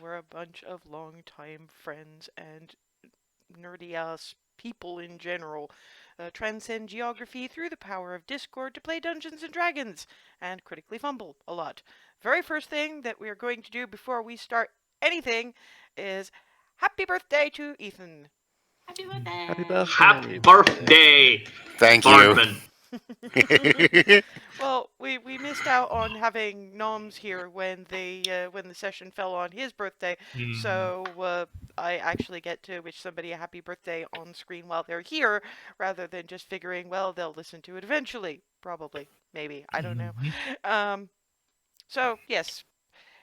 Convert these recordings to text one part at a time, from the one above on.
we're a bunch of longtime friends and nerdy-ass people in general transcend geography through the power of Discord to play Dungeons and Dragons and critically fumble a lot. Very first thing that we are going to do before we start anything is happy birthday to Ethan. Happy birthday! Happy birthday. Happy birthday, Thank you. Bartman. Well, we missed out on having Noms here when the session fell on his birthday, so I actually get to wish somebody a happy birthday on screen while they're here, rather than just figuring, well, they'll listen to it eventually, probably, maybe, I don't know. So yes,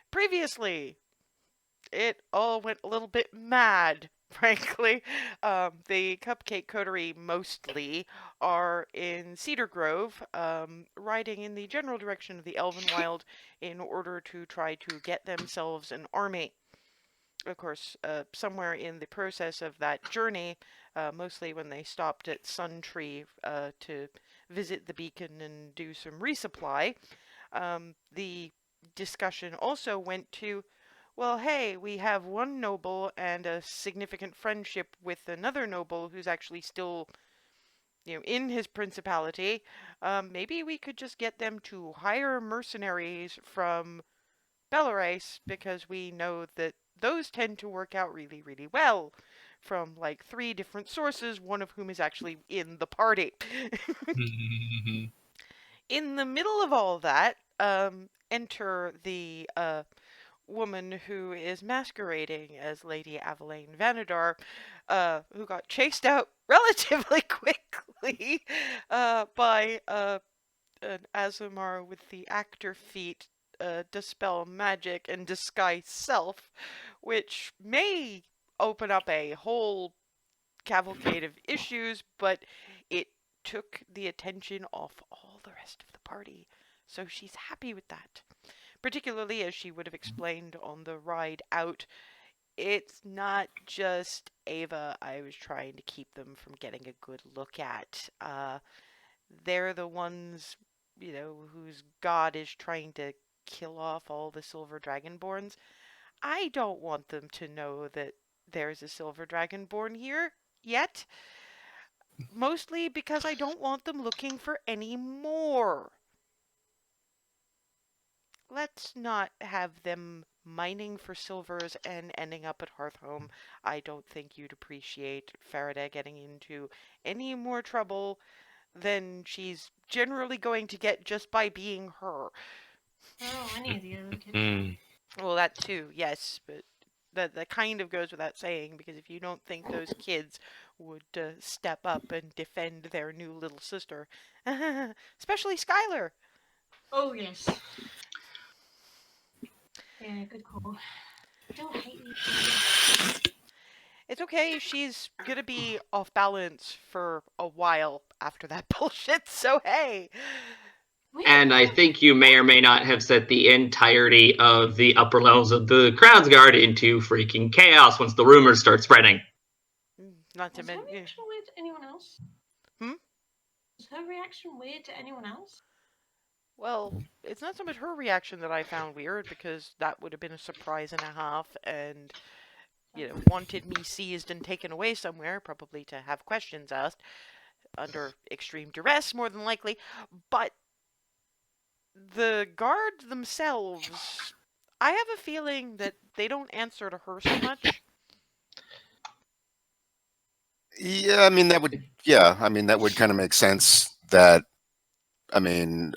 previously it all went a little bit mad. Frankly, the Cupcake Coterie mostly are in Cedar Grove, riding in the general direction of the Elvenwild in order to try to get themselves an army. Of course, somewhere in the process of that journey, mostly when they stopped at Suntree to visit the beacon and do some resupply, the discussion also went to, well, hey, we have one noble and a significant friendship with another noble who's actually still, in his principality. Maybe we could just get them to hire mercenaries from Belarus, because we know that those tend to work out really, really well from like 3 different sources, one of whom is actually in the party. In the middle of all that, enter the woman who is masquerading as Lady Aveline Vanadar, who got chased out relatively quickly by an Azumar with the actor feat, Dispel Magic and Disguise Self, which may open up a whole cavalcade of issues, but it took the attention off all the rest of the party, so she's happy with that. Particularly as she would have explained on the ride out, it's not just Ava I was trying to keep them from getting a good look at. They're the ones, whose god is trying to kill off all the Silver Dragonborns. I don't want them to know that there's a Silver Dragonborn here yet. Mostly because I don't want them looking for any more. Let's not have them mining for silvers and ending up at Hearthhome. I don't think you'd appreciate Faraday getting into any more trouble than she's generally going to get just by being her. Oh, any of the other kids. Well, that too, yes, but that kind of goes without saying, because if you don't think those kids would step up and defend their new little sister, especially Skylar. Oh, yes. Yeah, good call. Don't hate me. It's okay, she's gonna be off balance for a while after that bullshit, so hey. And I think you may or may not have set the entirety of the upper levels of the Crown's Guard into freaking chaos once the rumors start spreading. Not to Was her mention. reaction weird to anyone else? Was her reaction weird to anyone else? Well, it's not so much her reaction that I found weird, because that would have been a surprise and a half, and, wanted me seized and taken away somewhere, probably to have questions asked, under extreme duress, more than likely. But the guard themselves, I have a feeling that they don't answer to her so much. Yeah, I mean that would kind of make sense. That, I mean,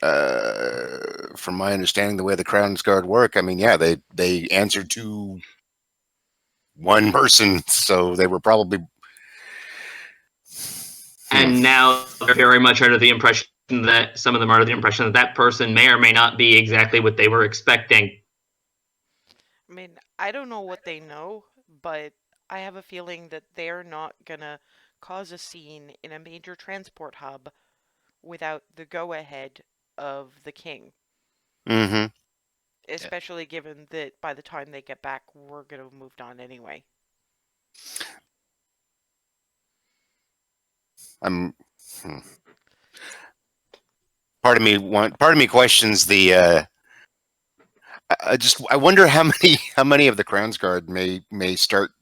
from my understanding, the way the Crown's Guard work, I mean, yeah, they answered to one person, so they were probably. And now they're very much under the impression that some of them are under the impression that that person may or may not be exactly what they were expecting. I mean, I don't know what they know, but I have a feeling that they're not gonna cause a scene in a major transport hub without the go-ahead of the king. Mm-hmm. Especially given that by the time they get back, we're gonna have moved on anyway. Part of me questions the. I wonder how many of the Crown's Guard may start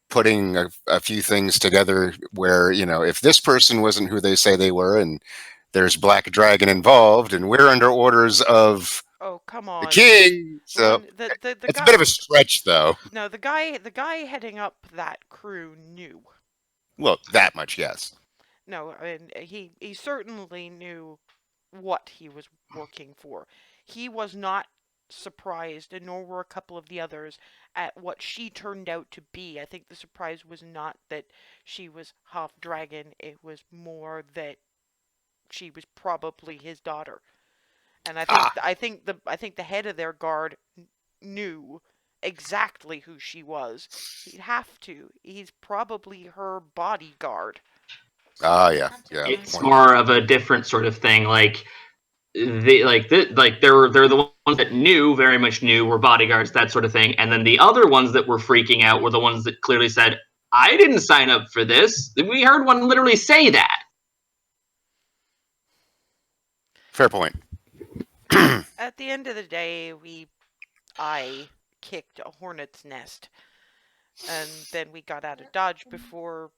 putting a few things together where, if this person wasn't who they say they were, and there's Black Dragon involved, and we're under orders of Oh, come the on. king. So the it's guy, a bit of a stretch, though. No, the guy heading up that crew knew. Well, that much, yes. No, and he certainly knew what he was working for. He was not surprised, and nor were a couple of the others, at what she turned out to be. I think the surprise was not that she was half dragon, it was more that she was probably his daughter. And I think the head of their guard knew exactly who she was. He'd have to. He's probably her bodyguard. Yeah. It's point. more of a different sort of thing. Like they're the ones that very much knew, were bodyguards, that sort of thing. And then the other ones that were freaking out were the ones that clearly said, "I didn't sign up for this." We heard one literally say that. Fair point. At the end of the day, I kicked a hornet's nest, and then we got out of Dodge before,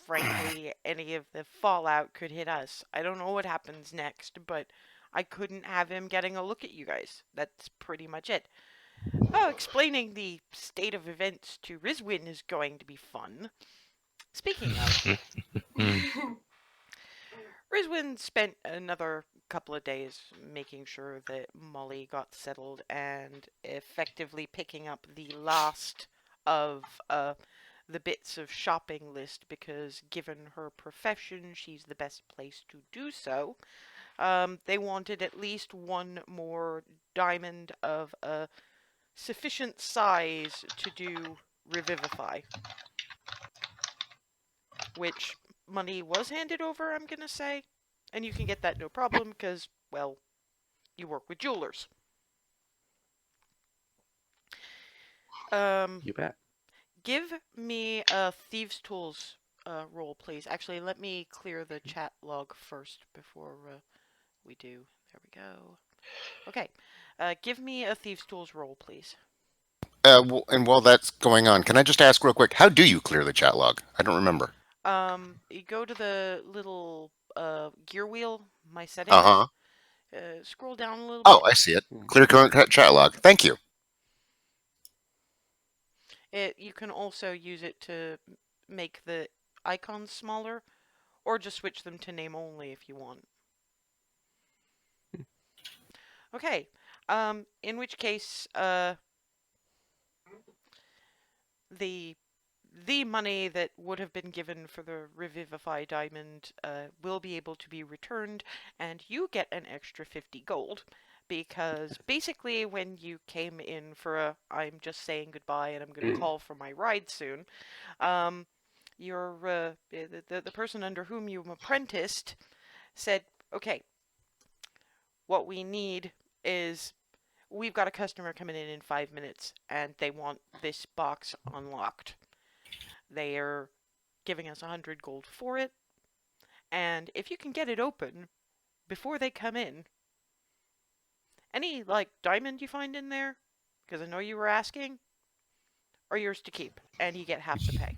frankly, any of the fallout could hit us. I don't know what happens next, but I couldn't have him getting a look at you guys. That's pretty much it. Oh, explaining the state of events to Rizwin is going to be fun. Speaking of, Rizwin spent another couple of days making sure that Molly got settled and effectively picking up the last of the bits of shopping list, because given her profession, she's the best place to do so. They wanted at least one more diamond of a sufficient size to do Revivify, which money was handed over, I'm gonna say. And you can get that no problem because, well, you work with jewelers. You bet. Give me a Thieves' Tools roll, please. Actually, let me clear the chat log first before we do. There we go. Okay. Give me a Thieves' Tools roll, please. And while that's going on, can I just ask real quick, how do you clear the chat log? I don't remember. You go to the little gear wheel, my settings. Scroll down a little bit. Oh, I see it. Clear current chat log. Thank you. You can also use it to make the icons smaller, or just switch them to name only if you want. Okay. In which case, the money that would have been given for the Revivify diamond will be able to be returned, and you get an extra 50 gold. Because basically, when you came in for I'm just saying goodbye and I'm going to call for my ride soon, the person under whom you apprenticed said, okay, what we need is, we've got a customer coming in 5 minutes and they want this box unlocked. They are giving us 100 gold for it, and if you can get it open before they come in, any, diamond you find in there, because I know you were asking, are yours to keep, and you get half the pay.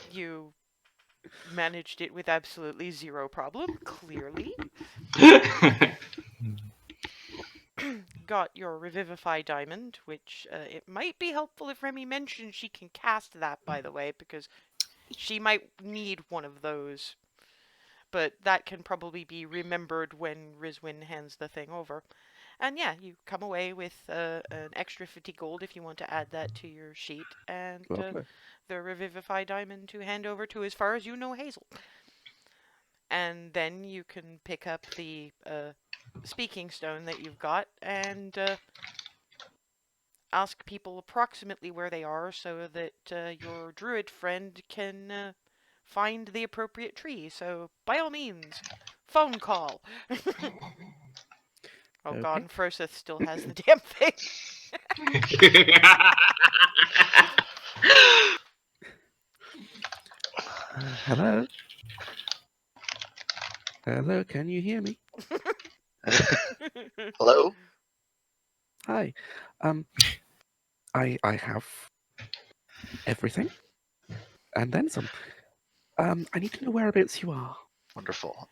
You managed it with absolutely zero problem, clearly. Got your Revivify diamond, which it might be helpful if Remy mentions she can cast that, by the way, because she might need one of those. But that can probably be remembered when Rizwin hands the thing over. And yeah, you come away with an extra 50 gold if you want to add that to your sheet, and the Revivify diamond to hand over to, as far as you know, Hazel. And then you can pick up the speaking stone that you've got and ask people approximately where they are so that your druid friend can find the appropriate tree. So, by all means, phone call. Oh Okay. god, and Froseth still has the damn thing. Hello? Hello, can you hear me? Hello? Hi. I have everything, and then some. I need to know whereabouts you are. Wonderful.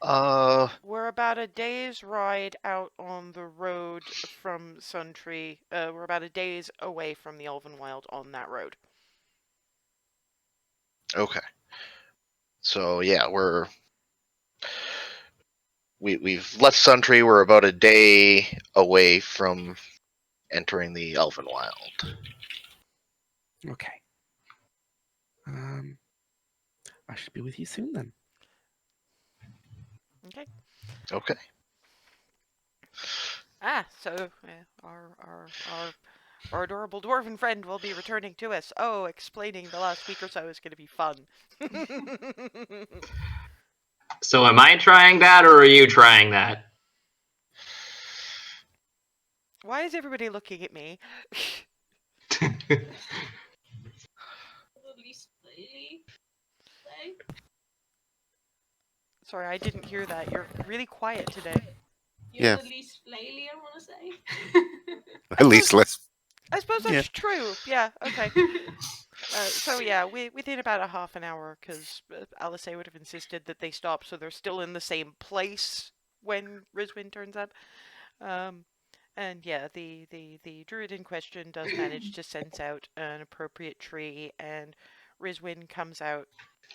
We're about a day's ride out on the road from Suntree. We're about a day's away from the Elvenwild on that road. Okay. So yeah, we've left Suntree. We're about a day away from entering the Elvenwild. Okay. I should be with you soon then. Okay. Okay. So our adorable dwarven friend will be returning to us. Oh, explaining the last week or so is going to be fun. So am I trying that, or are you trying that? Why is everybody looking at me? At least slightly. Sorry, I didn't hear that. You're really quiet today. You're Yeah. the least flaily, I want to say. At least let's. I suppose that's true. Yeah, okay. So yeah, within about a half an hour, because Alice would have insisted that they stop, so they're still in the same place when Rizwin turns up. And yeah, the druid in question does manage to sense out an appropriate tree, and Rizwin comes out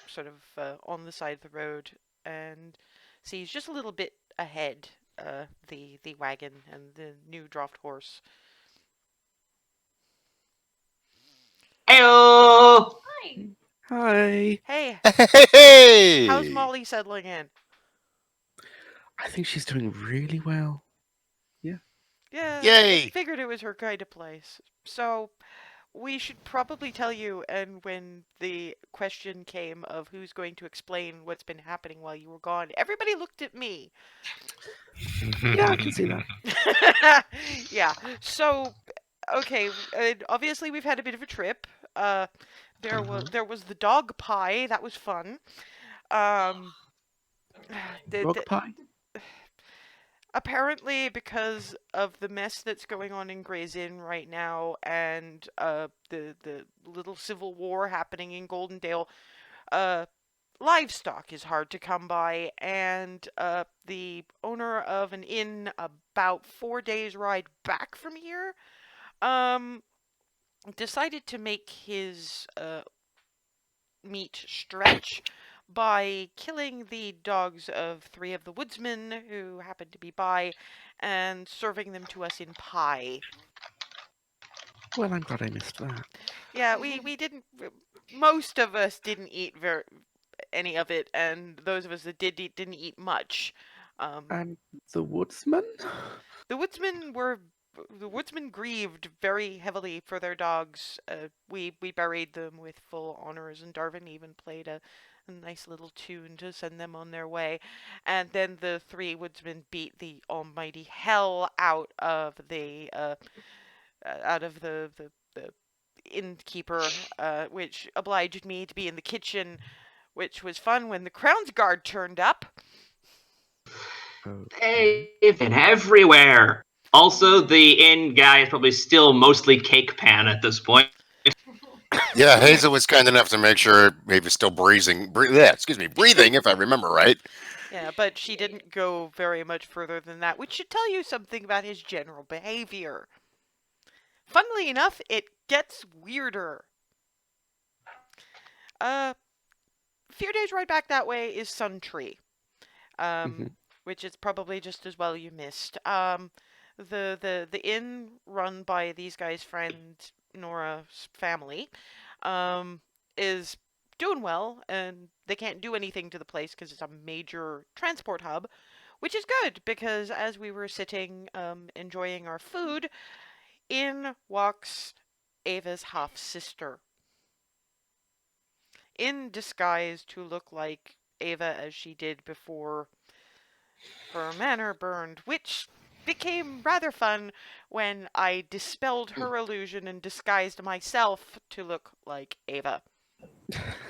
sort of on the side of the road and sees just a little bit ahead the wagon and the new draft horse. Heyo! Hi. Hi. Hey, Hey! how's Molly settling in? I think she's doing really well. Yeah, Yay! I figured it was her kind of place. So, we should probably tell you, and when the question came of who's going to explain what's been happening while you were gone, everybody looked at me. Yeah, I can see that. Yeah, so, okay, obviously we've had a bit of a trip. There was the dog pie, that was fun. Dog pie? Apparently, because of the mess that's going on in Gray's Inn right now, and the little civil war happening in Goldendale, livestock is hard to come by, and the owner of an inn about 4 days' ride back from here, decided to make his meat stretch by killing the dogs of 3 of the woodsmen who happened to be by and serving them to us in pie. Well, I'm glad I missed that. Yeah, we didn't. Most of us didn't eat any of it, and those of us that did eat didn't eat much. And the woodsman? The woodsmen grieved very heavily for their dogs. We buried them with full honors, and Darwin even played a nice little tune to send them on their way. And then the 3 woodsmen beat the almighty hell out of the innkeeper, which obliged me to be in the kitchen, which was fun when the Crown's Guard turned up. They've been everywhere. Also, the inn guy is probably still mostly cake pan at this point. Yeah, Hazel was kind enough to make sure he was still breathing, if I remember right. Yeah, but she didn't go very much further than that, which should tell you something about his general behavior. Funnily enough, it gets weirder. Few days right back that way is Suntree. Which is probably just as well you missed. The inn run by these guys' friend Nora's family is doing well, and they can't do anything to the place because it's a major transport hub, which is good because as we were sitting enjoying our food, in walks Ava's half-sister, in disguise to look like Ava as she did before her manor burned, which became rather fun when I dispelled her illusion and disguised myself to look like Ava.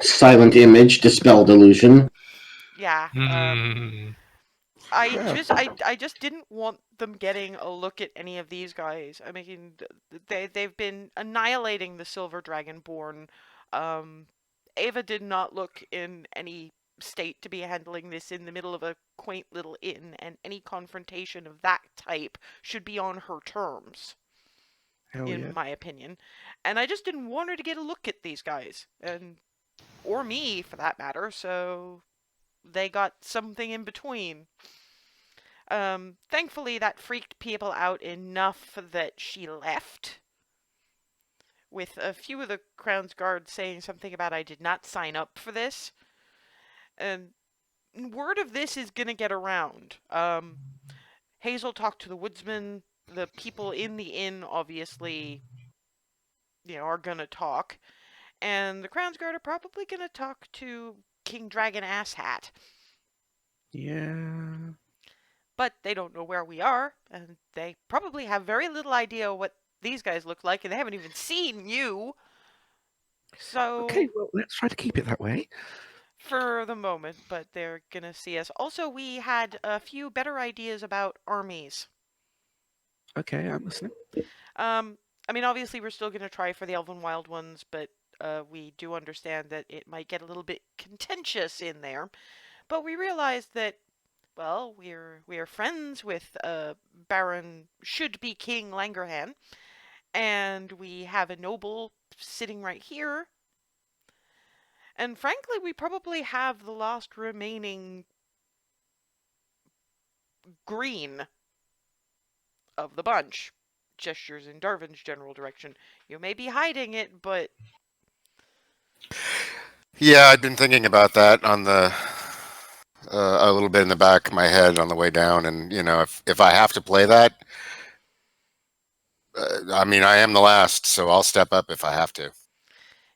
Silent image, dispelled illusion. Yeah. I just didn't want them getting a look at any of these guys. I mean, they've been annihilating the Silver Dragonborn. Ava did not look in any state to be handling this in the middle of a quaint little inn, and any confrontation of that type should be on her terms, in my opinion. And I just didn't want her to get a look at these guys, or me for that matter. So they got something in between. Thankfully, that freaked people out enough that she left, with a few of the Crown's Guards saying something about I did not sign up for this. And word of this is gonna get around. Hazel talked to the woodsman. The people in the inn, obviously, are gonna talk. And the Crown's Guard are probably gonna talk to King Dragon Asshat. Yeah. But they don't know where we are, and they probably have very little idea what these guys look like, and they haven't even seen you. So Okay, well, let's try to keep it that way. For the moment, but they're gonna see us. Also, we had a few better ideas about armies. Okay, I'm listening. I mean, obviously, we're still gonna try for the Elvenwild ones, but we do understand that it might get a little bit contentious in there. But we realized that, well, we are friends with Baron should-be King Langerhan, and we have a noble sitting right here. And frankly, we probably have the last remaining green of the bunch. Gestures in Darvin's general direction. You may be hiding it, but... Yeah, I'd been thinking about that on the a little bit in the back of my head on the way down, and if I have to play that, I mean, I am the last, so I'll step up if I have to.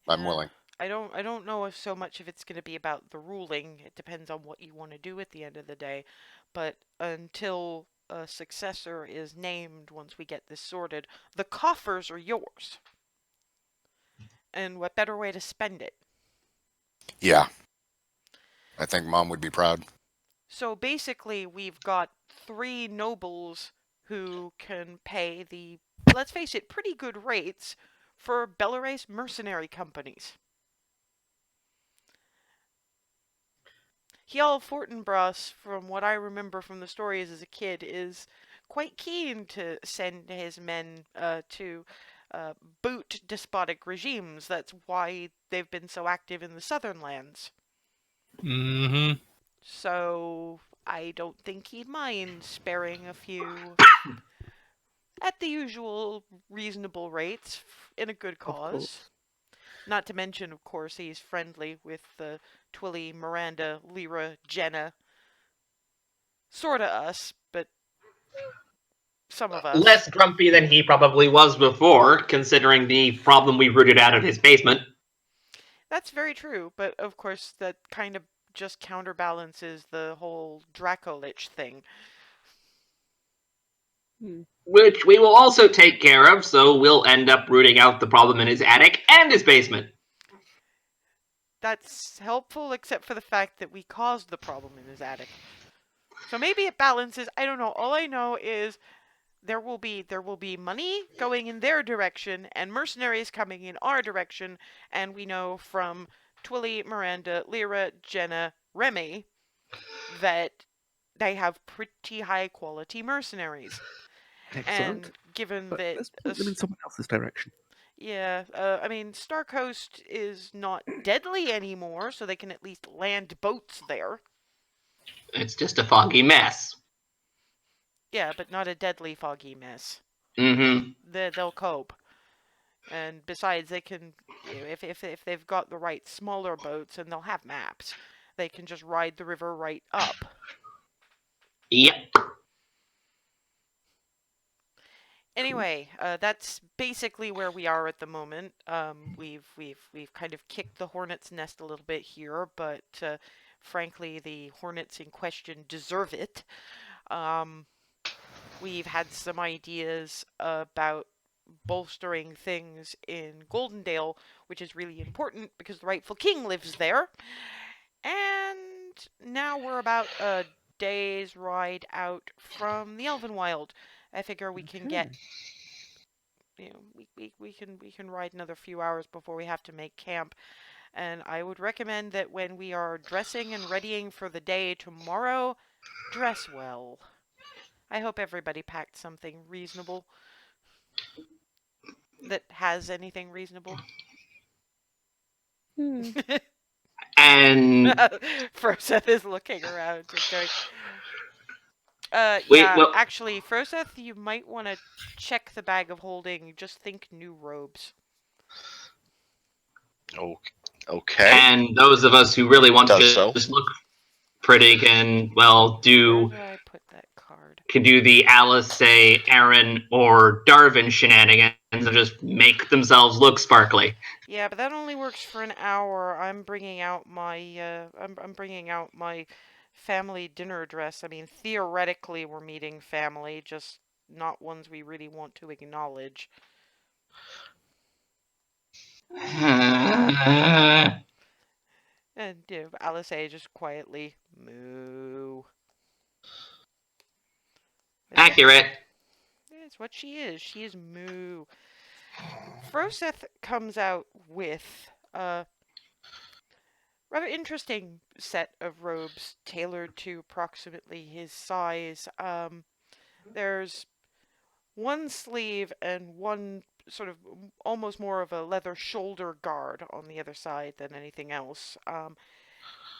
I'm willing. I don't know if so much if it's going to be about the ruling. It depends on what you want to do at the end of the day. But until a successor is named, once we get this sorted, the coffers are yours. And what better way to spend it? Yeah. I think Mom would be proud. So basically, we've got 3 nobles who can pay the, let's face it, pretty good rates for Belarus mercenary companies. Hjaal Fortinbras, from what I remember from the stories as a kid, is quite keen to send his men to boot despotic regimes. That's why they've been so active in the southern lands. Mm-hmm. So I don't think he'd mind sparing a few at the usual reasonable rates in a good cause. Not to mention, of course, he's friendly with Twilly, Miranda, Lyra, Jenna. Sorta us, but some of us. Less grumpy than he probably was before, considering the problem we rooted out of his basement. That's very true, but of course that kind of just counterbalances the whole Dracolich thing. Which we will also take care of, so we'll end up rooting out the problem in his attic and his basement. That's helpful, except for the fact that we caused the problem in his attic. So maybe it balances. I don't know. All I know is there will be money going in their direction and mercenaries coming in our direction, and we know from Twilly, Miranda, Lyra, Jenna, Remy that they have pretty high quality mercenaries. Excellent. And given But that let's put them in someone else's direction. yeah, I mean, Starcoast is not deadly anymore, so they can at least land boats there. It's just a foggy mess. Yeah, but not a deadly foggy mess. Mm-hmm. They'll cope. And besides, they can, if they've got the right smaller boats, and they'll have maps, they can just ride the river right up. Yep. Anyway, that's basically where we are at the moment. We've kind of kicked the hornet's nest a little bit here, but frankly, the hornets in question deserve it. We've had some ideas about bolstering things in Goldendale, which is really important because the rightful king lives there. And now we're about a day's ride out from the Elvenwild. I figure we can get, you know, we can ride another few hours before we have to make camp. And I would recommend that when we are dressing and readying for the day tomorrow, dress well. I hope everybody packed something reasonable. That has anything reasonable. And Froseth is looking around, just going. Wait, Yeah, well- actually, Froseth, you might want to check the bag of holding. Just think new robes. Okay. and those of us who really want to Does so. just look pretty can, well, Where do did I put that card? can do the Alice, say, Aaron, or Darvin shenanigans and just make themselves look sparkly. Yeah, but that only works for an hour. I'm bringing out my I'm bringing out my family dinner dress. I mean, theoretically, we're meeting family, just not ones we really want to acknowledge. And Alice A just quietly moo. Accurate. It's what she is. She is moo. Froseth comes out with a rather interesting set of robes tailored to approximately his size. There's one sleeve and one sort of almost more of a leather shoulder guard on the other side than anything else.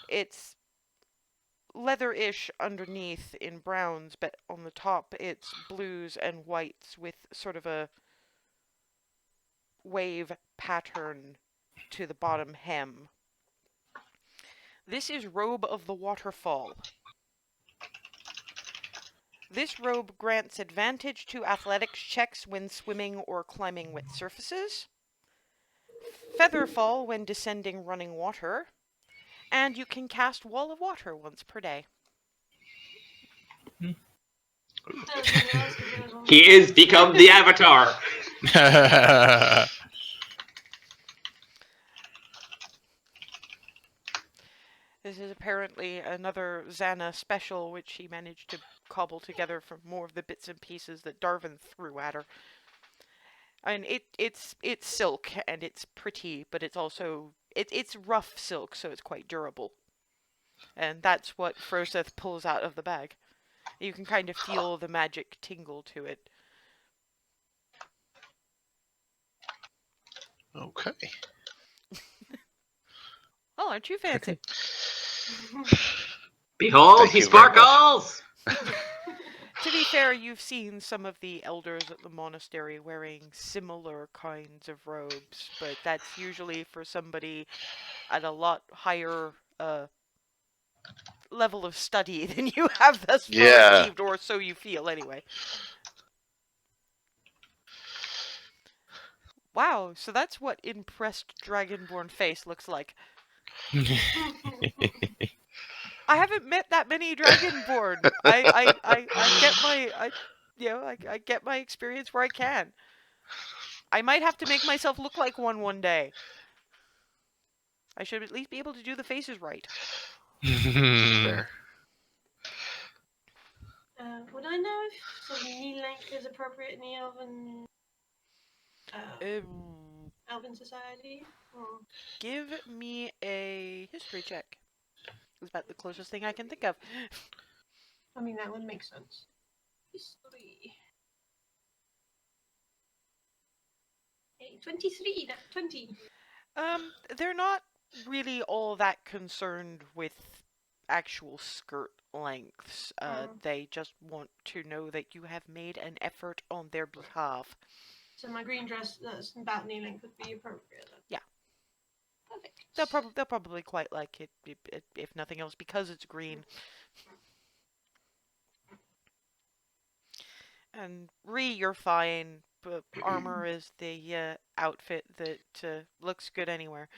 It's leather-ish underneath in browns, but on the top it's blues and whites with sort of a wave pattern to the bottom hem. This is Robe of the Waterfall. This robe grants advantage to athletics checks when swimming or climbing wet surfaces, Featherfall when descending running water, and you can cast Wall of Water once per day. He is become the Avatar. This is apparently another Xana special, which she managed to cobble together from more of the bits and pieces that Darvin threw at her. And it's silk and it's pretty, but it's also it's rough silk, so it's quite durable. And that's what Froseth pulls out of the bag. You can kind of feel the magic tingle to it. Okay. Oh, aren't you fancy? Behold, Thank he you very much. sparkles! To be fair, you've seen some of the elders at the monastery wearing similar kinds of robes, but that's usually for somebody at a lot higher level of study than you have thus far Yeah. achieved, or so you feel anyway. Wow, so that's what impressed Dragonborn face looks like. I haven't met that many Dragonborn. I get my I get my experience where I can. I might have to make myself look like one day. I should at least be able to do the faces right. Fair. Would I know if sort of knee length is appropriate in the Elven society? Or... Give me a history check. It's about the closest thing I can think of. I mean, that would make sense. History. 23, that's 20. They're not really all that concerned with actual skirt lengths. They just want to know that you have made an effort on their behalf. So my green dress that's about knee length would be appropriate then? Yeah. Perfect. They'll probably quite like it, if nothing else, because it's green. And you're fine. But armor is the outfit that looks good anywhere.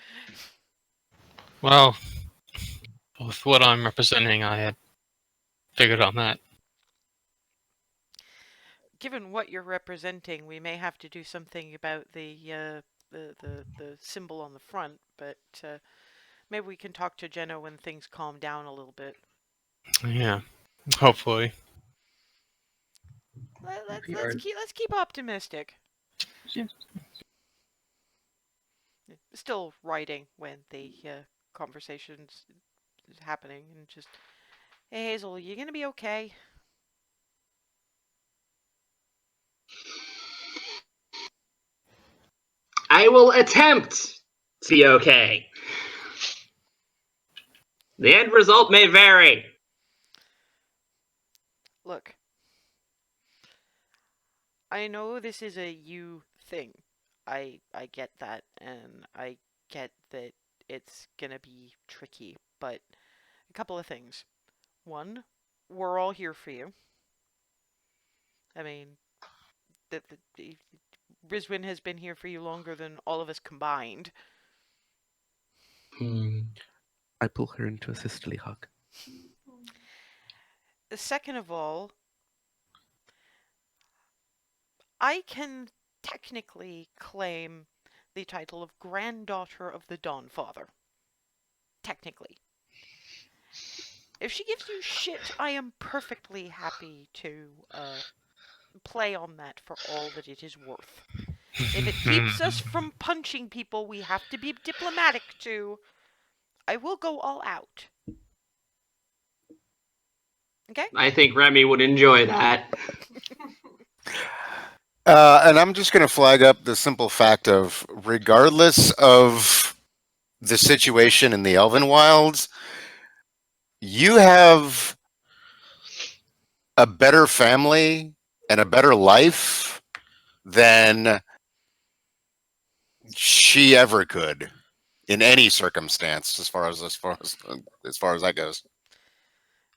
Well, with what I'm representing, I had figured on that. Given what you're representing, we may have to do something about the symbol on the front, but maybe we can talk to Jenna when things calm down a little bit. Yeah. Hopefully. Let's keep optimistic. Yeah. Still writing when the conversation's happening, and just, hey Hazel, you gonna be okay? I will attempt to be okay. The end result may vary. Look, I know this is a you thing. I get that, and I get that it's gonna be tricky, but a couple of things. One, we're all here for you. I mean, Rizwin has been here for you longer than all of us combined. I pull her into a sisterly hug. Second of all, I can technically claim the title of granddaughter of the Dawnfather. Technically. If she gives you shit, I am perfectly happy to play on that for all that it is worth. If it keeps us from punching people we have to be diplomatic to, I will go all out. Okay? I think Remy would enjoy that. And I'm just going to flag up the simple fact of, regardless of the situation in the Elvenwilds, you have a better family and a better life than she ever could in any circumstance, as far as that goes.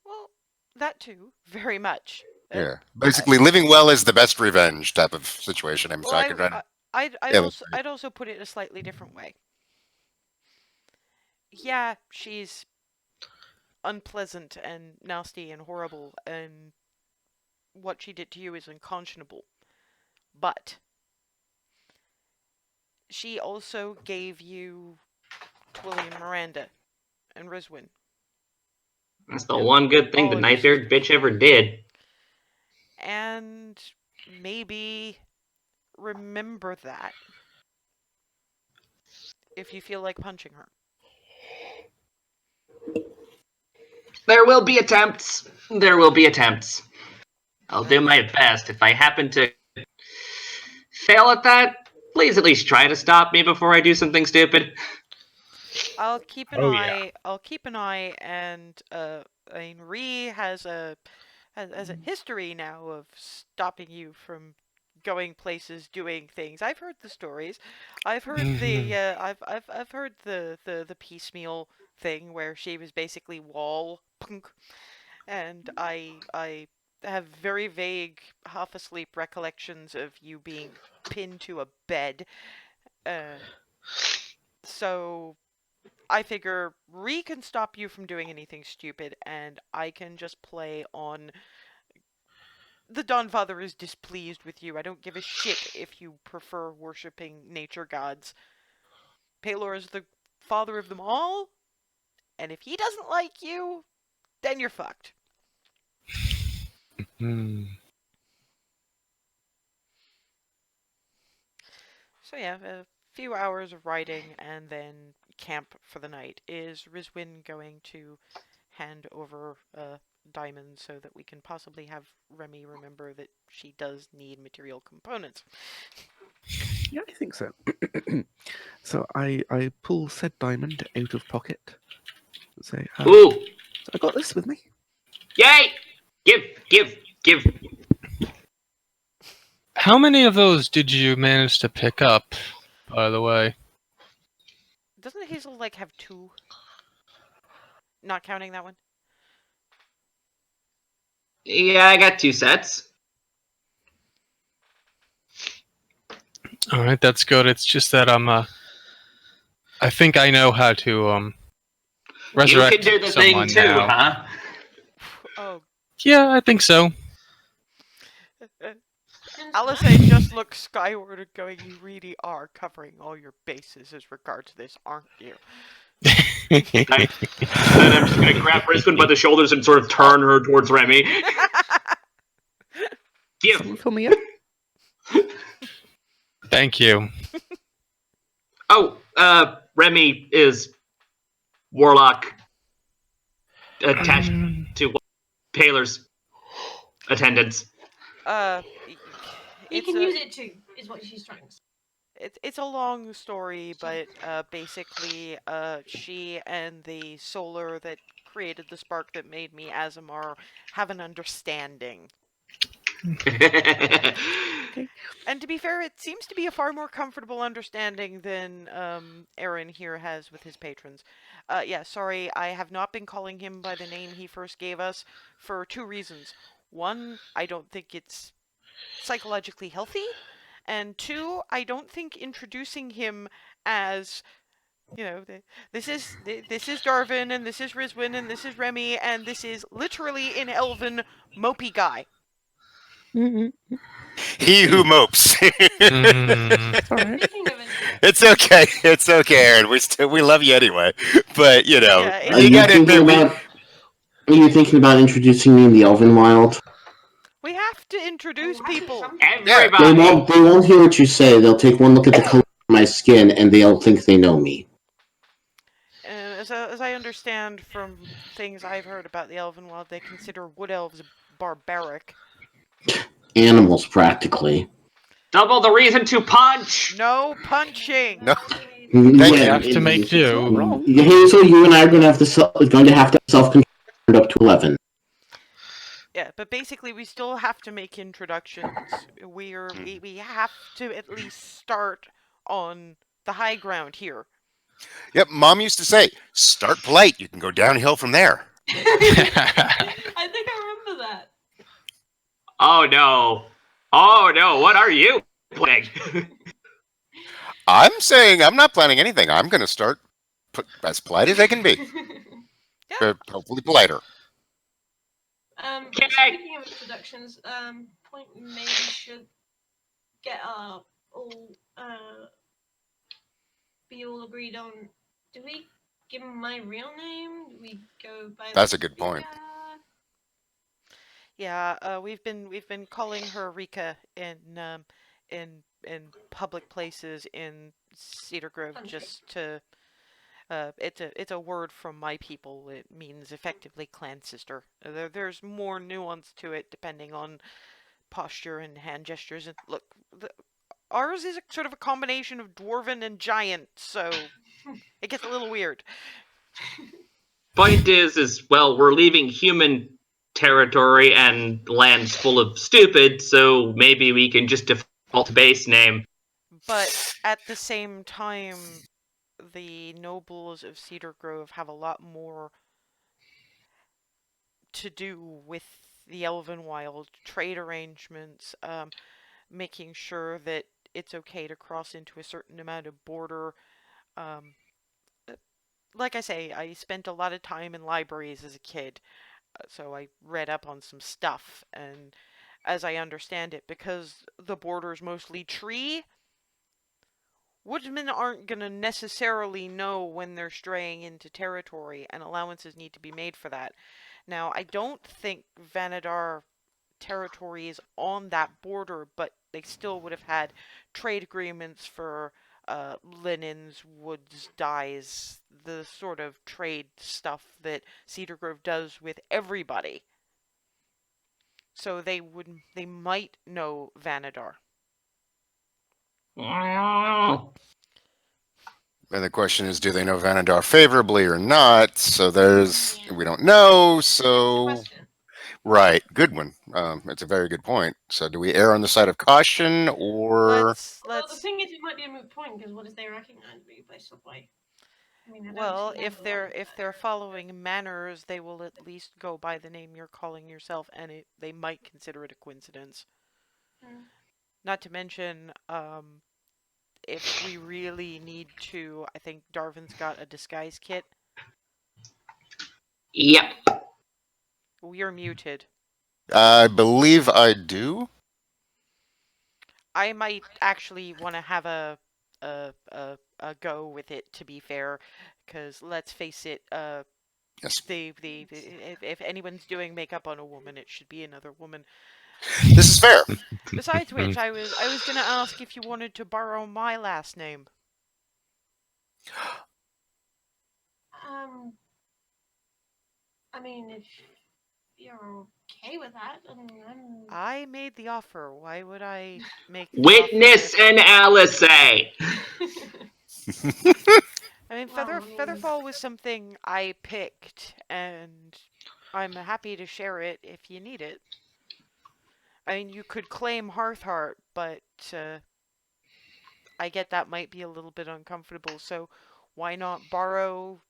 Well, that too, very much. Yeah, basically, living well is the best revenge type of situation. I'm sorry. I'd also put it a slightly different way. Yeah, she's unpleasant and nasty and horrible, and what she did to you is unconscionable. But she also gave you Twilly and Miranda and Rizwin. That's the one good thing the Nightbeard bitch ever did. And maybe remember that if you feel like punching her. There will be attempts. There will be attempts. I'll do my best. If I happen to fail at that, please at least try to stop me before I do something stupid. I'll keep an eye. Yeah. I'll keep an eye, and I mean, Ree has a history now of stopping you from going places, doing things. I've heard the stories. I've heard the I've heard the piecemeal thing where she was basically wall punk, and I have very vague, half asleep recollections of you being pinned to a bed. So I figure Ree can stop you from doing anything stupid, and I can just play on the Dawnfather is displeased with you. I don't give a shit if you prefer worshipping nature gods. Pelor is the father of them all, and if he doesn't like you, then you're fucked. So yeah, a few hours of writing and then camp for the night. Is Rizwin going to hand over diamonds so that we can possibly have Remy remember that she does need material components? Yeah, I think so. So I pull said diamond out of pocket and say, Ooh! I got this with me. Yay! Give! How many of those did you manage to pick up, by the way? Doesn't Hazel, like, have 2? Not counting that one? Yeah, I got 2 sets. Alright, that's good. It's just that I think I know how to resurrect you can do the someone thing too, now. huh? Oh. Yeah, I think so. Alizé just looks skyward and going, you really are covering all your bases as regards this, aren't you? Then I'm just gonna grab Brisbane by the shoulders and sort of turn her towards Remy. Give. Someone fill me in. Thank you. Oh, Remy is warlock attached to Paler's attendants. You It's can a, use it too, is what she's trying to say. it's a long story, but basically, she and the solar that created the spark that made me Azamar have an understanding. And to be fair, it seems to be a far more comfortable understanding than Aaron here has with his patrons. Yeah, sorry, I have not been calling him by the name he first gave us for 2 reasons. 1, I don't think it's psychologically healthy, and 2, I don't think introducing him as, you know, this is Darvin, and this is Rizwin, and this is Remy, and this is literally in Elven mopey guy. He who mopes. It's all right. Speaking of it, It's okay. It's okay, Aaron. We love you anyway. But you know, Yeah, Are you you gotta thinking admit, about? Are you thinking about introducing me in the Elvenwild? we have to introduce people. They Everybody. won't hear what you say. They'll take one look at the color of my skin and they'll think they know me. As I understand from things I've heard about the Elvenwild, they consider wood elves barbaric. Animals, practically. Double the reason to punch. No punching. No. When- Thank You you. have to make do. Wrong. Hazel, you and I are going to have to self-control up to 11. Yeah, but basically we still have to make introductions. We have to at least start on the high ground here. Yep, Mom used to say, "Start polite. You can go downhill from there." I think I remember that. Oh no. Oh no. What are you playing? I'm saying I'm not planning anything. I'm going to start as polite as I can be. Yeah. Hopefully politer. Okay. Speaking of introductions, point maybe should get be all agreed on. Do we give him my real name? Do we go by? That's a good point. Rika? Yeah, we've been calling her Rika in public places in Cedar Grove Country. just to it's a word from my people. It means effectively clan sister. There's more nuance to it depending on posture and hand gestures. And look, ours is sort of a combination of dwarven and giant, so it gets a little weird. Point is, well, we're leaving human territory and lands full of stupid, so maybe we can just default base name. But at the same time, the nobles of Cedar Grove have a lot more to do with the Elvenwild trade arrangements, making sure that it's okay to cross into a certain amount of border. Like I say, I spent a lot of time in libraries as a kid, so I read up on some stuff, and as I understand it, because the border's mostly tree, woodsmen aren't going to necessarily know when they're straying into territory, and allowances need to be made for that. Now, I don't think Vanadar territory is on that border, but they still would have had trade agreements for linens, woods, dyes, the sort of trade stuff that Cedar Grove does with everybody. So they might know Vanadar. And the question is, do they know Vanadar favorably or not? So we don't know. So Question. right, good one. It's a very good point. So do we err on the side of caution or? Well, the Let's thing is, it might be a moot point because what if they recognize me based on my? I mean, I don't well, see if they're following manners, they will at least go by the name you're calling yourself, and they might consider it a coincidence. Not to mention, if we really need to, I think Darvin's got a disguise kit. Yep. We are muted. I believe I do. I might actually want to have a go with it. To be fair, because let's face it, Yes. if anyone's doing makeup on a woman, it should be another woman. This is fair. Besides which, I was gonna ask if you wanted to borrow my last name. I mean, if you're okay with that, I made the offer. Why would I make the Witness offer? and Alice. I mean, Well, I mean- Featherfall was something I picked, and I'm happy to share it if you need it. I mean, you could claim Hearthheart, but I get that might be a little bit uncomfortable, so why not borrow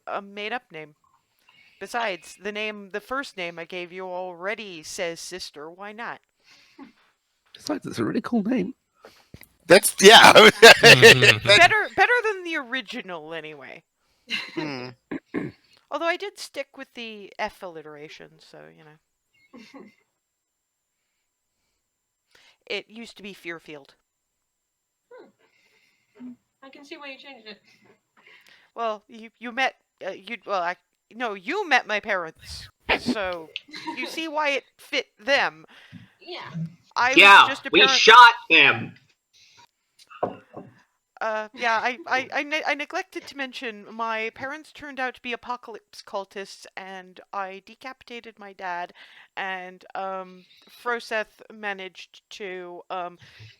a made-up name? Besides, the first name I gave you already says sister. Why not? Besides, it's a really cool name. That's yeah. Better than the original, anyway. Hmm. Although I did stick with the F alliteration, so you know. It used to be Fearfield. I can see why you changed it. Well, you met you met my parents, so you see why it fit them. Yeah. I was Yeah, just a we parent. shot him. Yeah, I neglected to mention my parents turned out to be apocalypse cultists, and I decapitated my dad, and Froseth managed to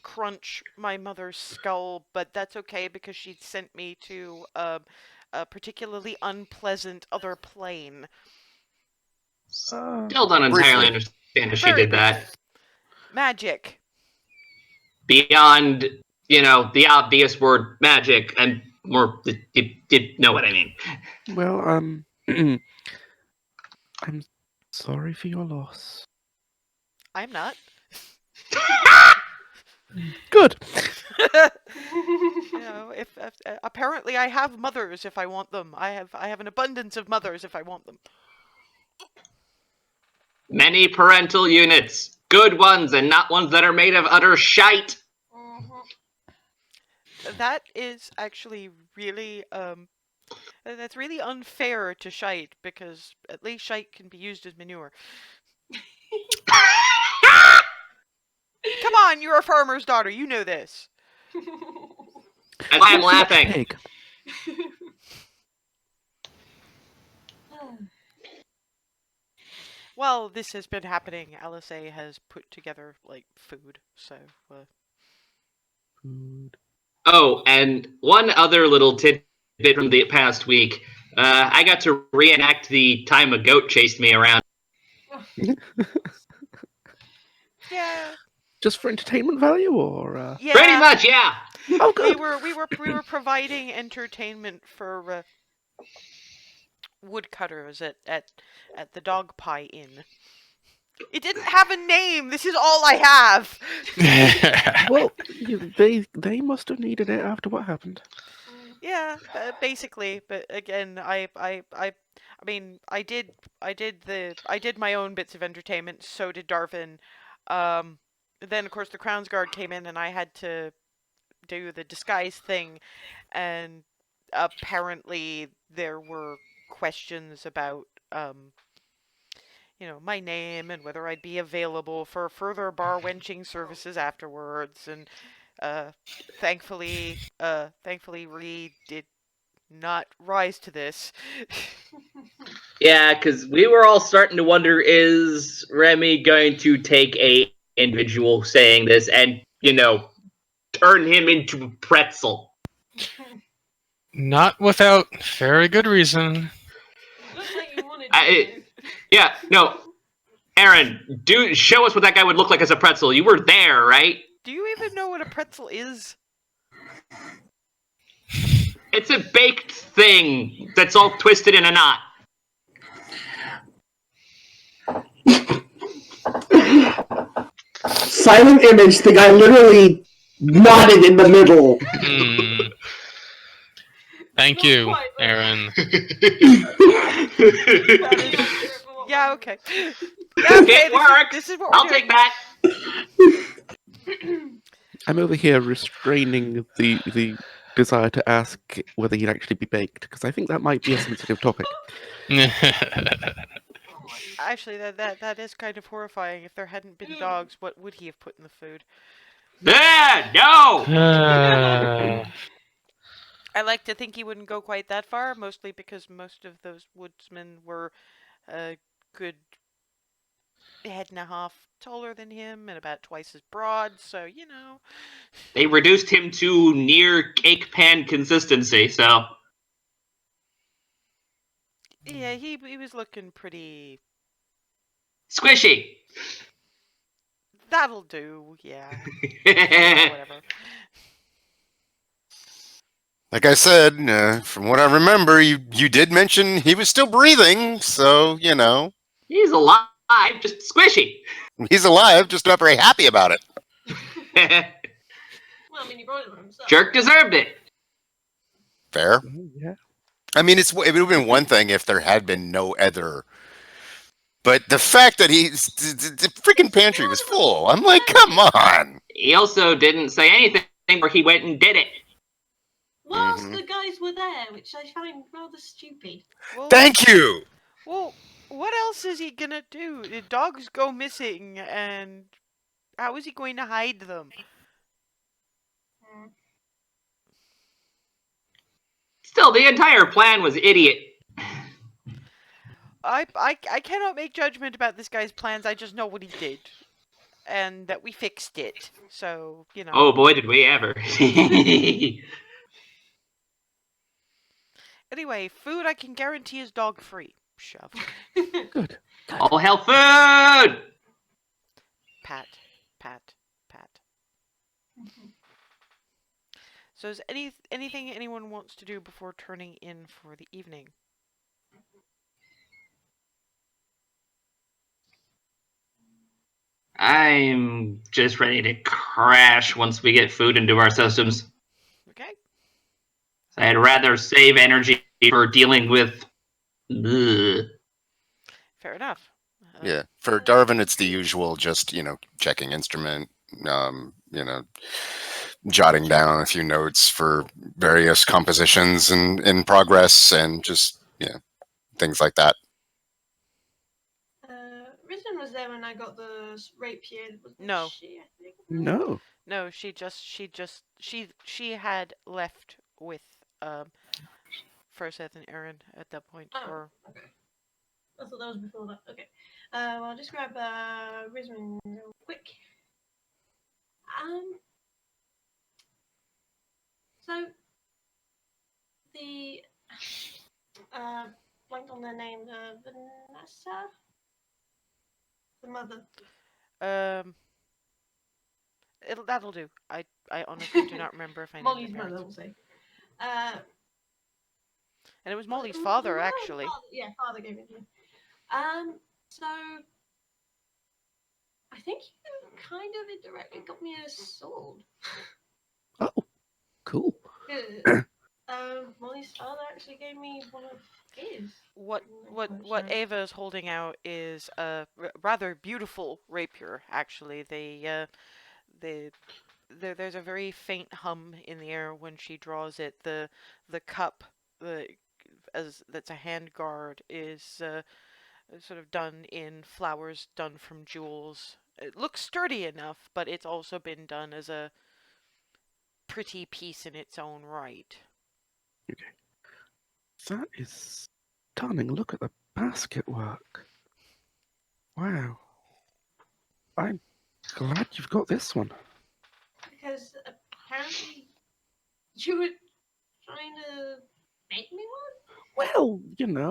crunch my mother's skull, but that's okay because she'd sent me to a particularly unpleasant other plane. Still don't entirely Briefly. understand how she Very did that. Magic. Beyond, the obvious word magic, and more, you know what I mean. Well, I'm sorry for your loss. I'm not. Good. You know, if apparently I have mothers if I want them. I have an abundance of mothers if I want them. Many parental units. Good ones, and not ones that are made of utter shite. That is actually really that's really unfair to shite, because at least shite can be used as manure. Come on, you're a farmer's daughter. You know this. That's why I'm What's that laughing. pig? While this has been happening, LSA has put together like food, so Food. Oh, and one other little tidbit from the past week. I got to reenact the time a goat chased me around. yeah. Just for entertainment value, or Yeah. Pretty much, yeah. Oh, good. We were providing entertainment for woodcutters at the Dog Pie Inn. It didn't have a name. This is all I have. Well, they must have needed it after what happened. Yeah, basically. But again, I mean, I did my own bits of entertainment. So did Darvin. Then of course the Crown's Guard came in, and I had to do the disguise thing, and apparently there were questions about my name and whether I'd be available for further bar wenching services afterwards, and thankfully Reed did not rise to this. Yeah, because we were all starting to wonder, is Remy going to take a individual saying this and, turn him into a pretzel? Not without very good reason. Looks like you wanted to. Yeah, no. Aaron, show us what that guy would look like as a pretzel. You were there, right? Do you even know what a pretzel is? It's a baked thing that's all twisted in a knot. Silent image, the guy literally nodded in the middle. Thank you, Aaron. Yeah, okay. Yeah, okay, It works. This is what we're I'll doing. take that. I'm over here restraining the desire to ask whether he'd actually be baked, because I think that might be a sensitive topic. Actually, that is kind of horrifying. If there hadn't been dogs, what would he have put in the food? No! I like to think he wouldn't go quite that far, mostly because most of those woodsmen were a good head and a half taller than him and about twice as broad, so, you know. They reduced him to near cake pan consistency, so. Yeah, he was looking pretty... Squishy! That'll do, yeah. Yeah, whatever. Like I said, from what I remember, you did mention he was still breathing, so, you know. He's alive, just squishy. He's alive, just not very happy about it. Well, I mean, he brought it on himself. Jerk deserved it. Fair. Yeah. I mean, it would have been one thing if there had been no other. But the fact that the freaking pantry was full, I'm like, come on. He also didn't say anything where he went and did it. Whilst Mhm. the guys were there, which I find rather stupid. Well, Thank you. well, what else is he gonna do? The dogs go missing, and how is he going to hide them? Still, the entire plan was idiot. I cannot make judgment about this guy's plans. I just know what he did, and that we fixed it. So, you know. Oh boy, did we ever. Anyway, food I can guarantee is dog free. Shove. Good. All hell food! Pat, pat, pat. So is anything anyone wants to do before turning in for the evening? I'm just ready to crash once we get food into our systems. Okay. I'd rather save energy for dealing with. Ugh. Fair enough. Yeah, for Darwin, it's the usual, just, checking instrument, jotting down a few notes for various compositions and in progress, and just, things like that. Risen was there when I got the rapier. Wasn't No. She, I think? No. No, she had left with Forseth and Aaron at that point. Oh, Or okay. I thought that was before that. Okay. Well, I'll just grab Risen real quick. So the blanked on their name, Vanessa, the mother. that'll do. I honestly do not remember if I named Molly's their mother, parents. we'll say. And it was Molly's father, actually. Father gave it to me. So I think you kind of indirectly got me a sword. Oh, cool. Molly's father actually gave me one of his. What Ava is holding out is a rather beautiful rapier. Actually, there's a very faint hum in the air when she draws it. The cup, that's a hand guard, is sort of done in flowers, done from jewels. It looks sturdy enough, but it's also been done as a pretty piece in its own right. Okay. That is stunning. Look at the basket work. Wow. I'm glad you've got this one. Because apparently you were trying to make me one? Well,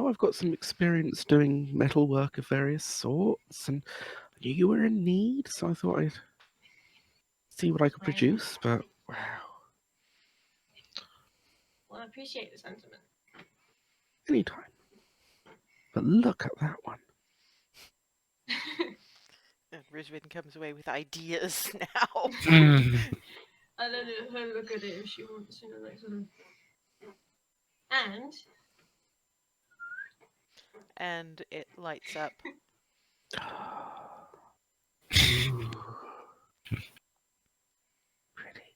I've got some experience doing metal work of various sorts, and I knew you were in need, so I thought I'd see what I could produce, but wow. Well, I appreciate the sentiment. Anytime. But look at that one. And Rizwin comes away with ideas now. I let her look at it if she wants, like sort of. And it lights up. Pretty.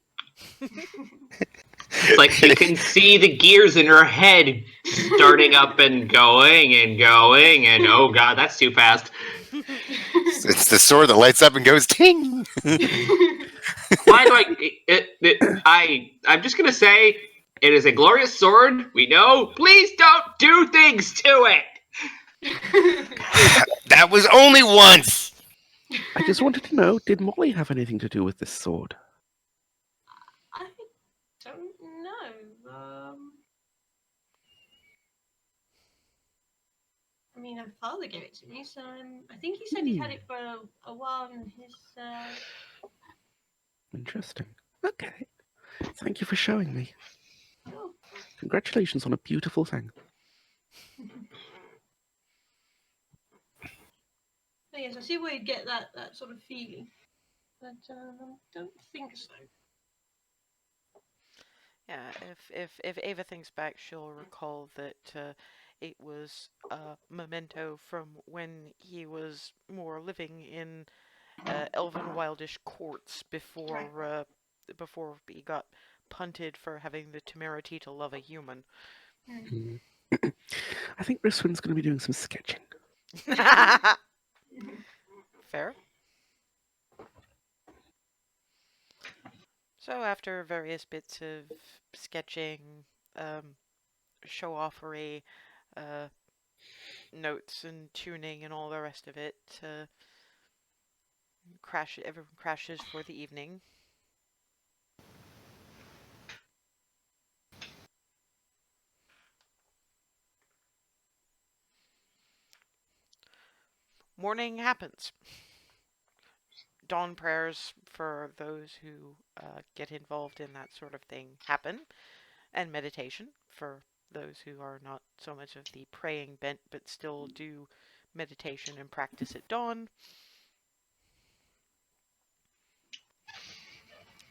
It's Like, you can see the gears in her head starting up and going, and oh god, that's too fast. It's the sword that lights up and goes ting. Why do I'm just gonna say, it is a glorious sword, we know. Please don't do things to it! That was only once. I just wanted to know, did Molly have anything to do with this sword? I don't know. I mean, her father gave it to me, so I think he said he had it for a while in his. Interesting. Okay. Thank you for showing me. Oh. Congratulations on a beautiful thing. But yes, I see where you get that sort of feeling, but don't think so. Yeah, if Ava thinks back, she'll recall that it was a memento from when he was more living in Elvenwildish courts before before he got punted for having the temerity to love a human. I think Riswin's going to be doing some sketching. Fair. So after various bits of sketching, show-offery, notes and tuning and all the rest of it, everyone crashes for the evening. Morning happens. Dawn prayers for those who get involved in that sort of thing happen, and meditation for those who are not so much of the praying bent but still do meditation and practice at dawn.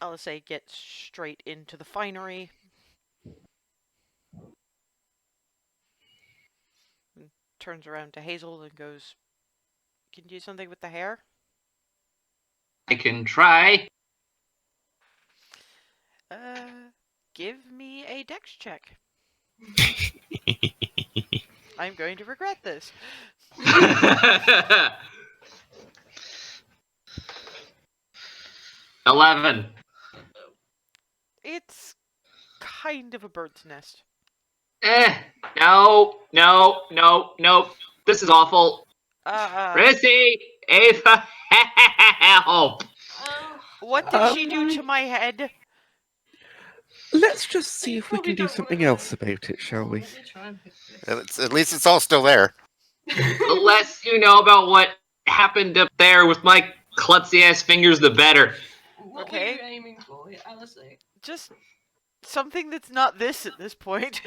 Alisei gets straight into the finery. And turns around to Hazel and goes, "Can you do something with the hair?" I can try. Give me a dex check. I'm going to regret this. 11. It's kind of a bird's nest. No. This is awful. Rissy, Ava, help. What did she do to my head? Let's just see if we probably can do don't something wanna- else about it, shall we? Let me try and fix this. At least it's all still there. The less you know about what happened up there with my klutzy ass fingers, the better. What Okay. were you aiming for, Alisei? Just something that's not this at this point.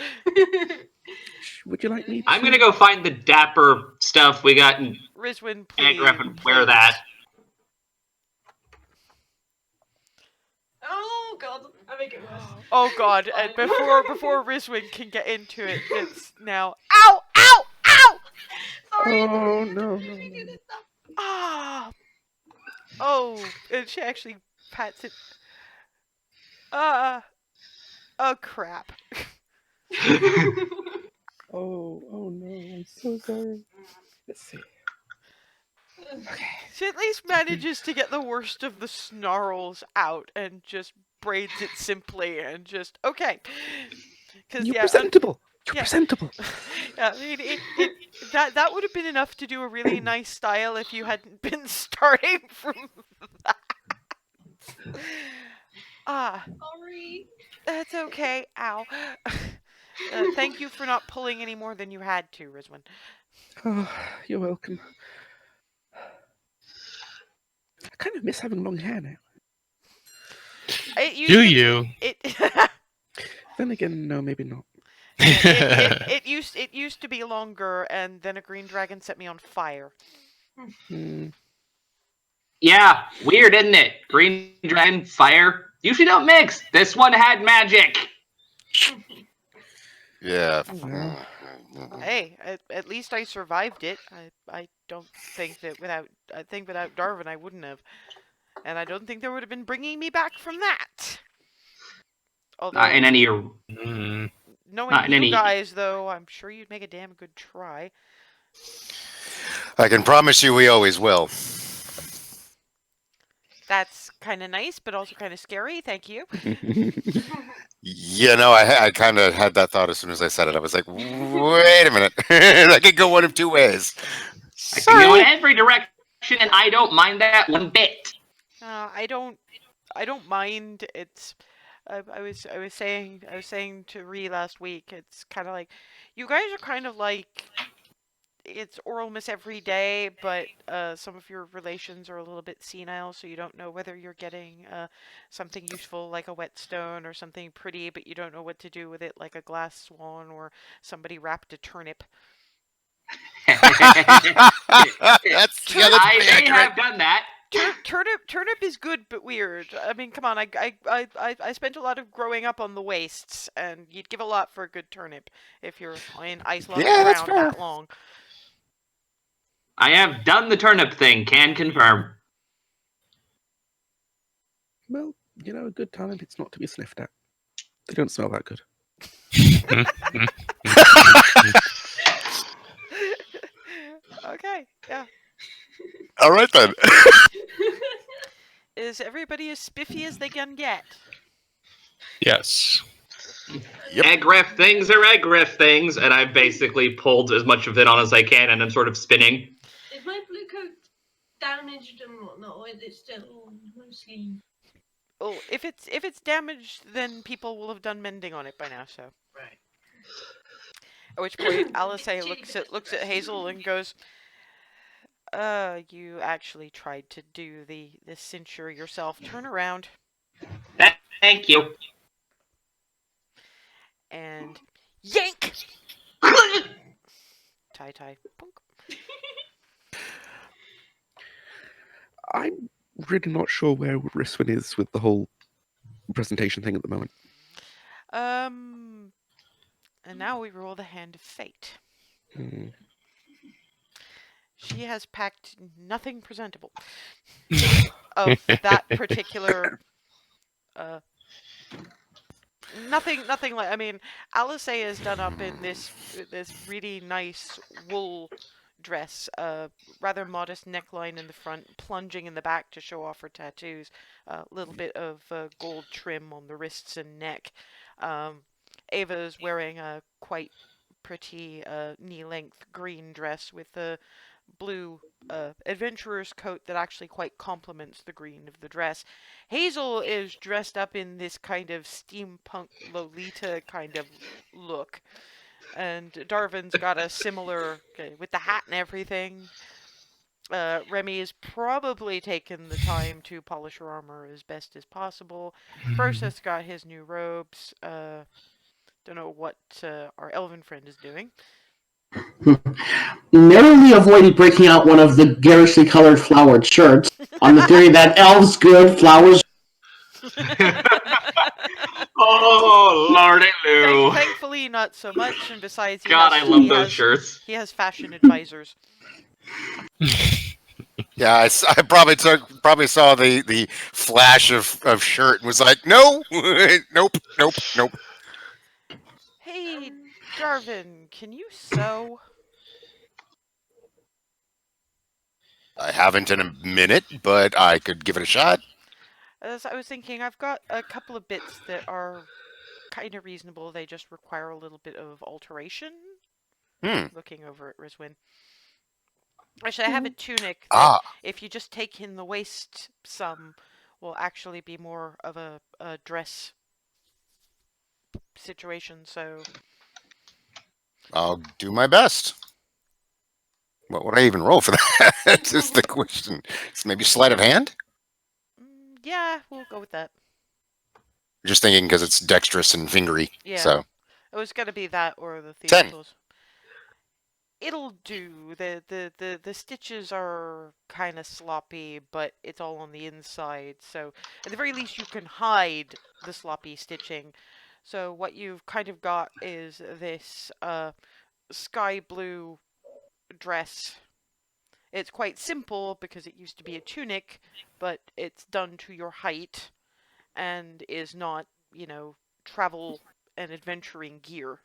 Would you like me to... I'm gonna go find the dapper stuff we got in Rizwin, please. Agraf and wear that. Oh god, I make it worse. Oh god, Fine. before Rizwin can get into it, it's now. Ow! Ow! Ow! Sorry. Oh, no. Did you do this stuff? Ah! Oh, and she actually pats it. Oh crap. Oh no, I'm so sorry. Let's see. She at least manages to get the worst of the snarls out and just braids it simply and just okay. You're presentable. You're yeah. presentable. Yeah, I mean, that would have been enough to do a really nice style if you hadn't been starting from that. Sorry. That's okay. Ow. Thank you for not pulling any more than you had to, Rizwin. Oh, you're welcome. I kind of miss having long hair now. Do you? Then again, no, maybe not. It used to be longer, and then a green dragon set me on fire. Yeah, weird, isn't it? Green dragon, fire. Usually don't mix. This one had magic. Yeah. Hey, at least I survived it. I don't think that without Darwin I wouldn't have, and I don't think they would have been bringing me back from that. Although, Not in any. Mm. knowing not in you any- guys, though, I'm sure you'd make a damn good try. I can promise you we always will. That's kind of nice, but also kind of scary. Thank you. You know, I kind of had that thought as soon as I said it. I was like, wait a minute. That could go one of two ways. I can go in Sorry. every direction, and I don't mind that one bit. I don't mind. It's I was saying to Ree last week. It's kind of like you guys are kind of like it's oral miss every day, but some of your relations are a little bit senile, so you don't know whether you're getting something useful like a whetstone or something pretty, but you don't know what to do with it, like a glass swan or somebody wrapped a turnip. That's, yeah, that's I pretty may accurate. have done that. Turnip is good but weird. I mean, come on, I spent a lot of growing up on the wastes, and you'd give a lot for a good turnip if you're in ice-locked Yeah, that's ground fair. that long. I have done the turnip thing, can confirm. Well, you know, a good turnip, it's not to be sniffed at. They don't smell that good. Okay, yeah. All right, then. Is everybody as spiffy as they can get? Yes. Yep. Egg ref things are egg ref things, and I've basically pulled as much of it on as I can, and I'm sort of spinning. Is my blue coat damaged and whatnot, or is it still mostly? Well, if it's damaged, then people will have done mending on it by now. So, Right. at which point Alice Chili looks at peppers. Hazel and goes, you actually tried to do the cincture yourself. Turn around." Thank you. And yank! Tie. Punk. I'm really not sure where Riswin is with the whole presentation thing at the moment. And now we roll the hand of fate. Hmm. She has packed nothing presentable of that particular. Nothing like. I mean, Alice is done up in this really nice wool dress, rather modest neckline in the front, plunging in the back to show off her tattoos, a little bit of gold trim on the wrists and neck. Ava is wearing a quite pretty knee-length green dress with a blue adventurer's coat that actually quite complements the green of the dress. Hazel is dressed up in this kind of steampunk Lolita kind of look. And Darvin's got a similar, with the hat and everything. Remy has probably taken the time to polish her armor as best as possible. Bersa's got his new robes. Don't know what our elven friend is doing. Narrowly avoided breaking out one of the garishly colored flowered shirts on the theory that elves good, flowers. Oh, Lordy Lou. Thankfully, not so much. And besides, God, I love those shirts. He has fashion advisors. Yeah, I probably saw the flash of shirt and was like, no, nope. Hey, Darvin, can you sew? I haven't in a minute, but I could give it a shot. As I was thinking, I've got a couple of bits that are kind of reasonable. They just require a little bit of alteration. Looking over at Rizwin. Actually, I have a tunic that, if you just take in the waist some, will actually be more of a dress situation, so... I'll do my best. What would I even roll for that? That's just the question. So maybe sleight of hand? Yeah, we'll go with that. Just thinking because it's dexterous and fingery. Yeah. So It was going to be that or the 10. theatricals. It'll do. The stitches are kind of sloppy, but it's all on the inside. So at the very least, you can hide the sloppy stitching. So what you've kind of got is this sky blue dress. It's quite simple because it used to be a tunic, but it's done to your height and is not, travel and adventuring gear.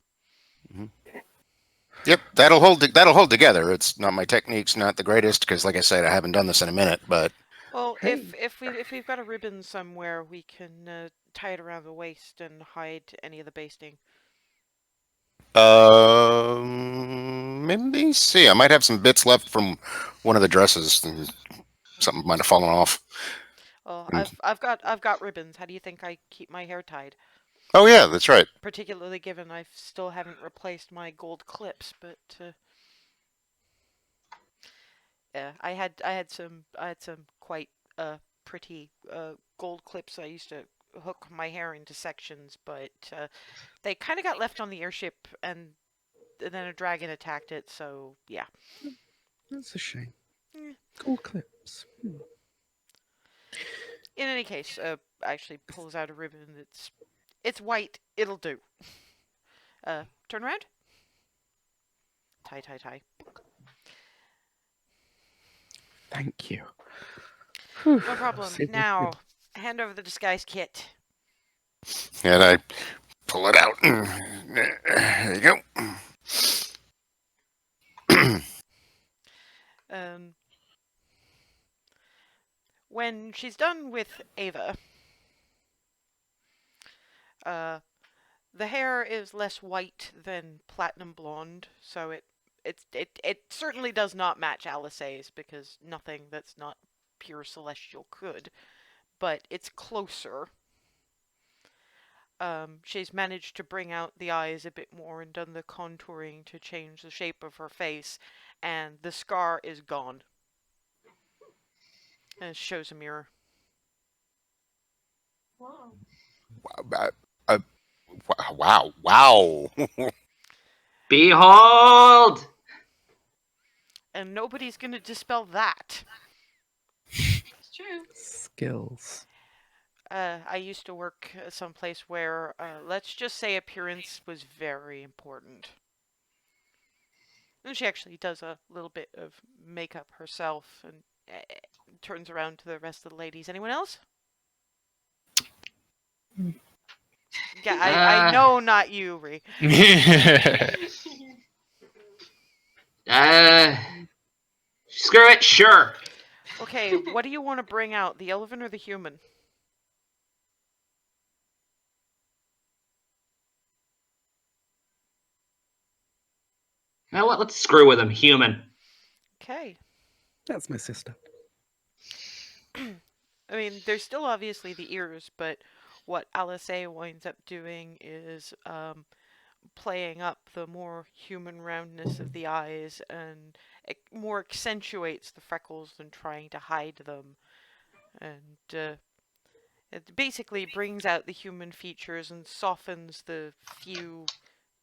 Yep, that'll hold together. It's not my technique's not the greatest because, like I said, I haven't done this in a minute. But Well, Hey. if we've got a ribbon somewhere, we can tie it around the waist and hide any of the basting. maybe see. I might have some bits left from one of the dresses. And something might have fallen off. Well, And- I've got ribbons. How do you think I keep my hair tied? Oh yeah, that's right. Particularly given I still haven't replaced my gold clips, but yeah, I had some quite pretty gold clips I used to hook my hair into sections, but they kind of got left on the airship, and then a dragon attacked it. So yeah. That's a shame. Eh. Gold clips. In any case, actually pulls out a ribbon it's white. It'll do. Turn around. Tie, tie, tie. Thank you. No problem. Saved me Now, hand over the disguise kit. And I pull it out. There you go. When she's done with Ava, the hair is less white than platinum blonde, so it certainly does not match Alice's, because nothing that's not pure celestial could, but it's closer. She's managed to bring out the eyes a bit more and done the contouring to change the shape of her face, and the scar is gone. And it shows a mirror. Wow. Wow. Behold! And nobody's gonna dispel that. It's true. Skills. I used to work someplace where, let's just say, appearance was very important. And she actually does a little bit of makeup herself and turns around to the rest of the ladies. Anyone else? Yeah, I know not you, Ree. Screw it, sure. Okay, what do you want to bring out, the elven or the human? You know what? Let's screw with him, human. Okay. That's my sister. I mean, there's still obviously the ears, but what Alice winds up doing is playing up the more human roundness of the eyes, and it more accentuates the freckles than trying to hide them. And it basically brings out the human features and softens the few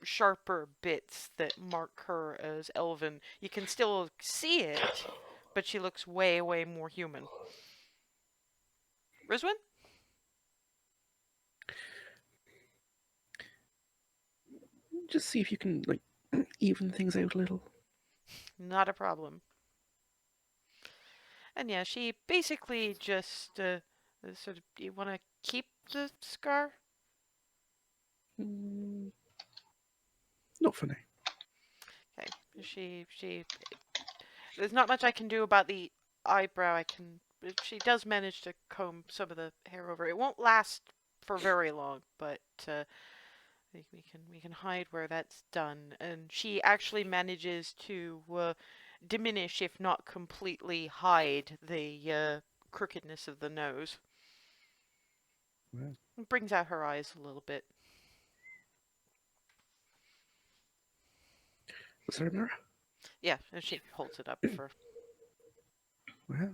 sharper bits that mark her as elven. You can still see it, but she looks way, way more human. Rizwin? Just see if you can, like, even things out a little. Not a problem. And yeah, she basically just sort of. Do you want to keep the scar? Not for now. Okay. She. There's not much I can do about the eyebrow. She does manage to comb some of the hair over. It won't last for very long, but we can hide where that's done. And she actually manages to diminish, if not completely hide, the crookedness of the nose. Wow. It brings out her eyes a little bit. Was there a mirror? Yeah, and she holds it up for. Wow.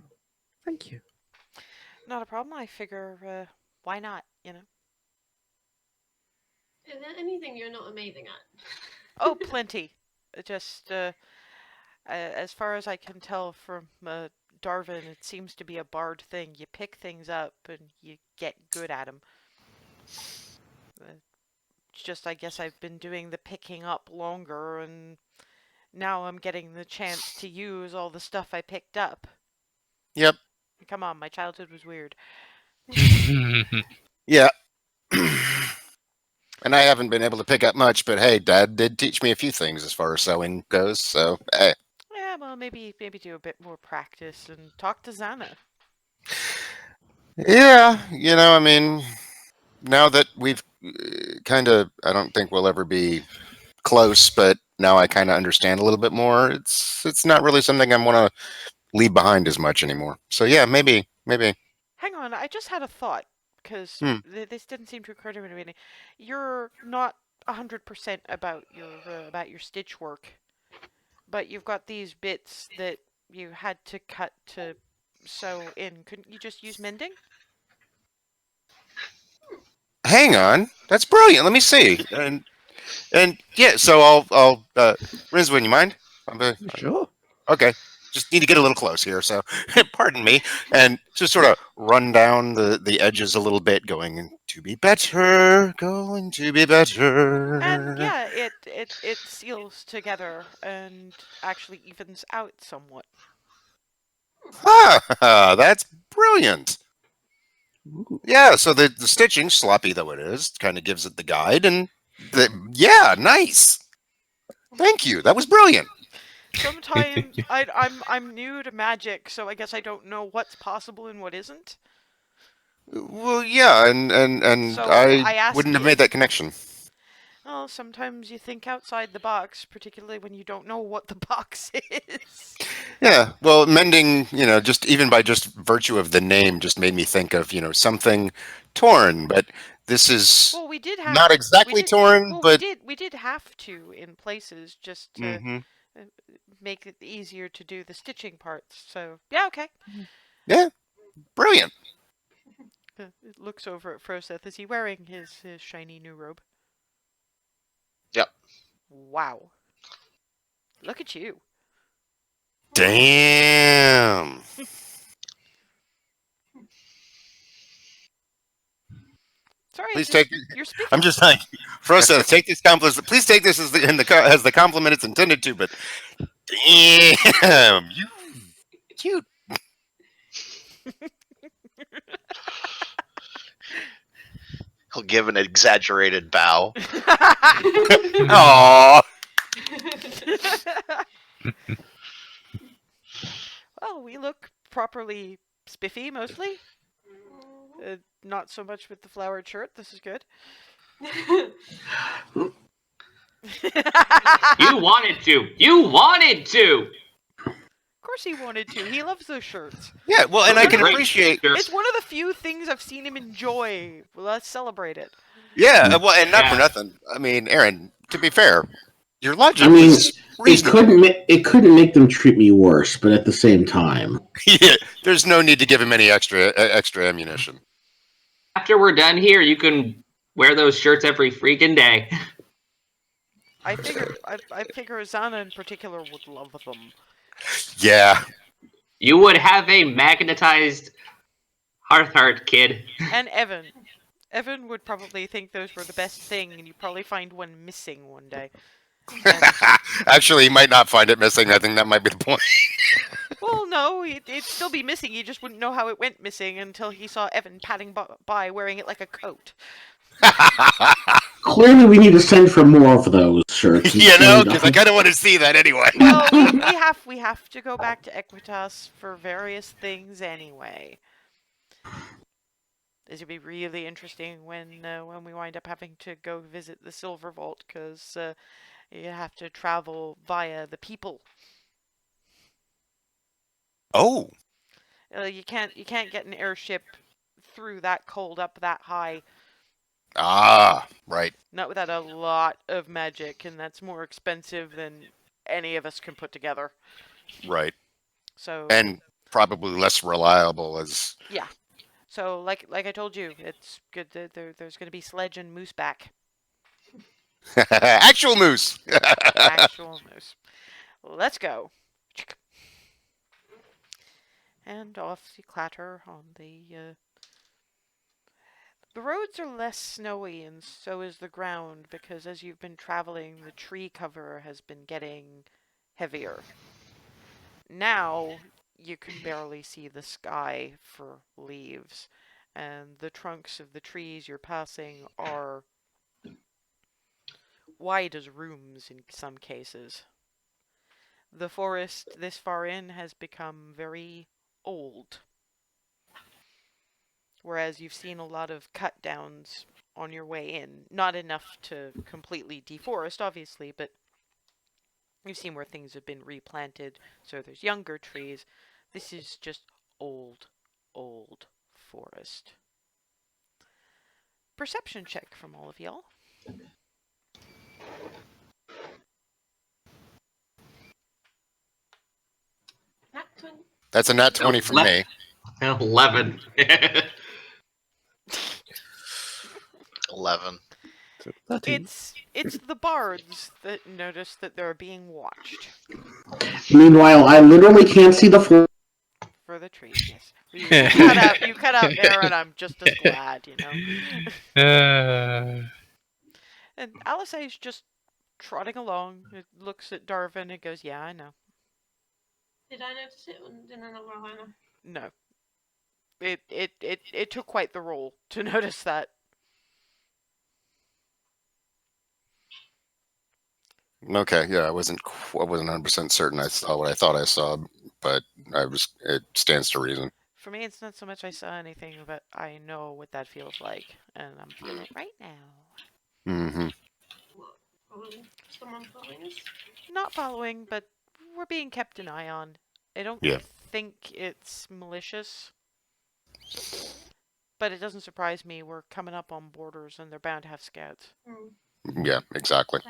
Thank you. Not a problem. I figure, why not? You know. Is there anything you're not amazing at? Oh, plenty. Just as far as I can tell from Darwin, it seems to be a bard thing. You pick things up and you get good at them. It's just, I guess I've been doing the picking up longer, and now I'm getting the chance to use all the stuff I picked up. Yep. Come on, my childhood was weird. Yeah. and I haven't been able to pick up much, but hey, Dad did teach me a few things as far as sewing goes. So hey, Yeah, well, maybe do a bit more practice and talk to Xana. yeah, I mean, now that we've kind of, I don't think we'll ever be close, but now I kind of understand a little bit more. It's not really something I want to leave behind as much anymore. So yeah, maybe. Hang on, I just had a thought because Hmm. this didn't seem to occur to me. In the beginning. You're not 100% about your stitch work, but you've got these bits that you had to cut to sew in. Couldn't you just use mending? Hang on, that's brilliant. Let me see. And yeah, so I'll Rinzwin, you mind? Sure. Okay. Just need to get a little close here, so pardon me, and just sort of run down the edges a little bit, going to be better, going to be better. And yeah, it seals together and actually evens out somewhat. Ah, that's brilliant. Ooh. Yeah, so the stitching, sloppy though it is, kind of gives it the guide, and yeah, nice. Thank you. That was brilliant. Sometimes I'm new to magic, so I guess I don't know what's possible and what isn't. Well, yeah, and So I I ask wouldn't have you. made that connection. Well, sometimes you think outside the box, particularly when you don't know what the box is. Yeah, well, mending, just even by just virtue of the name, just made me think of, something torn. But this is Well, we did have not we exactly did torn, well but we did have to in places just to hmm uh, make it easier to do the stitching parts. So yeah, okay. yeah, brilliant. It looks over at Froseth. Is he wearing his shiny new robe? Yep. Wow. Look at you. Damn. Sorry, Please take. you're speaking. I'm just like Frosa. Take this compliment. Please take this as the compliment it's intended to. But damn, you. He'll give an exaggerated bow. Aww. Well, we look properly spiffy mostly. Not so much with the flowered shirt. This is good. You wanted to. You wanted to. Of course he wanted to. He loves those shirts. Yeah, well, and I can Great appreciate. picture. It's one of the few things I've seen him enjoy. Well, let's celebrate it. Yeah, well, and not for Yeah. nothing. I mean, Aaron, to be fair, your logic I mean, was it reasonable. couldn't make them treat me worse, but at the same time, Yeah, there's no need to give him any extra ammunition. After we're done here, you can wear those shirts every freaking day. I figure Xana in particular would love them. Yeah. You would have a magnetized heart, kid. And Evan. Evan would probably think those were the best thing, and you'd probably find one missing one day. Actually, he might not find it missing. I think that might be the point. Well, no, it'd still be missing. He just wouldn't know how it went missing until he saw Evan padding by wearing it like a coat. clearly we need to send for more of those shirts. Because I kind of want to see that anyway. Well, we have to go back to Equitas for various things anyway. This would be really interesting when we wind up having to go visit the Silver Vault, because you have to travel via the people. Oh. You can't get an airship through that cold up that high. Ah, right. Not without a lot of magic, and that's more expensive than any of us can put together. Right. So And probably less reliable as. yeah. So like I told you, it's good that there's going to be sledge and moose back. Actual moose. Actual moose. Let's go. And off you clatter on the roads are less snowy, and so is the ground, because as you've been traveling, the tree cover has been getting heavier. Now you can barely see the sky for leaves, and the trunks of the trees you're passing are wide as rooms in some cases. The forest this far in has become very old, whereas you've seen a lot of cut downs on your way in. Not enough to completely deforest, obviously, but you've seen where things have been replanted, so there's younger trees. This is just old, old forest. Perception check from all of y'all. Not 20. That's a nat 20 from me. 11. 11. 13. It's the bards that notice that they're being watched Meanwhile, I literally can't see the floor. for the trees. Yes, you cut out there, and I'm just as glad, you know. And Alisaie's just trotting along. It looks at Darvin and goes, "Yeah, I know." Did I notice it? Or didn't I know where I am? No, it took quite the roll to notice that. Okay, yeah, I wasn't 100% certain I saw what I thought I saw, but it stands to reason. For me, it's not so much I saw anything, but I know what that feels like, and I'm feeling it right now. Mm-hmm. What? Someone following us? Not following, but we're being kept an eye on. I don't Yeah. think it's malicious, but it doesn't surprise me. We're coming up on borders, and they're bound to have scouts. Yeah, exactly.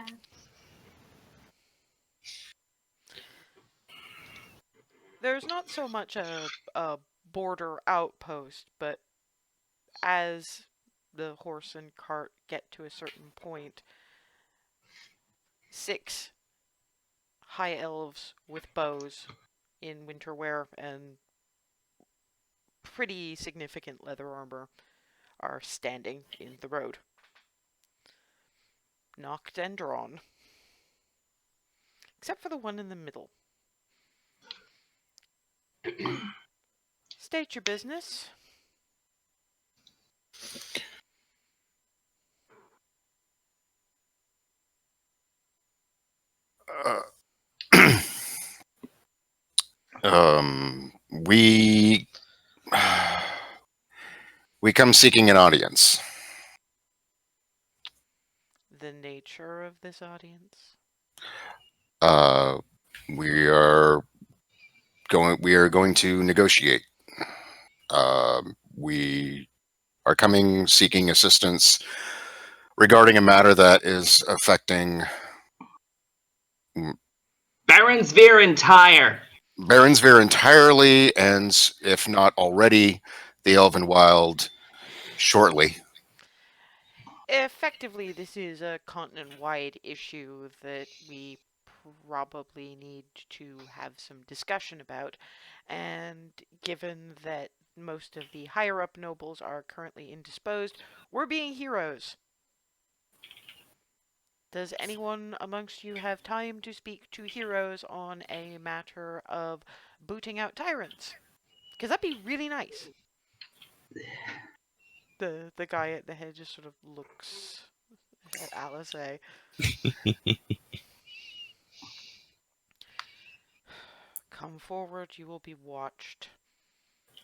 There's not so much a border outpost, but as the horse and cart get to a certain point, 6 high elves with bows in winter wear and pretty significant leather armor are standing in the road. Knocked and drawn. Except for the one in the middle. State your business. We come seeking an audience. The nature of this audience. We are going to negotiate. We are coming seeking assistance regarding a matter that is affecting Baronsvere entire. Baronsvere entirely, and if not already, the Elvenwild shortly. Effectively, this is a continent-wide issue that we probably need to have some discussion about, and given that most of the higher-up nobles are currently indisposed, we're being heroes. Does anyone amongst you have time to speak to heroes on a matter of booting out tyrants? Because that'd be really nice. The guy at the head just sort of looks at Alisaie. Come forward, you will be watched.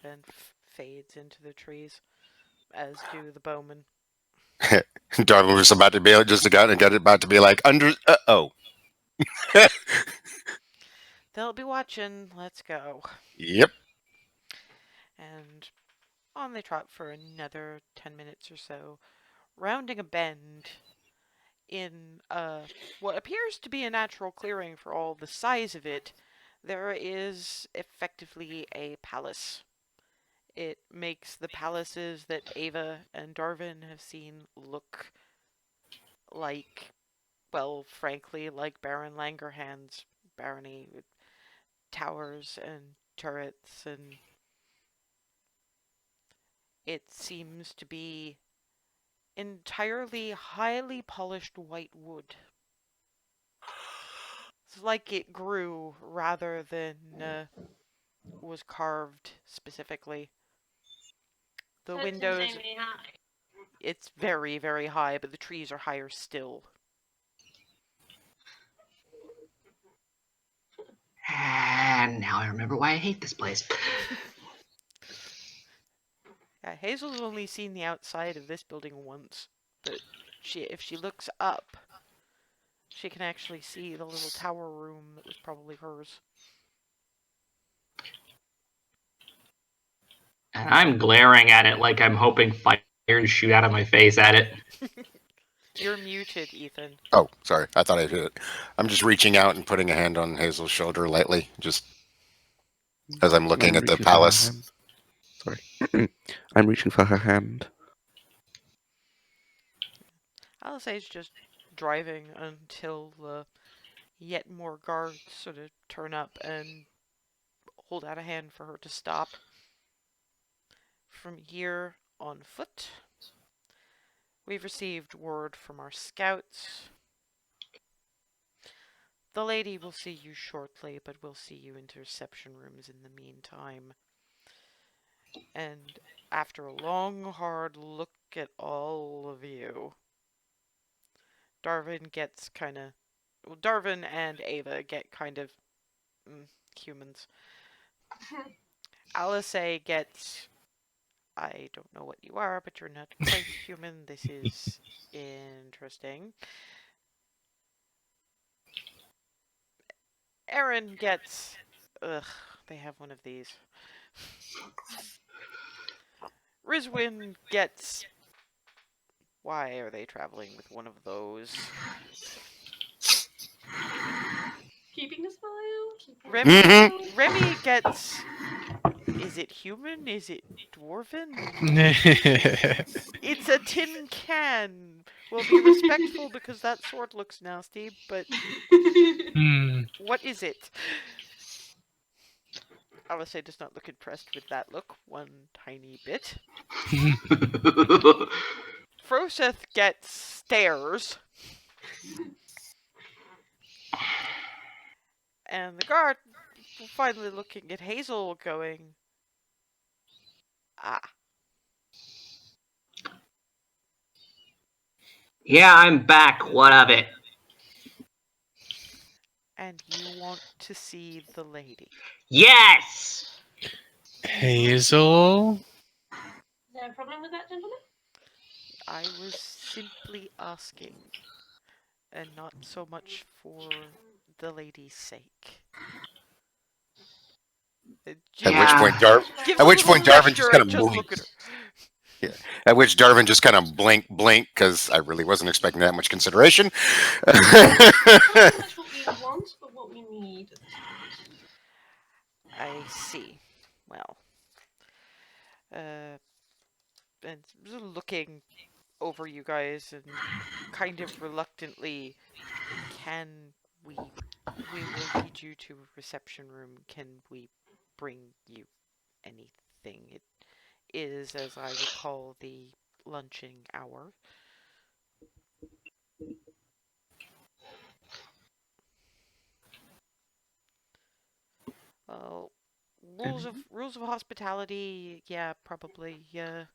Then fades into the trees, as do the bowmen. Darwin was about to be about to be like under. Oh. They'll be watching. Let's go. Yep. And on they trot for another 10 minutes or so, rounding a bend in what appears to be a natural clearing for all the size of it. There is effectively a palace. It makes the palaces that Ava and Darvin have seen look like, well, frankly, like Baron Langerhand's barony, with towers and turrets, and it seems to be entirely highly polished white wood. It's like it grew rather than was carved specifically. The So windows, It's insanely high. it's very, very high, but the trees are higher still. I remember why I hate this place. Yeah, Hazel's only seen the outside of this building once, but if she looks up, she can actually see the little tower room that was probably hers. And I'm glaring at it like I'm hoping fire to shoot out of my face at it. You're muted, Ethan. Oh, sorry. I thought I did it. I'm just reaching out and putting a hand on Hazel's shoulder lightly, just as I'm looking at the reaching for her palace. hand. Sorry. I'm reaching for her hand. Alisaie's just driving until yet more guards sort of turn up and hold out a hand for her to stop. From here on foot, we've received word from our scouts. The lady will see you shortly, but we'll see you into reception rooms in the meantime. And after a long, hard look at all of you, Darvin gets kind of... Well, Darvin and Ava get kind of... humans. Alisaie gets... I don't know what you are, but you're not quite human. This is interesting. Aaron gets... Ugh, they have one of these. Rizwin gets... Why are they traveling with one of those? Keeping a smile. Keeping Remy, a smile. Remy gets... Is it human? Is it dwarven? It's a tin can. We'll be respectful because that sword looks nasty, but what is it? Alisaie does not look impressed with that look one tiny bit. Froseth gets stares. And the guard finally looking at Hazel going, ah. Yeah, I'm back. What of it? And you want to see the lady. Yes! Hazel? Is there a problem with that, gentlemen? I was simply asking, and not so much for the lady's sake. At which point, Darvin Darvin just kind of just look at blinks. her. Yeah. At which Darvin just kind of blink, because I really wasn't expecting that much consideration. Not so much what we want, but what we need. I see. Well, and looking over you guys and kind of reluctantly, we will lead you to a reception room. Can we bring you anything? It is, as I recall, the lunching hour. Well, rules of hospitality, yeah, probably the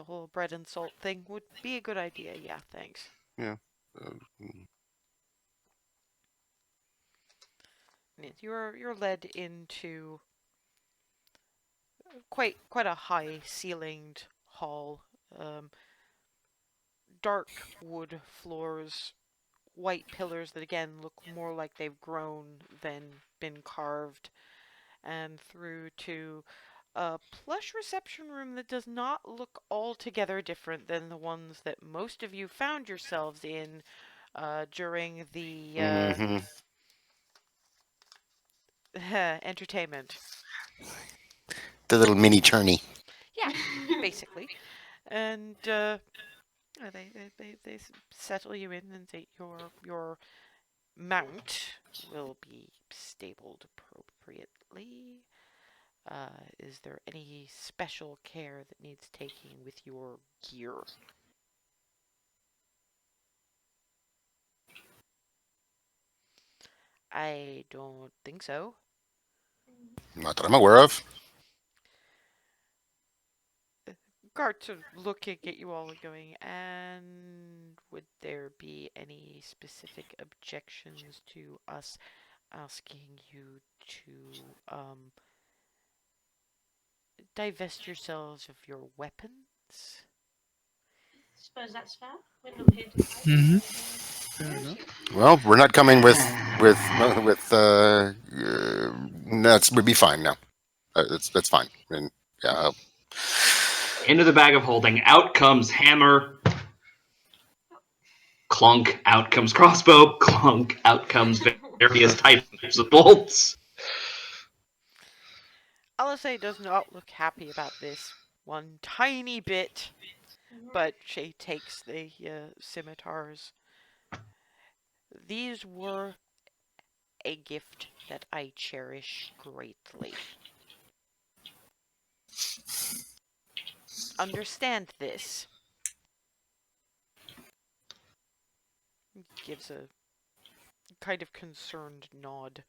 whole bread and salt thing would be a good idea. Yeah, thanks. Yeah. You're led into quite a high ceilinged hall. Dark wood floors, white pillars that again look more like they've grown than been carved, and through to a plush reception room that does not look altogether different than the ones that most of you found yourselves in during the entertainment. The little mini tourney. Yeah, basically. And they settle you in and say your mount will be stabled appropriately. Is there any special care that needs taking with your gear? I don't think so. Not that I'm aware of. Guards are looking at you all and going, and would there be any specific objections to us asking you to divest yourselves of your weapons. Suppose that's fair. We're not here to fight. Mhm. Fair enough. Well, we're not coming with that's would be fine now. That's fine. And yeah, Into the bag of holding, out comes hammer. Clunk, out comes crossbow. Clunk, out comes various types of bolts. Alisei does not look happy about this one tiny bit, but she takes the scimitars. These were a gift that I cherish greatly. Understand this. Gives a kind of concerned nod.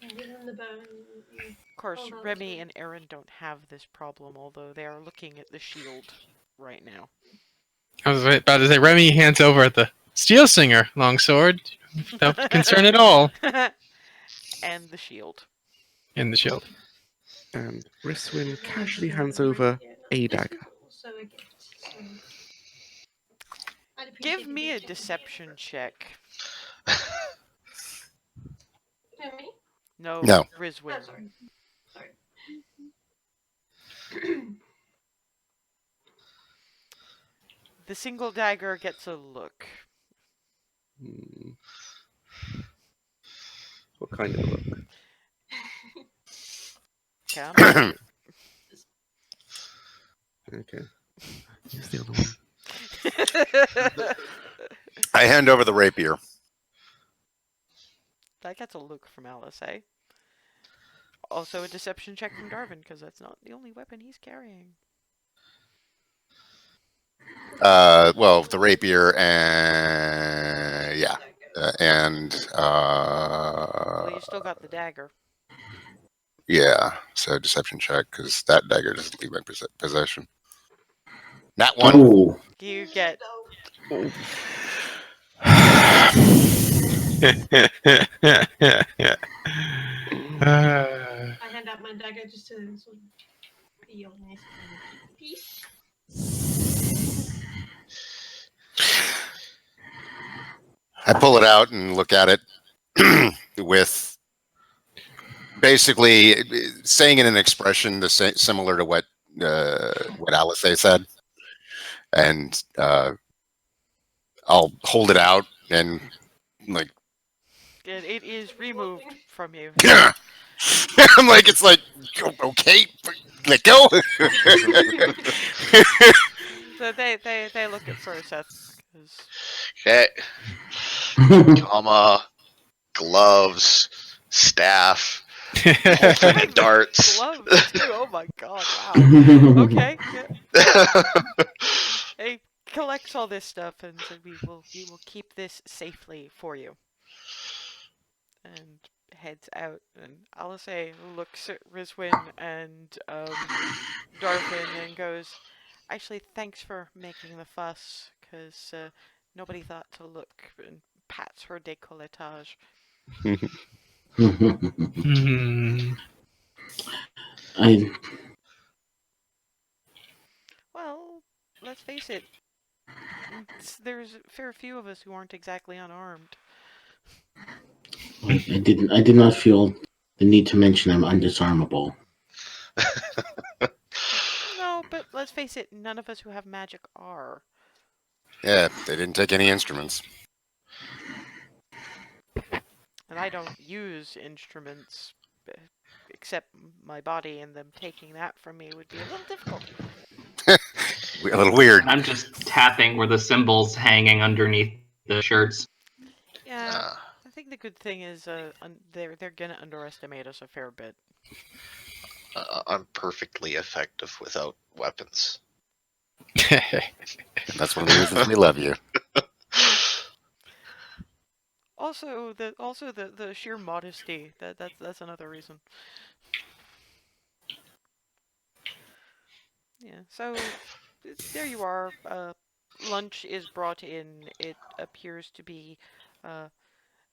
Give him the bone. Of course, Hold on Remy to it. and Aaron don't have this problem, although they are looking at the shield right now. I was about to say, Remy hands over the Steel Singer longsword without concern at all And the shield. in the shield. And Riswin casually Yeah, hands over a this dagger. was also a gift. So I'd appreciate Give if me you a took deception it. check. Who, me? No, No. Oh, Rizwin. sorry. Sorry. The single dagger gets a look. Hmm. What kind of look? Come on. Okay. Here's the other one. I hand over the rapier. That gets a look from Alice, eh? Also a deception check from Darwin, because that's not the only weapon he's carrying. Well, the rapier and yeah, and Well, you still got the dagger. yeah. So deception check because that dagger doesn't leave my possession. Not one. Oh, You get I hand out my dagger just to sort of be on this piece. I pull it out and look at it with basically saying in an expression similar to what Alice said, and I'll hold it out and like it is removed from you. I'm like it's like okay, let go. So they look at Froseth. Okay. Comma, gloves, staff, ultimate darts. Gloves too. Oh my god! Wow. Okay. Yeah. He collects all this stuff and said, "We will keep this safely for you." And heads out. And Alisei looks at Rizwin and Darvin and goes, "Actually, thanks for making the fuss, because nobody thought to look." And pats her décolletage. I Well, let's face it. There's a fair few of us who aren't exactly unarmed. I did not feel the need to mention I'm undisarmable. No, but let's face it, none of us who have magic are. Yeah, they didn't take any instruments. And I don't use instruments except my body, and them taking that from me would be a little difficult. A little weird. I'm just tapping where the symbols hanging underneath the shirts. Yeah, I think the good thing is they're gonna underestimate us a fair bit. I'm perfectly effective without weapons. That's one of the reasons we love you. Also, the sheer modesty. That's another reason. Yeah. So there you are. Lunch is brought in. It appears to be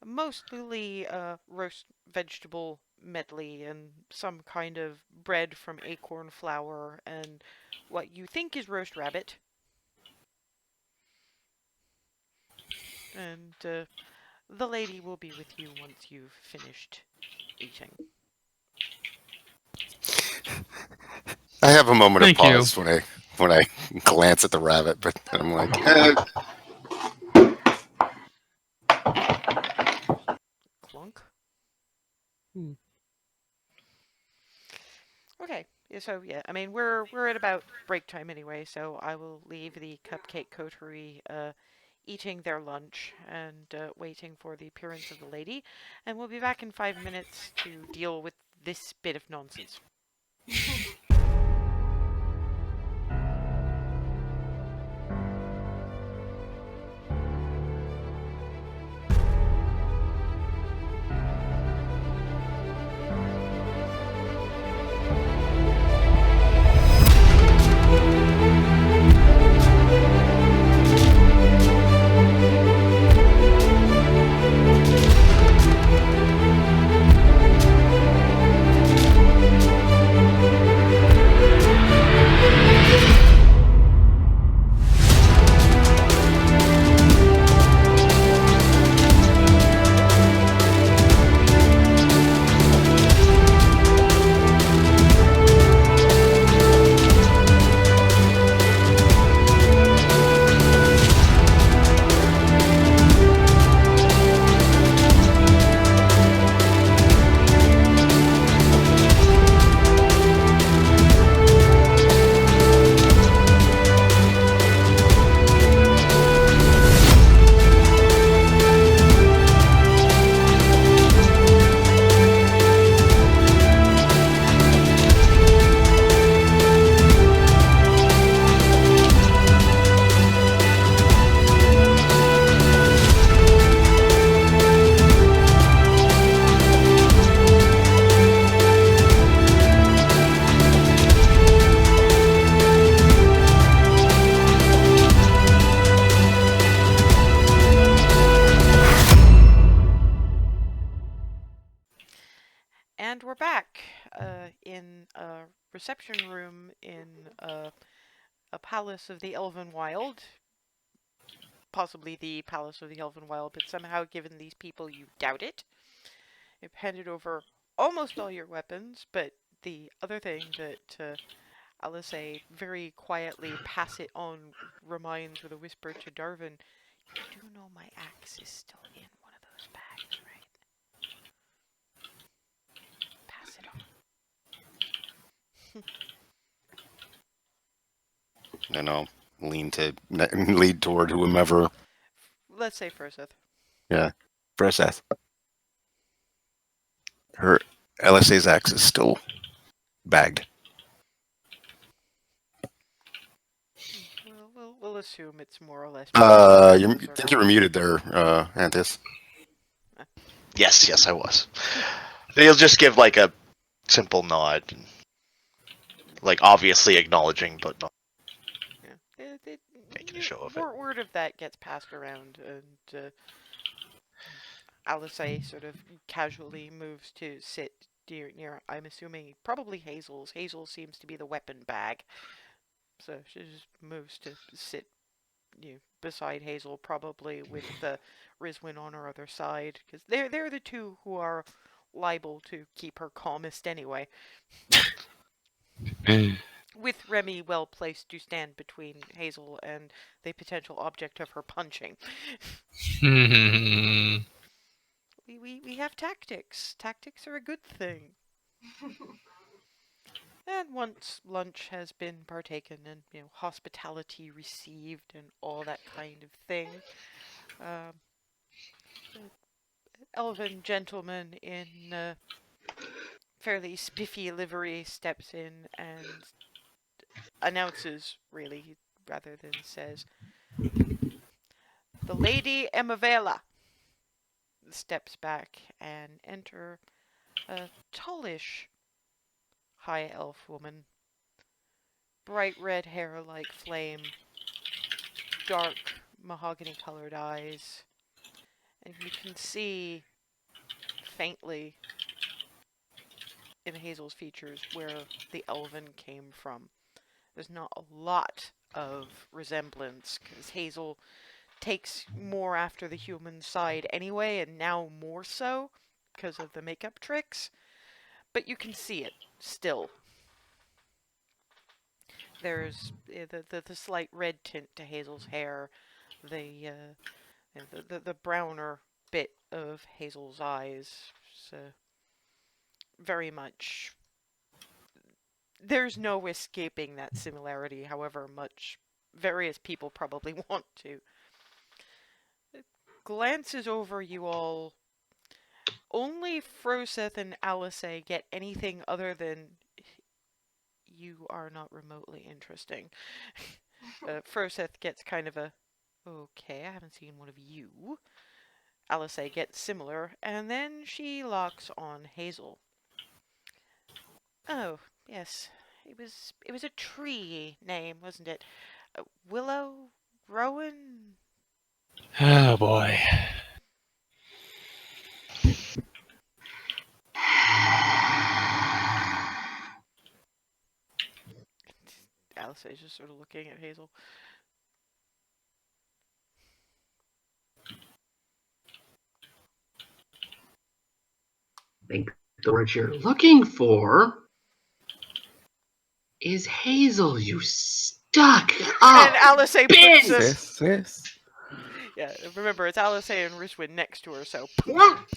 mostly roast vegetable medley and some kind of bread from acorn flour and what you think is roast rabbit. And the lady will be with you once you've finished eating. I have a moment Thank of you. pause when I glance at the rabbit, but then I'm like, Clunk. Hmm. Okay. So yeah, I mean we're at about break time anyway, so I will leave the Cupcake Coterie eating their lunch and waiting for the appearance of the lady, and we'll be back in 5 minutes to deal with this bit of nonsense. And we're back in a reception room in a palace of the Elvenwild. Possibly the palace of the Elvenwild, but somehow, given these people, you doubt it. You've handed over almost all your weapons, but the other thing that Alice very quietly pass it on reminds with a whisper to Darwin, you do know my axe is still in one of those bags, right? Pass it on. I know, lead toward whomever. Let's say Furseth. Yeah, Princess. Her LSA's axe is still bagged. We'll assume it's more or less. I think you were muted there, Antis. Yes, I was. He'll just give like a simple nod, like obviously acknowledging, but not making a show of it. Word of that gets passed around, and Alice sort of casually moves to sit near. I'm assuming probably Hazel's. Hazel seems to be the weapon bag, so she just moves to sit beside Hazel, probably with Rizwin on her other side, because they're the two who are liable to keep her calmest anyway. With Remy well placed to stand between Hazel and the potential object of her punching. We have tactics. Tactics are a good thing. And once lunch has been partaken and hospitality received and all that kind of thing, the elven gentleman in fairly spiffy livery steps in and announces, really, rather than says, the Lady Emavela steps back and enter a tallish high elf woman. Bright red hair like flame, dark mahogany colored eyes, And you can see faintly in Hazel's features where the elven came from. There's not a lot of resemblance, because Hazel takes more after the human side anyway, and now more so because of the makeup tricks. But you can see it still. There's the slight red tint to Hazel's hair, the browner bit of Hazel's eyes. So very much. There's no escaping that similarity, however much various people probably want to. It glances over you all. Only Froseth and Alice get anything other than you are not remotely interesting. Froseth gets kind of a, okay, I haven't seen one of you. Alice gets similar, and then she locks on Hazel. Oh, yes. It was a tree name, wasn't it? Willow? Rowan? Oh boy. Alice is just sort of looking at Hazel. I think the word you're looking for is Hazel, you stuck And up Alice puts bitch! Sis. yeah, remember, it's Alice and Rizwin next to her, so...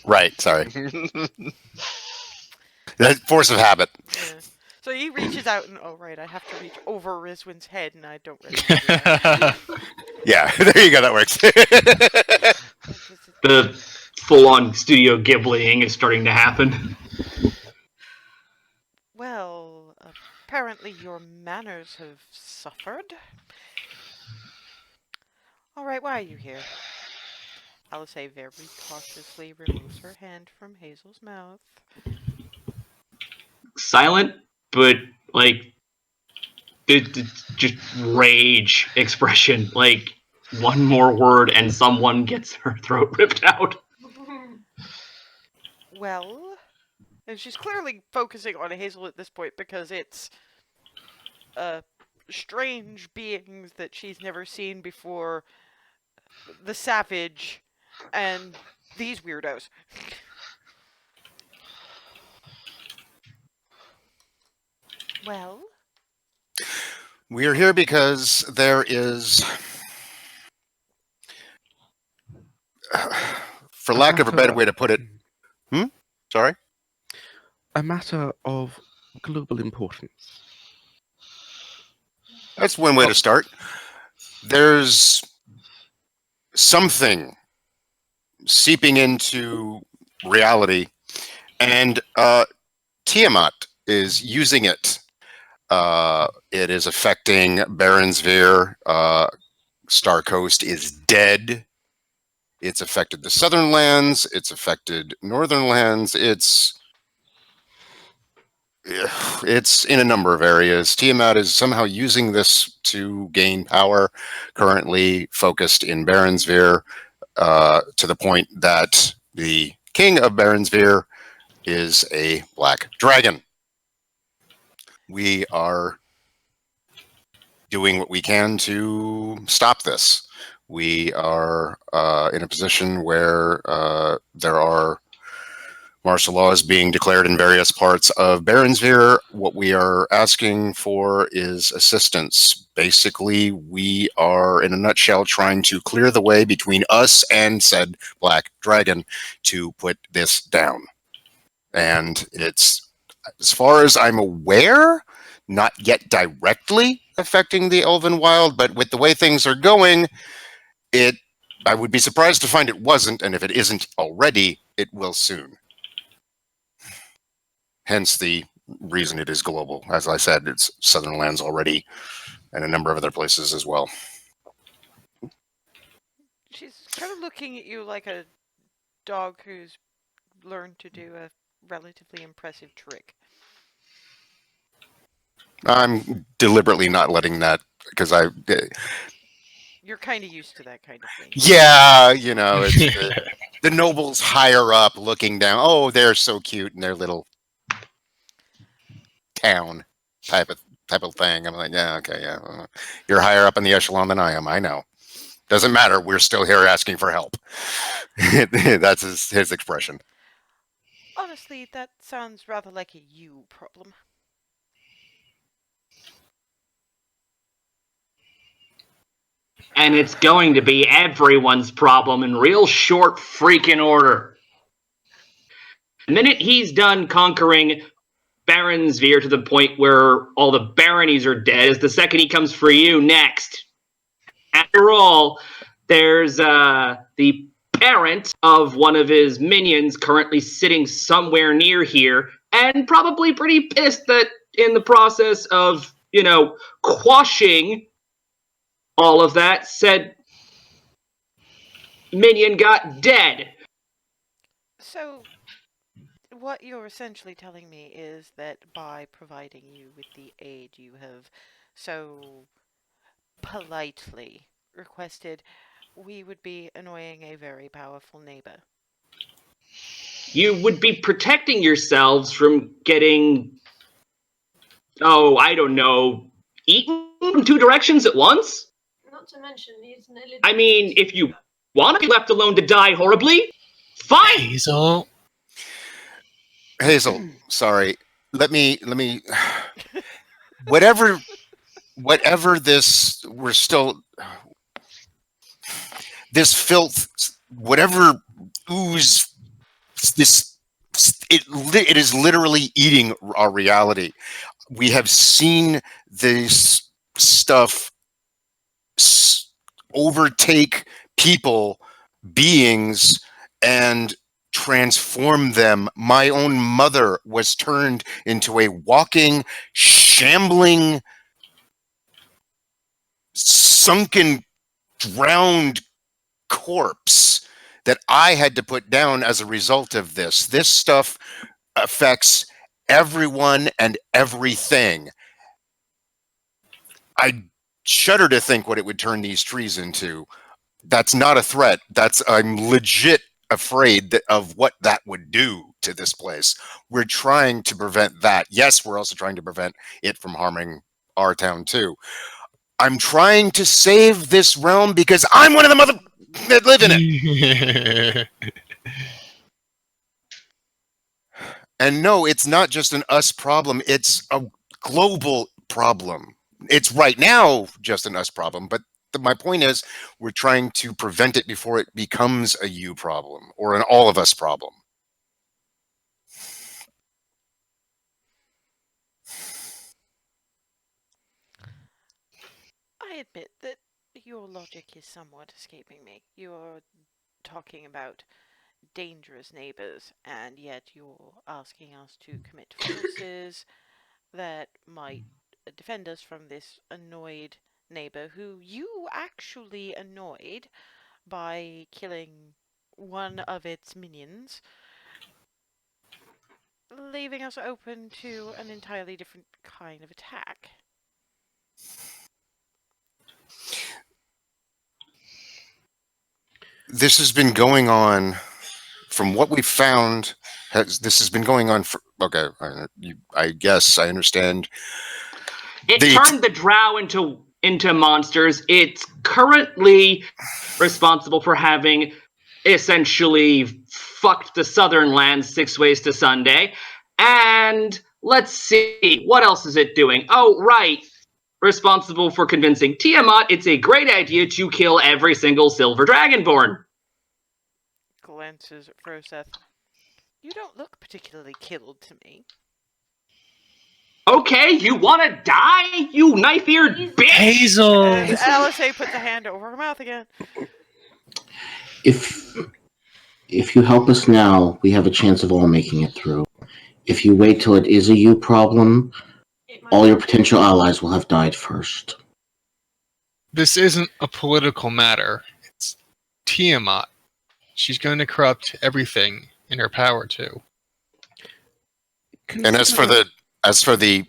Right, sorry. That force of habit. Yeah. So he reaches out and, oh right, I have to reach over Rizwin's head, and I don't really do that. Yeah, there you go, that works. The full-on Studio Ghibli-ing is starting to happen. Well, apparently your manners have suffered. Alright, why are you here? Alice very cautiously removes her hand from Hazel's mouth. Silent, but, like, just rage expression. Like, one more word and someone gets her throat ripped out. Well, and she's clearly focusing on Hazel at this point because it's strange beings that she's never seen before, the savage, and these weirdos. Well? We are here because there is, for lack of a better way to put it, sorry? A matter of global importance. That's one way to start. There's something seeping into reality, and Tiamat is using it. It is affecting Baronsphere. Star Coast is dead. It's affected the southern lands. It's affected northern lands. It's in a number of areas. Tiamat is somehow using this to gain power, currently focused in Baronsphere, to the point that the king of Baronsphere is a black dragon. We are doing what we can to stop this. We are in a position where there are martial laws being declared in various parts of Baronsphere. What we are asking for is assistance. Basically, we are, in a nutshell, trying to clear the way between us and said Black Dragon to put this down. And it's, as far as I'm aware, not yet directly affecting the Elvenwild, but with the way things are going, I would be surprised to find it wasn't, and if it isn't already, it will soon. Hence the reason it is global. As I said, it's southern lands already, and a number of other places as well. She's kind of looking at you like a dog who's learned to do a relatively impressive trick. I'm deliberately not letting that, because You're kind of used to that kind of thing. Yeah, you know, it's the nobles higher up looking down. Oh, they're so cute in their little town type of thing. I'm like, yeah, okay, yeah. You're higher up in the echelon than I am. I know. Doesn't matter. We're still here asking for help. That's his expression. Honestly, that sounds rather like a you problem. And it's going to be everyone's problem in real short freaking order. The minute he's done conquering Baronsveer to the point where all the baronies are dead is the second he comes for you next. After all, there's the parent of one of his minions currently sitting somewhere near here and probably pretty pissed that in the process of, quashing all of that, said minion got dead. So, what you're essentially telling me is that by providing you with the aid you have so politely requested, we would be annoying a very powerful neighbor. You would be protecting yourselves from getting, I don't know, eaten from two directions at once? Not to mention he's nearly. I mean, if you want to be left alone to die horribly, fine. Hazel. Hazel, sorry. Let me. Whatever this, we're still. This filth, whatever ooze, it is literally eating our reality. We have seen this stuff overtake people, beings, and transform them. My own mother was turned into a walking, shambling, sunken, drowned corpse that I had to put down as a result of this. This stuff affects everyone and everything. I shudder to think what it would turn these trees into. That's not a threat. I'm legit afraid of what that would do to this place. We're trying to prevent that. Yes, we're also trying to prevent it from harming our town too. I'm trying to save this realm because I'm one of the mother that live in it. And no, it's not just an us problem. It's a global problem. It's right now just an us problem, but my point is we're trying to prevent it before it becomes a you problem or an all of us problem. I admit that your logic is somewhat escaping me. You're talking about dangerous neighbors, and yet you're asking us to commit forces that might defend us from this annoyed neighbor who you actually annoyed by killing one of its minions, leaving us open to an entirely different kind of attack. This has been going on, from what we've found. This has been going on for. Okay, I guess I understand. It turned the drow into monsters. It's currently responsible for having essentially fucked the southern lands 6 ways to Sunday. And let's see, what else is it doing? Oh, right. Responsible for convincing Tiamat it's a great idea to kill every single silver dragonborn. Glances at Froseth. You don't look particularly killed to me. Okay, you wanna die, you knife-eared bitch? Hazel! Alice puts a hand over her mouth again. If you help us now, we have a chance of all making it through. If you wait till it is a you problem, all your potential allies will have died first. This isn't a political matter. It's Tiamat. She's going to corrupt everything in her power to. And as for the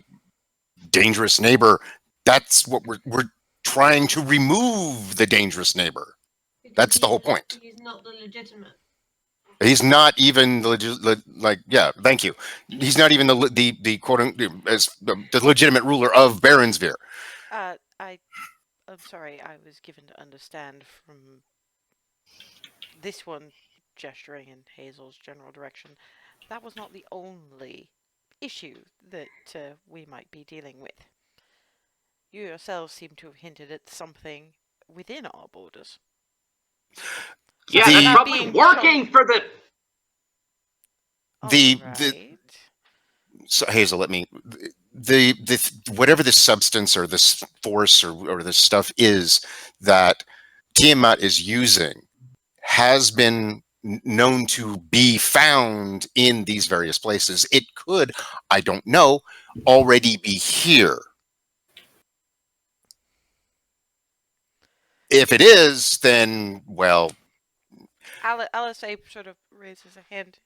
dangerous neighbor, that's what we're trying to remove the dangerous neighbor. Because That's the whole point. He's not the legitimate. He's not even thank you. He's not even the quote as the legitimate ruler of Baronsvere. I'm sorry, I was given to understand from this one gesturing in Hazel's general direction, that was not the only issue that we might be dealing with. You yourselves seem to have hinted at something within our borders. Yeah, The- that's Not probably being working for the. Alright. So Hazel, let me the whatever this substance or this force or this stuff is that Tiamat is using has been known to be found in these various places. It could, I don't know, already be here. If it is, then well, Alisei sort of raises a hand.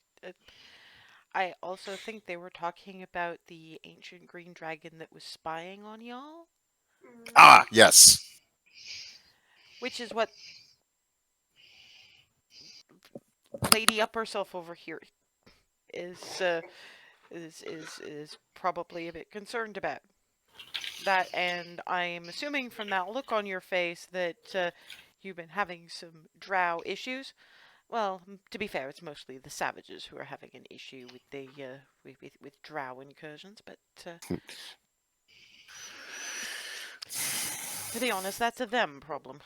I also think they were talking about the ancient green dragon that was spying on y'all. yes. Which is what Lady Up herself over here is probably a bit concerned about. That, and I'm assuming from that look on your face that you've been having some drow issues. Well, to be fair, it's mostly the savages who are having an issue with the with drow incursions, but to be honest, that's a them problem.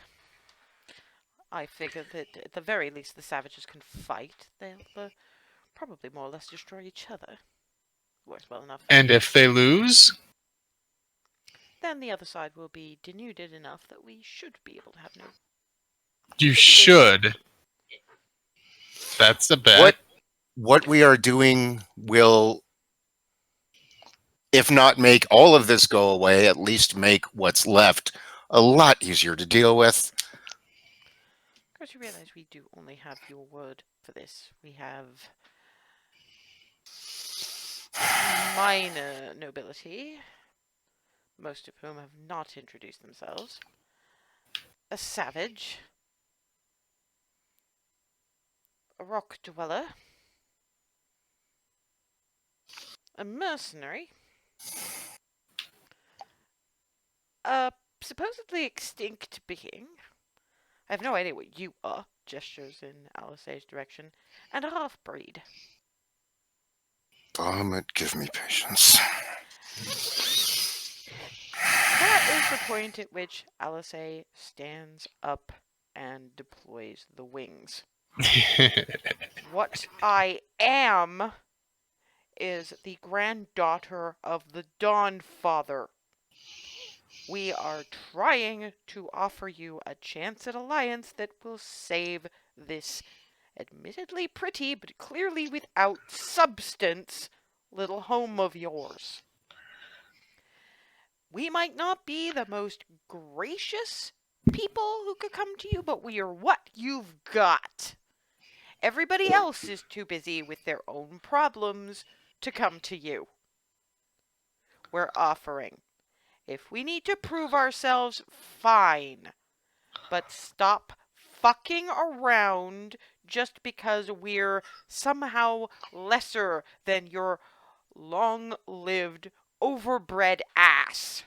I figure that at the very least the savages can fight. They'll probably more or less destroy each other. Works well enough. And if they lose, Then the other side will be denuded enough that we should be able to have no. you should. That's a bet. What we are doing will, if not make all of this go away, at least make what's left a lot easier to deal with. Of course, you realize we do only have your word for this. We have minor nobility, most of whom have not introduced themselves, a savage, a rock dweller, a mercenary, a supposedly extinct being. I have no idea what you are, gestures in Alisei's direction, and a half-breed. Bahamut, give me patience. That is the point at which Alisei stands up and deploys the wings. What I am is the granddaughter of the Dawn Father. We are trying to offer you a chance at alliance that will save this admittedly pretty but clearly without substance little home of yours. We might not be the most gracious people who could come to you, but we are what you've got. Everybody else is too busy with their own problems to come to you. We're offering. If we need to prove ourselves, fine. But stop fucking around just because we're somehow lesser than your long-lived, overbred ass.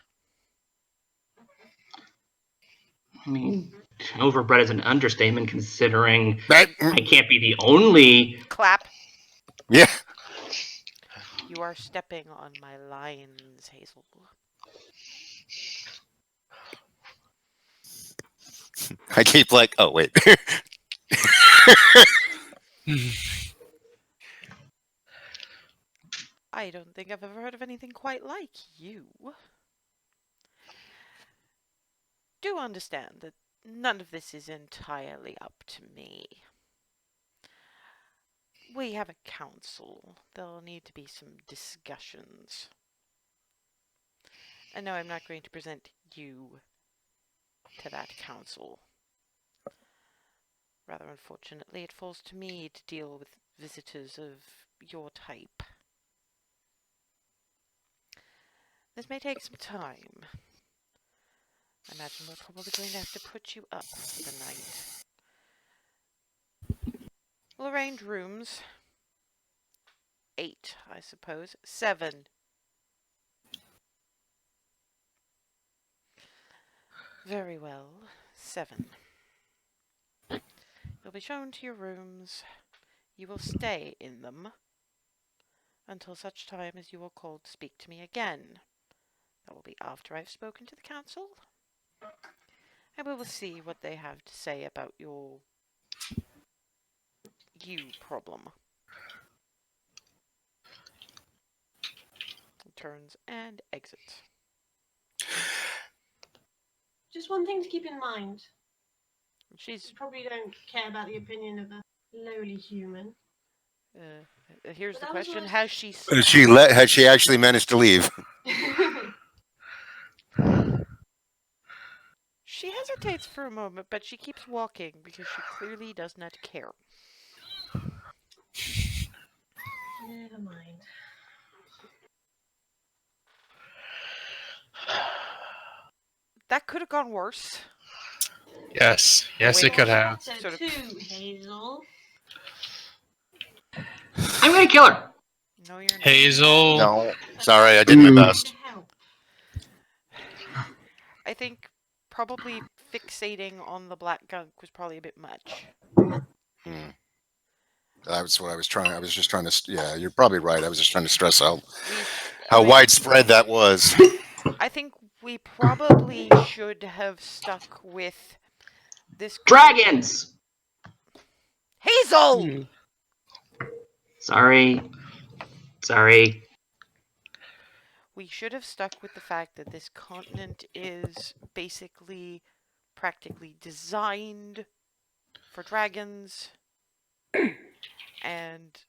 I mean, overbred is an understatement considering That, I can't be the only. Clap. yeah. You are stepping on my lines, Hazel. I keep like, oh wait. I don't think I've ever heard of anything quite like you. Do understand that none of this is entirely up to me. We have a council. There'll need to be some discussions. And no, I'm not going to present you to that council. Rather unfortunately, it falls to me to deal with visitors of your type. This may take some time. I imagine we're probably going to have to put you up for the night. We'll arrange rooms. 8, I suppose. 7. Very well. 7. You'll be shown to your rooms. You will stay in them until such time as you are called to speak to me again. That will be after I've spoken to the council. And we will see what they have to say about your problem. Turns and exits. Just one thing to keep in mind. You She's probably don't care about the opinion of a lowly human. here's But the that was question: last- Has she? Has she actually managed to leave? She hesitates for a moment, but she keeps walking because she clearly does not care. Never mind. That could have gone worse. Yes, yes, Wait. it could have. So Sort of- too, Hazel. I'm gonna kill her. No, you're not. Hazel. No. Sorry, I did my best. Help. I think probably fixating on the black gunk was probably a bit much. That's what I was trying. I was just trying to. Yeah, you're probably right. I was just trying to stress out I how mean, widespread that was. I think we probably should have stuck with this Dragons. Hazel. Sorry. We should have stuck with the fact that this continent is basically practically designed for dragons, and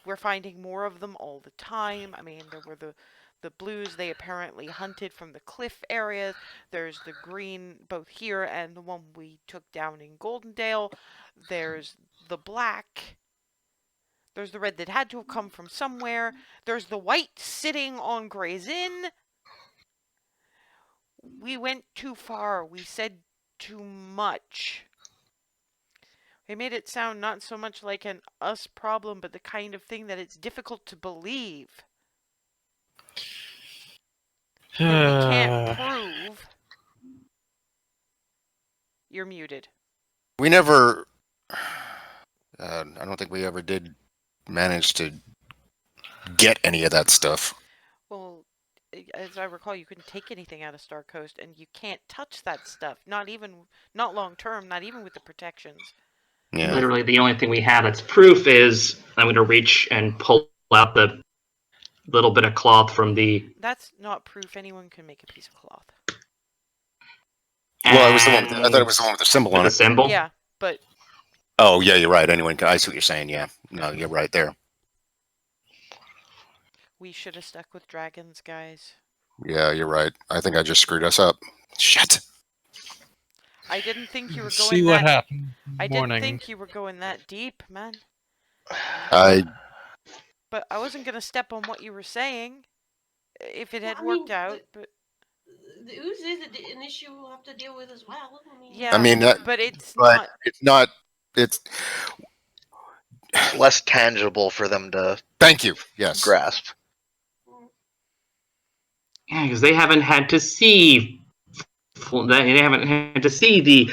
we're finding more of them all the time. I mean, there were the blues they apparently hunted from the cliff areas. There's the green both here and the one we took down in Goldendale. There's the black. There's the red that had to have come from somewhere. There's the white sitting on Gray's Inn. We went too far. We said too much. We made it sound not so much like an us problem, but the kind of thing that it's difficult to believe. That we can't prove. You're muted. We never. I don't think we ever did manage to get any of that stuff. Well, as I recall, you couldn't take anything out of Star Coast, and you can't touch that stuff. Not long term, not even with the protections. Yeah. Literally, the only thing we have that's proof is I'm going to reach and pull out the little bit of cloth from the. That's not proof anyone can make a piece of cloth. Well, it was the one. I thought it was the one with the symbol with on the it. symbol. Yeah, but Oh, yeah, you're right. Anyone can. I see what you're saying. Yeah. No, you're right there. we should have stuck with dragons, guys. Yeah, you're right. I think I just screwed us up. Shit. I didn't think you were going See what that. happened. I Morning. didn't think you were going that deep, man. But I wasn't gonna step on what you were saying if it had worked out. But The ooze is an issue we'll have to deal with as well. yeah, I mean, but it's but not. it's not. It's. Less tangible for them to Thank you. Yes. grasp. Yeah, because they haven't had to see. They haven't had to see the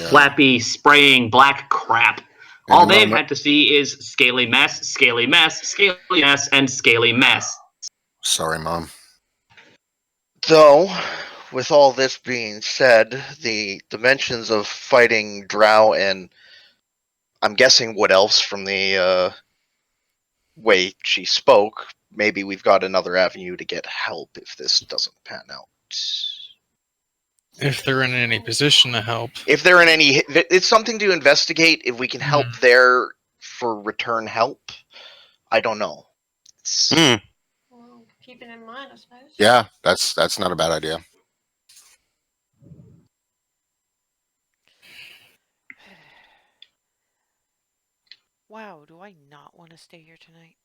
flappy, spraying black crap. All they've had to see is scaly mess, scaly mess, scaly mess, and scaly mess. Sorry, Mom. Though, with all this being said, the dimensions of fighting drow and I'm guessing wood elves from the way she spoke, maybe we've got another avenue to get help if this doesn't pan out. If they're in any position to help. If they're in any, it's something to investigate. If we can help there for return help, I don't know. Well, keep it in mind, I suppose. Yeah, that's not a bad idea. Wow, do I not want to stay here tonight?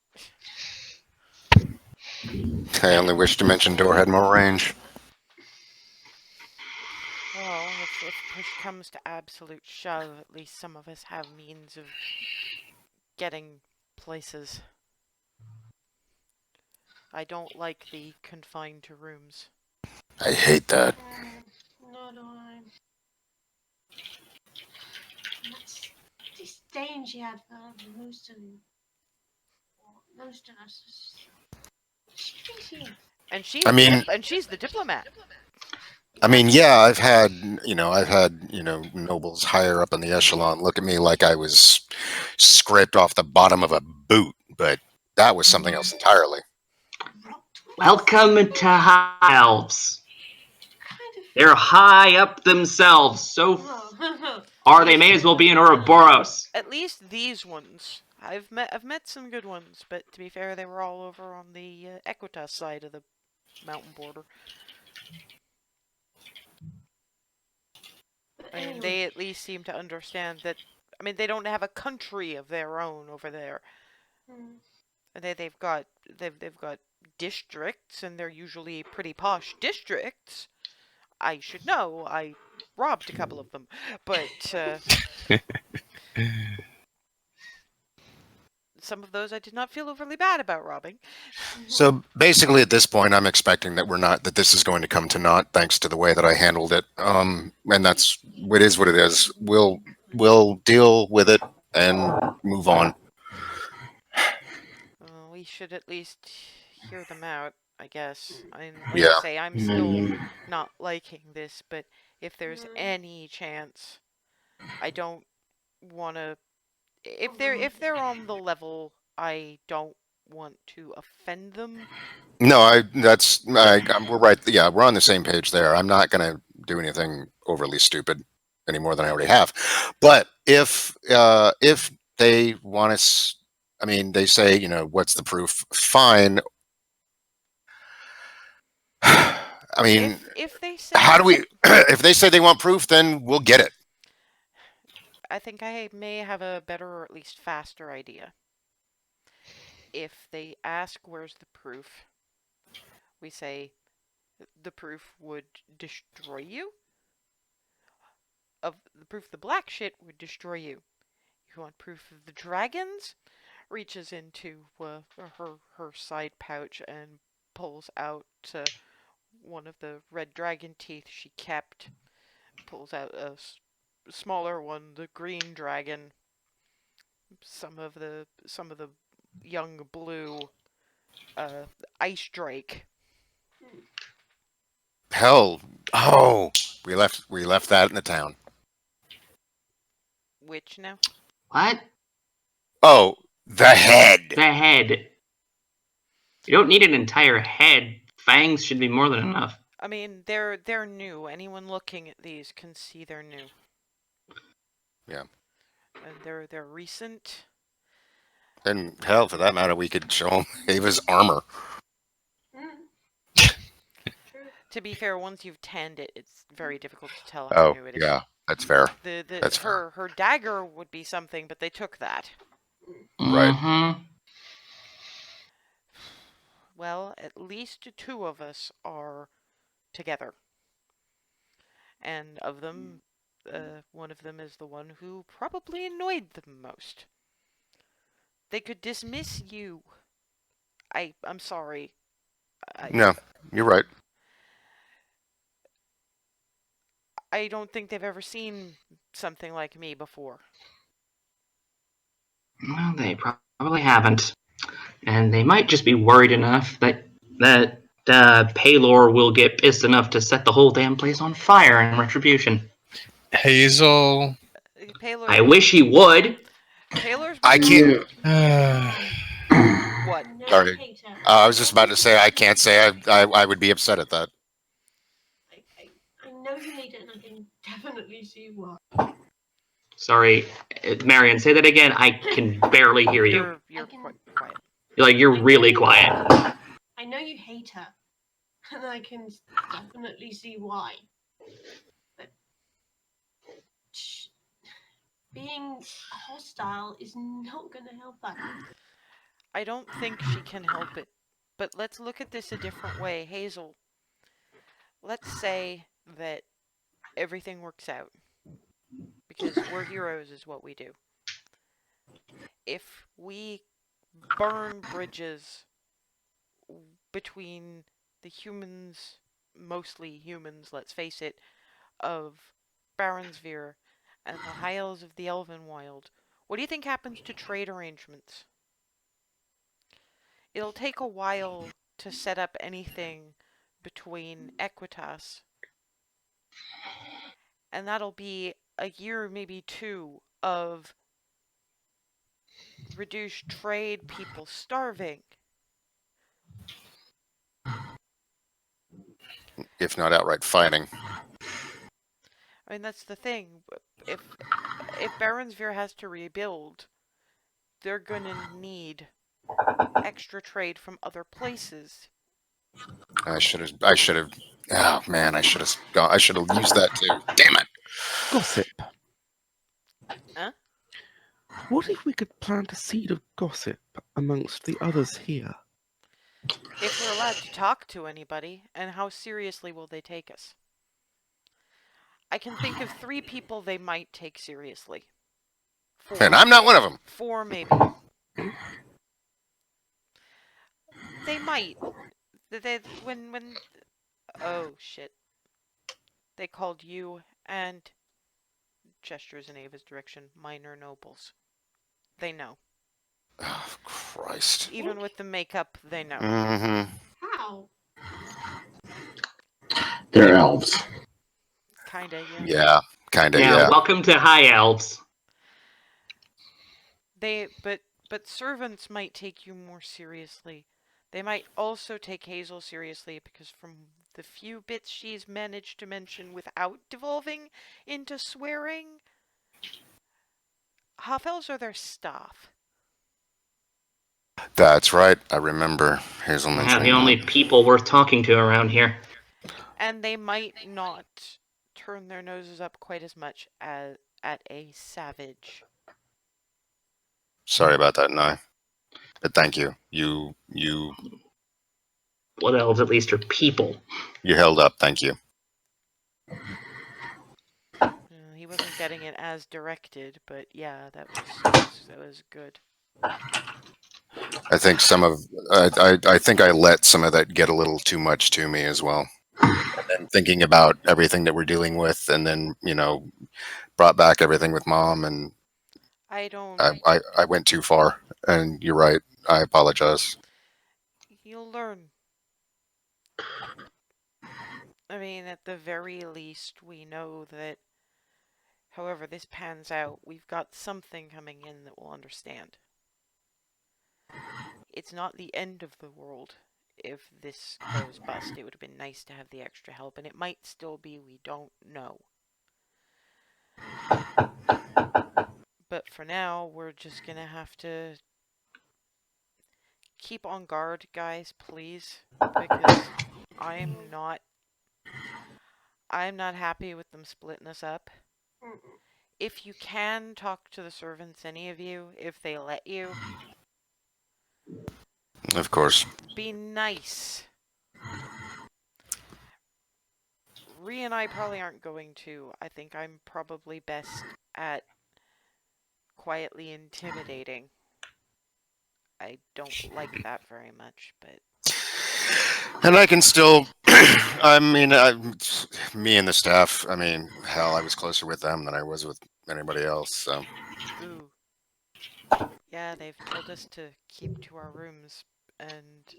I only wish Dimension Door had more range. push comes to absolute shove, at least some of us have means of getting places. I don't like the confined to rooms. I hate that. Nor do I. That's disdain she had for most of us. She thinks she is. And she's I mean- and she's the diplomat. I mean, yeah, I've had nobles higher up in the echelon look at me like I was scraped off the bottom of a boot, but that was something else entirely. Welcome to High Elves. Kind of. They're high up themselves, so Oh. far they may as well be in Ouroboros. At least these ones. I've met some good ones, but to be fair, they were all over on the Equitas side of the mountain border. I mean, they at least seem to understand that. I mean, they don't have a country of their own over there. They've got districts, and they're usually pretty posh districts. I should know. I robbed a couple of them, but some of those I did not feel overly bad about robbing. So basically, at this point, I'm expecting that this is going to come to naught, thanks to the way that I handled it. And that's it is what it is. We'll deal with it and move on. Well, we should at least hear them out, I guess. Like Yeah. I say, I'm still not liking this, but if there's any chance, I don't want to. If they're on the level, I don't want to offend them. No, we're right. Yeah, we're on the same page there. I'm not going to do anything overly stupid any more than I already have. But if they want us, I mean, they say, what's the proof? Fine. I mean, if they say how do we? If they say they want proof, then we'll get it. I think I may have a better or at least faster idea. If they ask where's the proof, we say the proof would destroy you. Of the proof the black shit would destroy you. You want proof of the dragons? Reaches into her side pouch and pulls out one of the red dragon teeth she kept. Pulls out a smaller one, the green dragon. Some of the young blue ice drake. Hell, oh, we left that in the town. Which now? What? Oh, the head. The head. You don't need an entire head. Fangs should be more than enough. I mean, they're new. Anyone looking at these can see they're new. Yeah. And they're recent. And hell, for that matter, we could show him Ava's armor. To be fair, once you've tanned it, it's very difficult to tell how Oh, new it is. yeah, that's fair. That's her dagger would be something, but they took that. Right. Mm-hmm. Well, at least two of us are together. And of them, one of them is the one who probably annoyed them most. They could dismiss you. I'm sorry. No, you're right. I don't think they've ever seen something like me before. Well, they probably haven't. And they might just be worried enough that Paylor will get pissed enough to set the whole damn place on fire in retribution. Hazel. Paylor, I wish he would. Paylor's I can't. What? No, Sorry. Peter. I was just about to say I can't say I would be upset at that. I know you hate it, and I can definitely see why. Sorry, Marion, say that again. I can barely hear you. You're quite quiet. You're really quiet. I know you hate her, and I can definitely see why. But being hostile is not going to help that. I don't think she can help it. But let's look at this a different way. Hazel, let's say that everything works out. because we're heroes is what we do. If we burn bridges between the humans, mostly humans, let's face it, of Baronsveer and the High Elves of the Elvenwild, what do you think happens to trade arrangements? It'll take a while to set up anything between Equitas, and that'll be a year, maybe two, of reduced trade, people starving. If not outright fighting. I mean, that's the thing. If Baronsveer has to rebuild, they're gonna need extra trade from other places. I should have. Oh man, I should have used that too. Damn it. Gossip. Huh? What if we could plant a seed of gossip amongst the others here? If we're allowed to talk to anybody, and how seriously will they take us? I can think of 3 people they might take seriously. 4. And I'm not one of them. 4 maybe. They might. When oh shit. They called you and gestures in Ava's direction minor nobles. They know. Oh, Christ. Even with the makeup, they know. Mm-hmm. How? They're elves. Kinda, yeah. Yeah, kinda, Yeah, yeah. welcome to High Elves. But servants might take you more seriously. They might also take Hazel seriously because from the few bits she's managed to mention without devolving into swearing, half-elves are their staff. That's right. I remember Hazel Yeah, mentioning the only that. people worth talking to around here. And they might not turn their noses up quite as much as at a savage. Sorry about that, Nye. But thank you. You Blood Elves at least are people. held up. Thank you. He wasn't getting it as directed, but yeah, that was good. I think I think I let some of that get a little too much to me as well. And thinking about everything that we're dealing with, and then brought back everything with Mom, and I don't. I went too far. And you're right. I apologize. You'll learn. I mean, at the very least, we know that however this pans out, we've got something coming in that will understand. It's not the end of the world if this goes bust. It would have been nice to have the extra help, and it might still be, we don't know. But for now, we're just gonna have to keep on guard, guys, please, because I'm not happy with them splitting us up. If you can talk to the servants, any of you, if they let you, Of course. be nice. Rhea and I probably aren't going to. I think I'm probably best at quietly intimidating. I don't like that very much, but... And I can still, I mean, me and the staff, I mean, hell, I was closer with them than I was with anybody else, so. Ooh. Yeah, they've told us to keep to our rooms, and,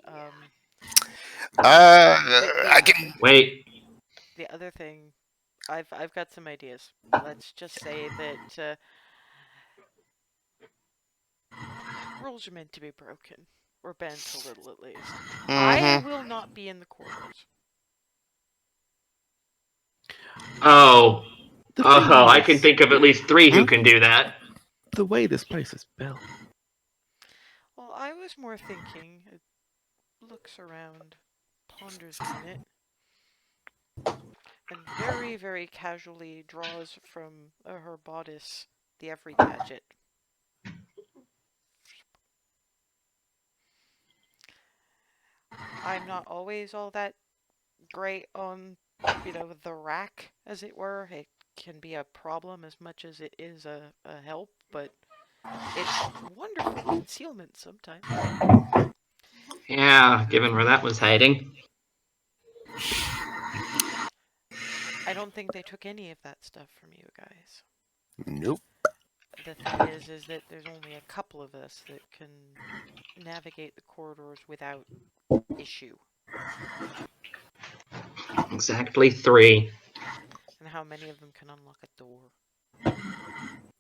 I can... Wait. The other thing, I've got some ideas. Let's just say that, rules are meant to be broken. Or bent a little, at least. I will not be in the corridors. Oh. The thing I is, can think of at least 3 who can do that. the way this place is built. Well, I was more thinking, it looks around, ponders a minute, and very, very casually draws from her bodice the every gadget. I'm not always all that great on, the rack, as it were. It can be a problem as much as it is a help, but it's wonderful concealment sometimes. Yeah, given where that was hiding. I don't think they took any of that stuff from you guys. Nope. The thing is that there's only a couple of us that can navigate the corridors without issue. Exactly 3. And how many of them can unlock a door?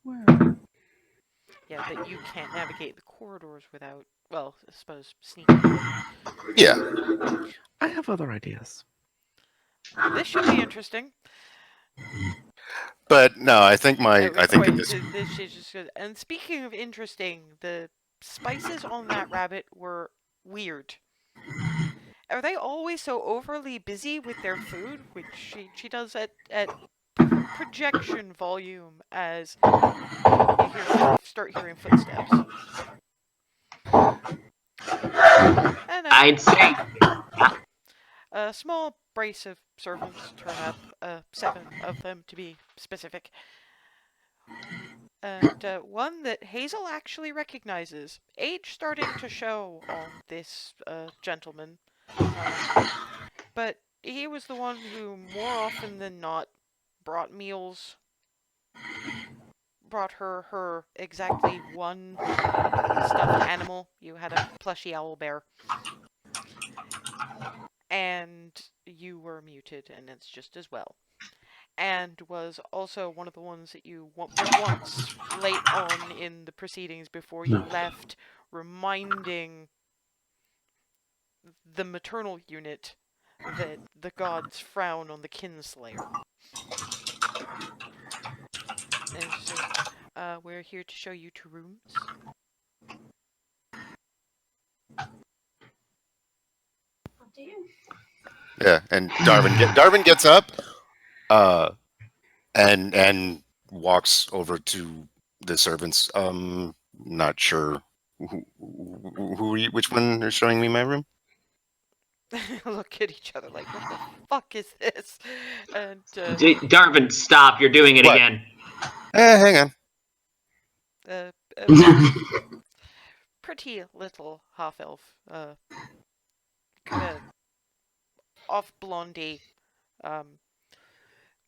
Well, Yeah, but you can't navigate the corridors without, well, I suppose sneaking. Yeah. I have other ideas. This should be interesting. But no, I think at this This is just good. And speaking of interesting, the spices on that rabbit were weird. Are they always so overly busy with their food, which she does at projection volume as you start hearing footsteps? And I'd say a small brace of servants turn up, 7 of them to be specific. And one that Hazel actually recognizes. Age starting to show on this gentleman. But he was the one who, more often than not, brought meals. Brought her exactly one stuffed animal. You had a plushy owl bear. And you were muted, and it's just as well. And was also one of the ones that you once late on in the proceedings before you left, reminding the maternal unit that the gods frown on the kinslayer. And so, we're here to show you 2 rooms. Up to you. Yeah, and Darvin gets up, and walks over to the servants. Not sure which one are showing me my room. Look at each other like, what the fuck is this? And Darvin, stop! You're doing it What? again. Hang on. Pretty little half elf, kind of off blondie,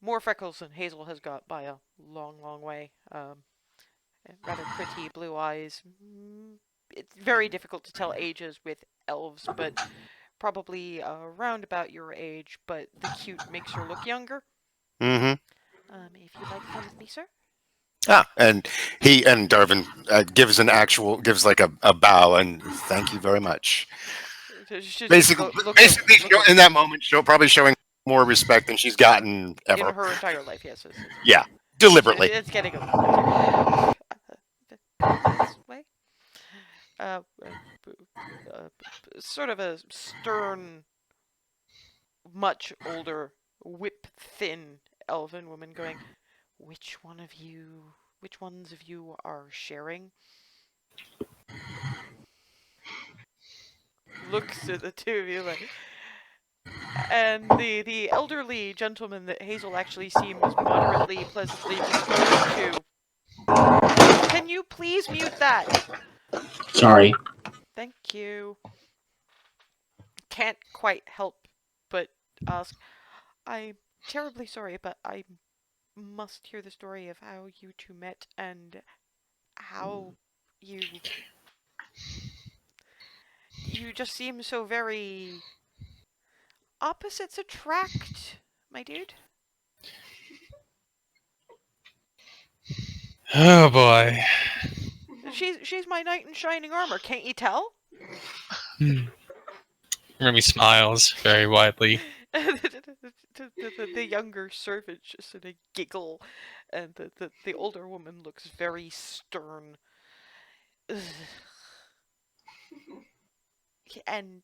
more freckles than Hazel has got by a long way. Rather pretty blue eyes. It's very difficult to tell ages with elves, but probably around about your age. But the cute makes her look younger. Mm-hmm. If you'd like to come with me, sir. And Darvin gives like a bow and thank you very much. Basically, in that moment, probably showing more respect than she's gotten ever in her entire life. Yes. Yeah, deliberately. It's getting a little this way. Sort of a stern, much older, whip-thin elven woman going, which ones of you are sharing? Looks at the 2 of you like... And the elderly gentleman that Hazel actually seems moderately pleasantly disposed to. Can you please mute that? Sorry. Thank you. Can't quite help but ask. I'm terribly sorry, but I must hear the story of how you 2 met and how you just seem so very... Opposites attract, my dude. Oh boy. She's my knight in shining armor. Can't you tell? Remy smiles very widely. The younger servant just sort of giggle, and the older woman looks very stern. And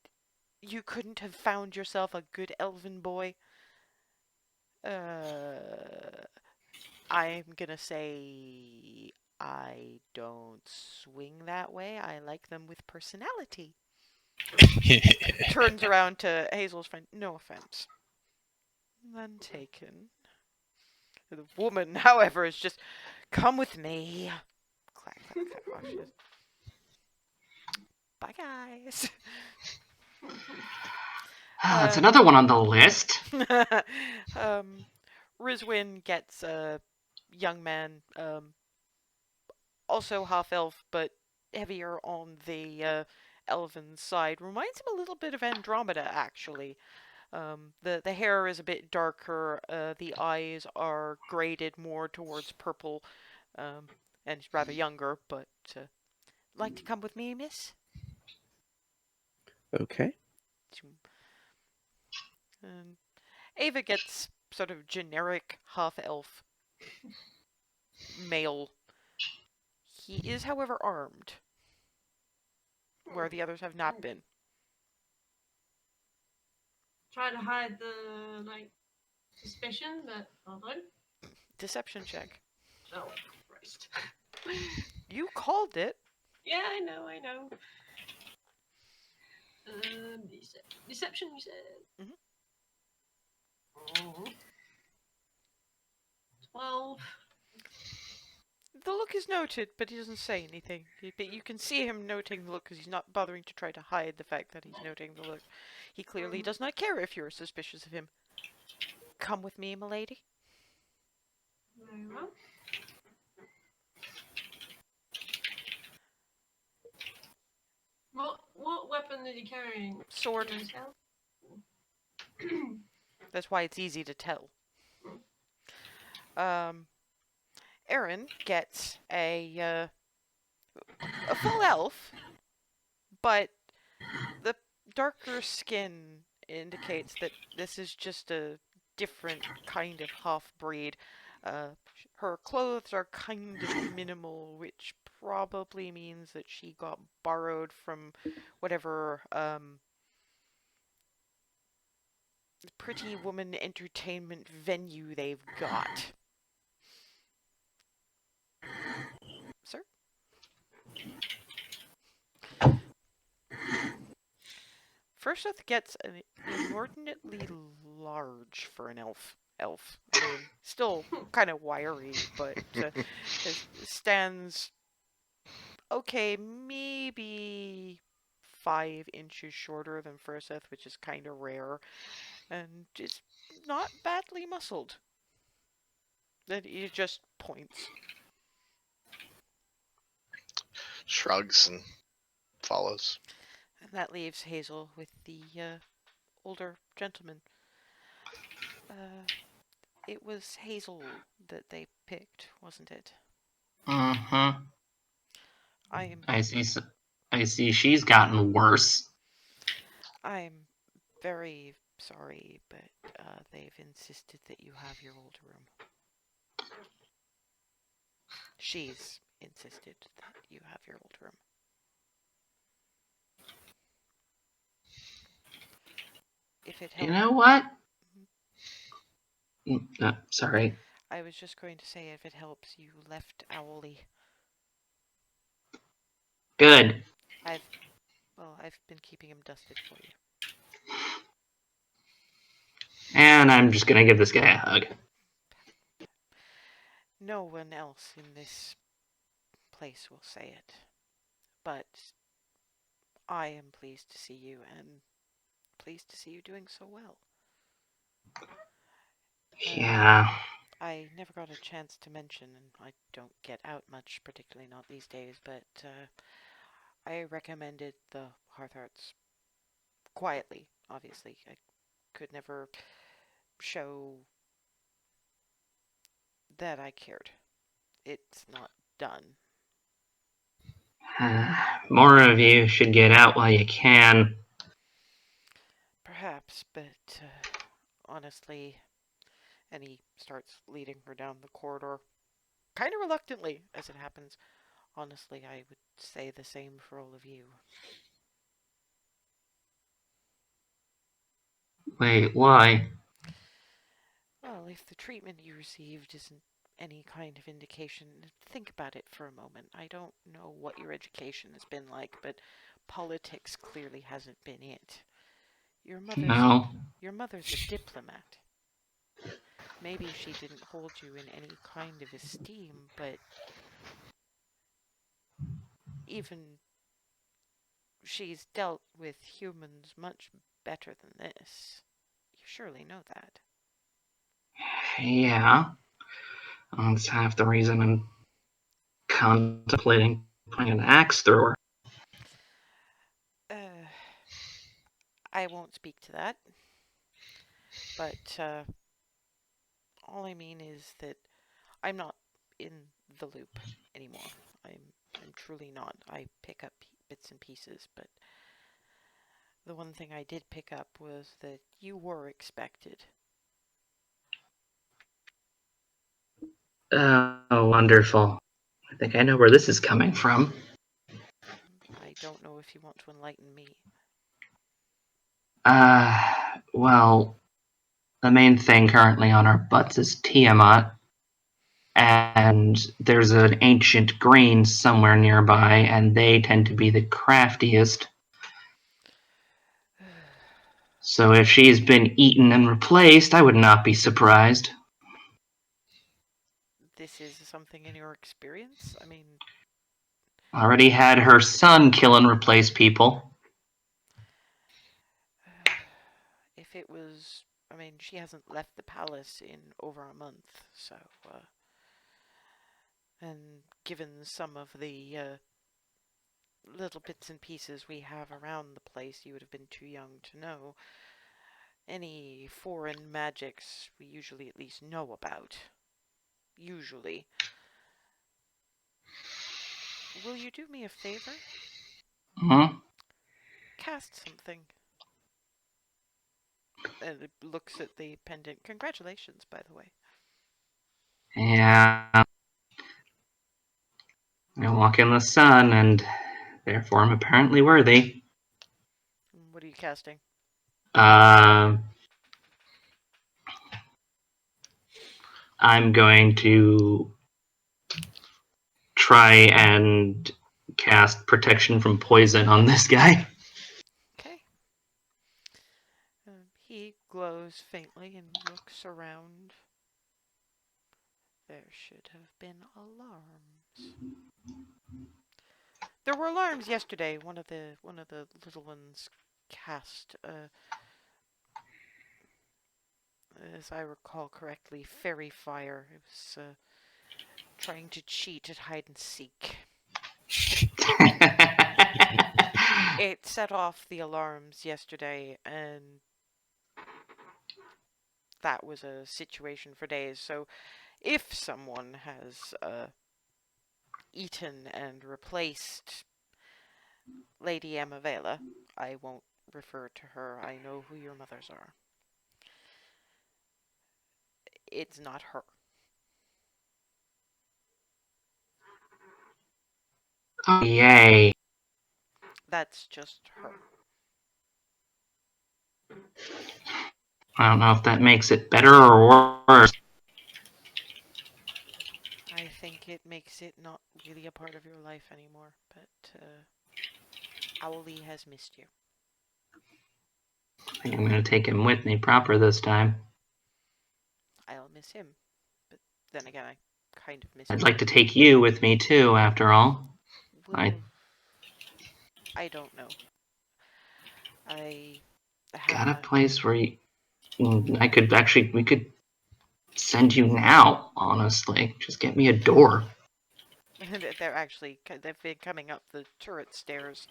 you couldn't have found yourself a good elven boy? I'm gonna say I don't swing that way. I like them with personality. Turns around to Hazel's friend. No offense. None taken. The woman, however, is just, come with me. Clack, clack, clack. Oh, she is. Bye, guys. That's another one on the list. Rizwin gets a young man, also half elf, but heavier on the elven side. Reminds him a little bit of Andromeda, actually. The hair is a bit darker. The eyes are graded more towards purple, and he's rather younger. But like to come with me, miss? Okay. And Ava gets sort of generic half elf male. He is, however, armed, where the others have not been. Try to hide the suspicion, but although. Deception check. Oh Christ. You called it. Yeah, I know. Deception, you said. Mhm. 12. The look is noted, but he doesn't say anything. But you can see him noting the look because he's not bothering to try to hide the fact that he's noting the look. He clearly does not care if you're suspicious of him. Come with me, milady. Very well. What weapon is he carrying? Sword. That's why it's easy to tell. Aaron gets a full elf, but the darker skin indicates that this is just a different kind of half-breed. Her clothes are kind of minimal, which probably means that she got borrowed from whatever pretty woman entertainment venue they've got. Sir? Firsteth gets an inordinately large for an elf. I mean, still kind of wiry, but stands okay, maybe 5 inches shorter than Firsteth, which is kind of rare, and is not badly muscled. Then he just points. Shrugs and follows. And that leaves Hazel with the older gentleman. It was Hazel that they picked, wasn't it? Mm-hmm. I see she's gotten worse. I'm very sorry, but they've insisted that you have your old room. She's insisted that you have your old room. If it helps. You know what? Sorry. I was just going to say, if it helps, you left Owly. Good. I've been keeping him dusted for you. And I'm just gonna give this guy a hug. No one else in this place will say it, but I am pleased to see you, and pleased to see you doing so well. Yeah. I never got a chance to mention, and I don't get out much, particularly not these days, but I recommended the Hearth Arts quietly, obviously. I could never show that I cared. It's not done. More of you should get out while you can. Perhaps, but honestly, and he starts leading her down the corridor, kind of reluctantly, as it happens. Honestly, I would say the same for all of you. Wait, why? Well, if the treatment you received isn't any kind of indication, think about it for a moment. I don't know what your education has been like, but politics clearly hasn't been it. Your mother's a diplomat. maybe she didn't hold you in any kind of esteem, but even she's dealt with humans much better than this. You surely know that. Yeah. That's half the reason I'm contemplating putting an axe through her. I won't speak to that, but all I mean is that I'm not in the loop anymore. I'm truly not. I pick up bits and pieces, but the one thing I did pick up was that you were expected. Oh, wonderful. I think I know where this is coming from. I don't know if you want to enlighten me. Well, the main thing currently on our butts is Tiamat, and there's an ancient green somewhere nearby, and they tend to be the craftiest. So if she's been eaten and replaced, I would not be surprised. This is something in your experience? I mean, Already had her son kill and replace people. if it was. I mean, she hasn't left the palace in over a month, so. And given some of the little bits and pieces we have around the place, you would have been too young to know. Any foreign magics we usually at least know about. Usually. Will you do me a favor? Hmm? Cast something. And it looks at the pendant. Congratulations, by the way. Yeah. I walk in the sun, and therefore I'm apparently worthy. What are you casting? I'm going to try and cast protection from poison on this guy. Okay. He glows faintly and looks around. There should have been alarms. There were alarms yesterday. One of the little ones cast, as I recall correctly, fairy fire. It was trying to cheat at hide and seek. It set off the alarms yesterday, and that was a situation for days. So, if someone has eaten and replaced Lady Amavela, I won't refer to her. I know who your mothers are. It's not her. Oh, yay. That's just her. I don't know if that makes it better or worse. I think it makes it not really a part of your life anymore, but Owlie has missed you. I think I'm going to take him with me proper this time. I'll miss him, but then again, I kind of miss I'd you. like to take you with me too, after all. I don't know. I Got a have place where we could send you now, honestly. Just get me a door. they've been coming up the turret stairs,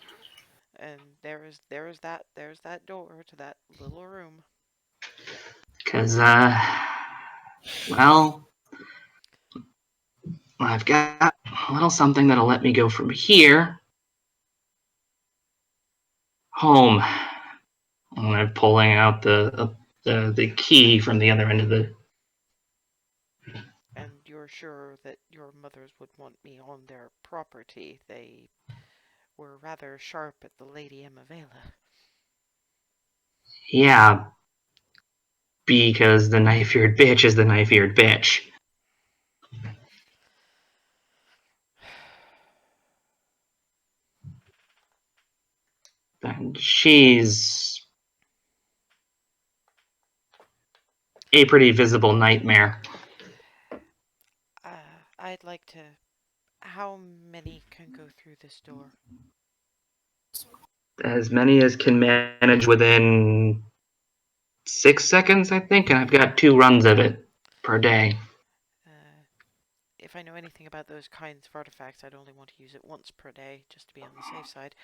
and there's that door to that little room. Because, well, I've got a little something that'll let me go from here home. I'm pulling out the key from the other end of the. And you're sure that your mothers would want me on their property? They were rather sharp at the Lady Amavela. Yeah, because the knife-eared bitch is the knife-eared bitch. And she's a pretty visible nightmare. I'd like to. How many can go through this door? As many as can manage within 6 seconds, I think, and I've got 2 runs of it per day. If I know anything about those kinds of artifacts, I'd only want to use it once per day, just to be on the safe side.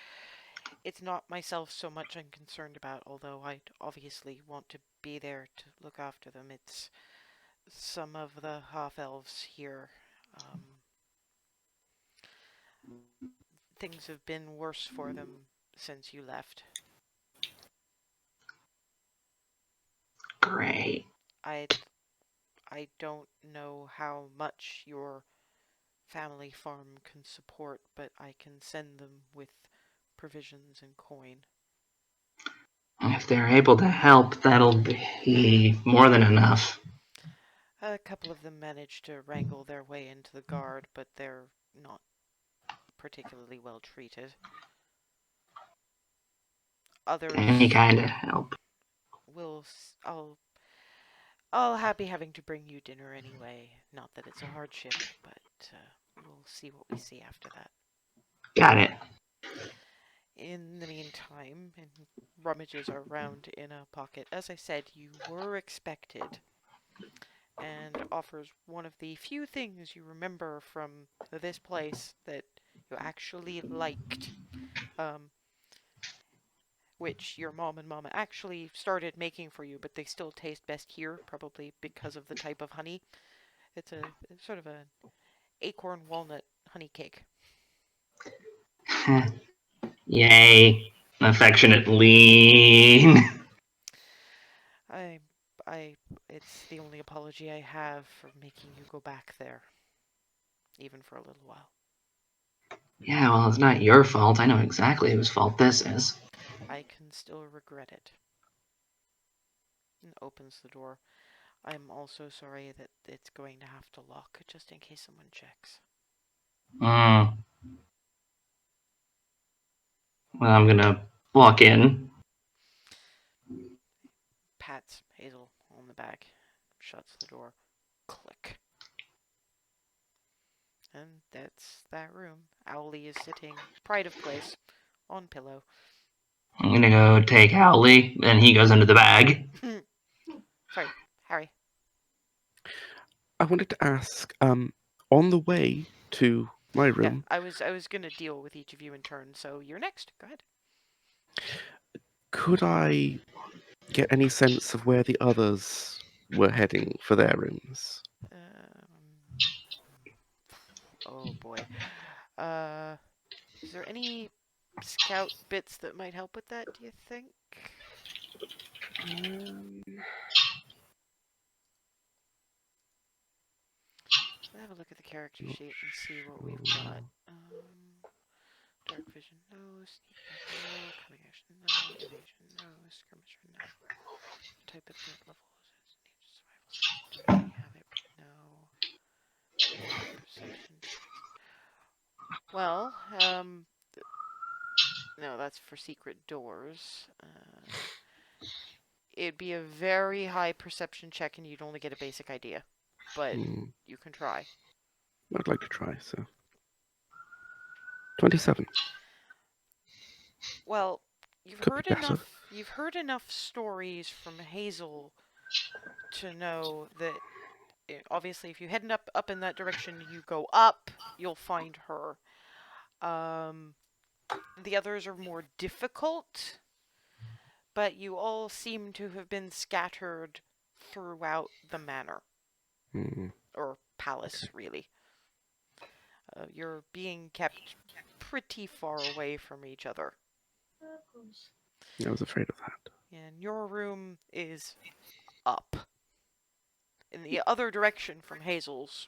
It's not myself so much I'm concerned about, although I'd obviously want to be there to look after them. It's some of the half-elves here. Things have been worse for them since you left. Great. I don't know how much your family farm can support, but I can send them with provisions and coin. If they're able to help, that'll be more than enough. A couple of them managed to wrangle their way into the guard, but they're not particularly well treated. Others Any kind of help. I'll be having to bring you dinner anyway. Not that it's a hardship, but we'll see what we see after that. Got it. In the meantime, and rummages around in a pocket, as I said, you were expected, and offers one of the few things you remember from this place that you actually liked, which your mom and mama actually started making for you, but they still taste best here, probably because of the type of honey. It's a sort of an acorn walnut honey cake. Yay. Affectionate lean. It's the only apology I have for making you go back there, even for a little while. Yeah, well, it's not your fault. I know exactly whose fault this is. I can still regret it. And opens the door. I'm also sorry that it's going to have to lock, just in case someone checks. Well, I'm gonna walk in. Pats Hazel on the back, shuts the door. Click. And that's that room. Owlie is sitting, pride of place, on pillow. I'm gonna go take Howley, and he goes into the bag. Sorry, Harry. I wanted to ask, on the way to my room, Yeah, I was gonna deal with each of you in turn, so you're next. Go ahead. could I get any sense of where the others were heading for their rooms? Oh boy. Is there any scout bits that might help with that, do you think? Let's have a look at the character sheet and see what we've got. Dark vision, no. Sneak attack, no. Cunning action, no. Evasion, no. Skirmisher, no. Type of threat level is nature survival. Do we have it? No. Perception checks. Well, no, that's for secret doors. It'd be a very high perception check and you'd only get a basic idea. But you can try. I'd like to try, so. 27. Well, you've heard enough stories from Hazel to know that obviously if you head up in that direction, you go up, you'll find her. The others are more difficult, but you all seem to have been scattered throughout the manor. Or palace, really. You're being kept pretty far away from each other. I was afraid of that. And your room is up. In the other direction from Hazel's.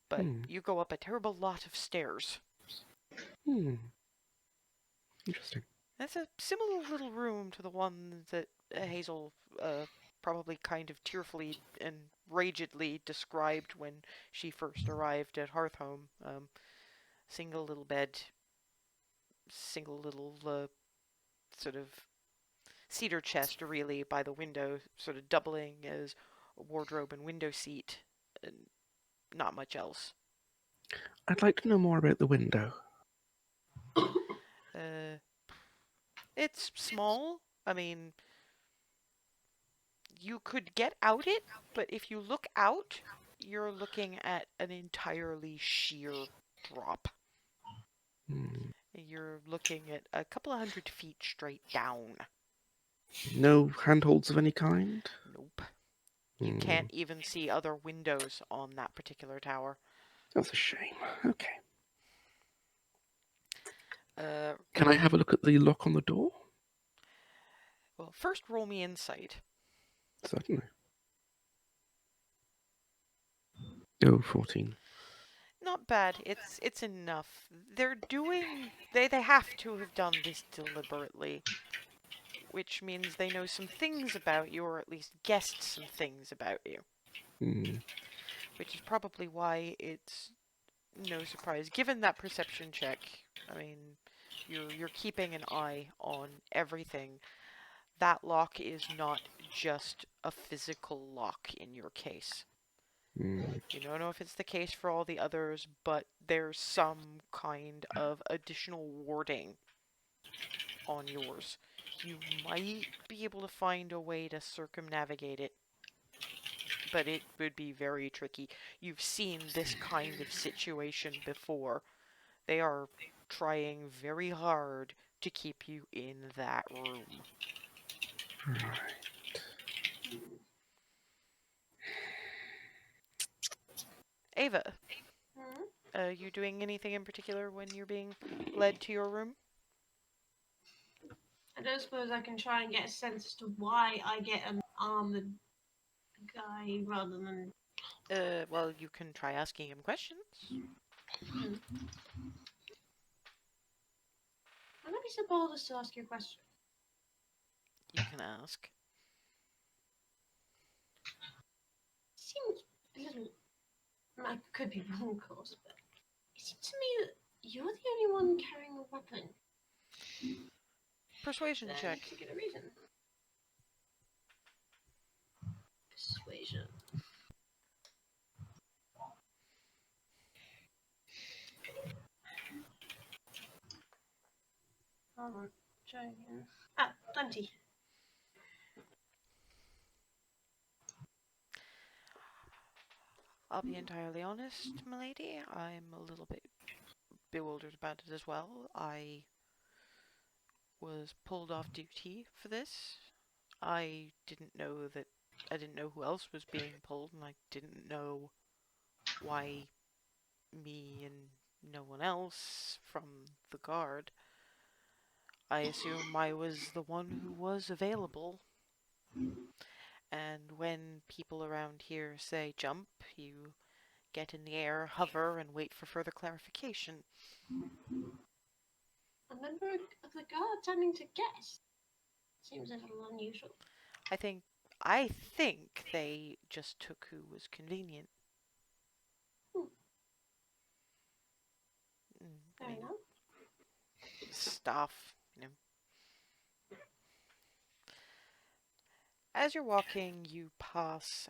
But you go up a terrible lot of stairs. Interesting. That's a similar little room to the one that Hazel probably kind of tearfully and ragedly described when she first arrived at Hearthhome. Single little bed, single little sort of cedar chest, really, by the window, sort of doubling as a wardrobe and window seat, and not much else. I'd like to know more about the window. It's small. I mean, you could get out it, but if you look out, you're looking at an entirely sheer drop. Hmm. You're looking at a couple of 100 feet straight down. No handholds of any kind? Nope. You can't even see other windows on that particular tower. That's a shame. Okay. Uh, Can I have a look at the lock on the door? well, first roll me insight. Certainly. Oh, 14. Not bad. It's enough. They're doing. They have to have done this deliberately, which means they know some things about you, or at least guessed some things about you. Hmm. Which is probably why it's no surprise. Given that perception check, I mean, you're keeping an eye on everything. That lock is not just a physical lock in your case. You don't know if it's the case for all the others, but there's some kind of additional warding on yours. You might be able to find a way to circumnavigate it, but it would be very tricky. You've seen this kind of situation before. They are trying very hard to keep you in that room. Right. Ava, Hmm? are you doing anything in particular when you're being led to your room? I don't suppose I can try and get a sense as to why I get an armored guy rather than. Well, you can try asking him questions. I'm gonna be so bold as to ask you a question. You can ask. Seems a little. I could be wrong, of course, but it seems to me that you're the only one carrying a weapon. Persuasion Any check. particular reason? Persuasion. Hold on. Try again. 20. I'll be entirely honest, milady. I'm a little bit bewildered about it as well. I was pulled off duty for this. I didn't know who else was being pulled, and I didn't know why me and no one else from the guard. I assume I was the one who was available. And when people around here say jump, you get in the air, hover, and wait for further clarification. A member of the guard turning to guess. Seems a little unusual. I think they just took who was convenient. Fair enough. Stuff, you know. As you're walking, you pass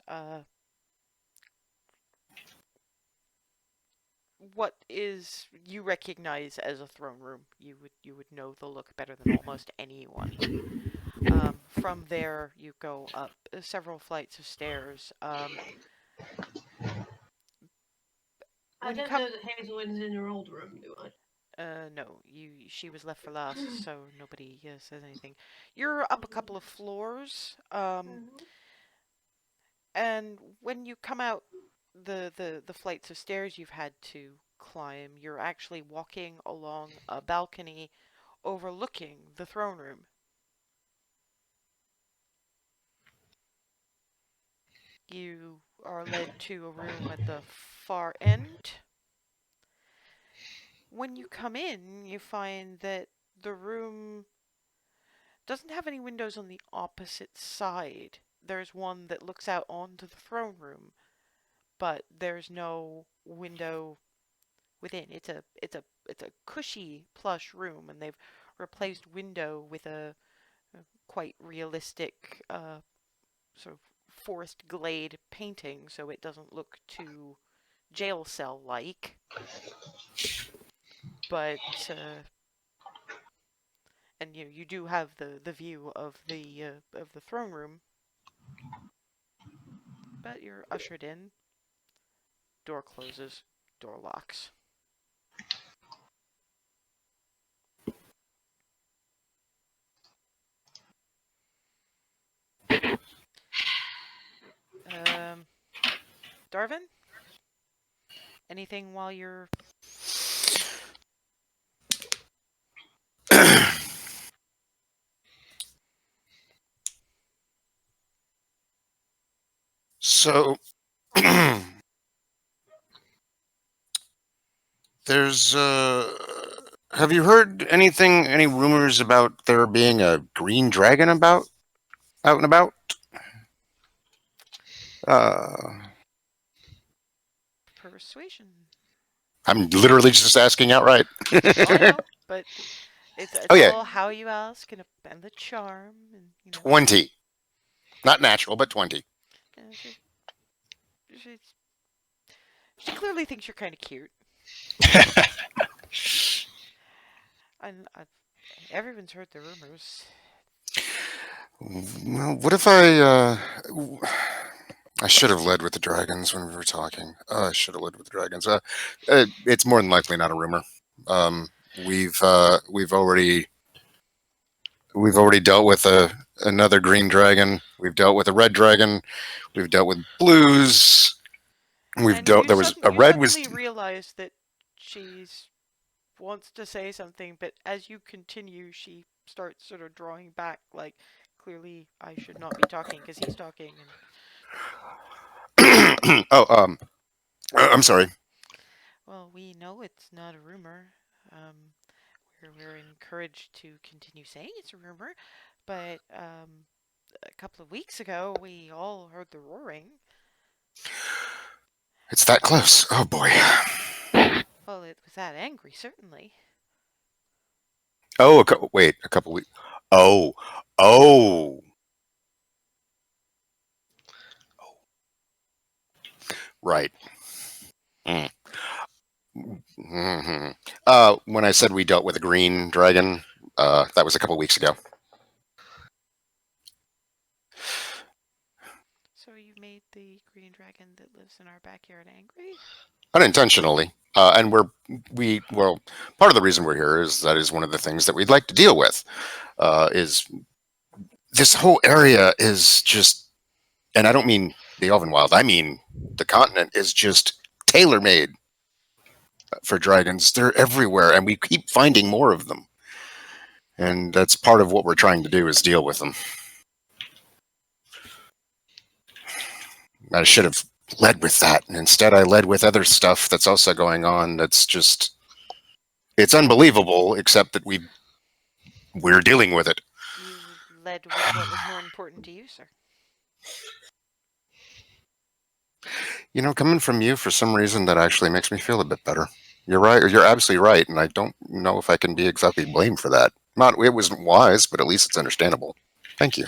what is you recognize as a throne room. You would know the look better than almost anyone. From there, you go up several flights of stairs. I When you don't come, know that Hazel is in her old room, do I? no, she was left for last, so nobody says anything. You're up a couple of floors, and when you come out the flights of stairs you've had to climb, you're actually walking along a balcony overlooking the throne room. You are led to a room at the far end. When you come in, you find that the room doesn't have any windows on the opposite side. There's one that looks out onto the throne room, but there's no window within. It's a cushy, plush room, and they've replaced window with a quite realistic sort of forest glade painting, so it doesn't look too jail cell like. But and you do have the view of the throne room. But you're ushered in. Door closes. Door locks. Darvin? Anything while you're... So there's have you heard anything, any rumors about there being a green dragon about out and about? Persuasion. I'm literally just asking outright. Oh, I know, but it's Okay. all how you ask and the charm and 20. Not natural, but 20. She clearly thinks you're kind of cute. And everyone's heard the rumors. Well, what if I should have led with the dragons when we were talking. I should have led with the dragons. It's more than likely not a rumor. We've already dealt with another green dragon. We've dealt with a red dragon. We've dealt with blues. There was a red. You suddenly realize that she's wants to say something, but as you continue, she starts sort of drawing back, like clearly I should not be talking because he's talking. And... I'm sorry. Well, we know it's not a rumor. We're encouraged to continue saying it's a rumor, but a couple of weeks ago we all heard the roaring. It's that close. Oh boy. Well, it was that angry, certainly. Oh, wait, a couple weeks. Oh. Right. Mm-hmm. When I said we dealt with a green dragon, that was a couple weeks ago. So you made the green dragon that lives in our backyard angry? Unintentionally. And well, part of the reason we're here is that is one of the things that we'd like to deal with. Is this whole area is just, and I don't mean the Elvenwild, I mean the continent is just tailor-made for dragons. They're everywhere, and we keep finding more of them. And that's part of what we're trying to do is deal with them. I should have led with that, and instead I led with other stuff that's also going on that's just... It's unbelievable, except that we're dealing with it. You led with what was more important to you, sir. Coming from you, for some reason, that actually makes me feel a bit better. You're right. You're absolutely right, and I don't know if I can be exactly blamed for that. It wasn't wise, but at least it's understandable. Thank you.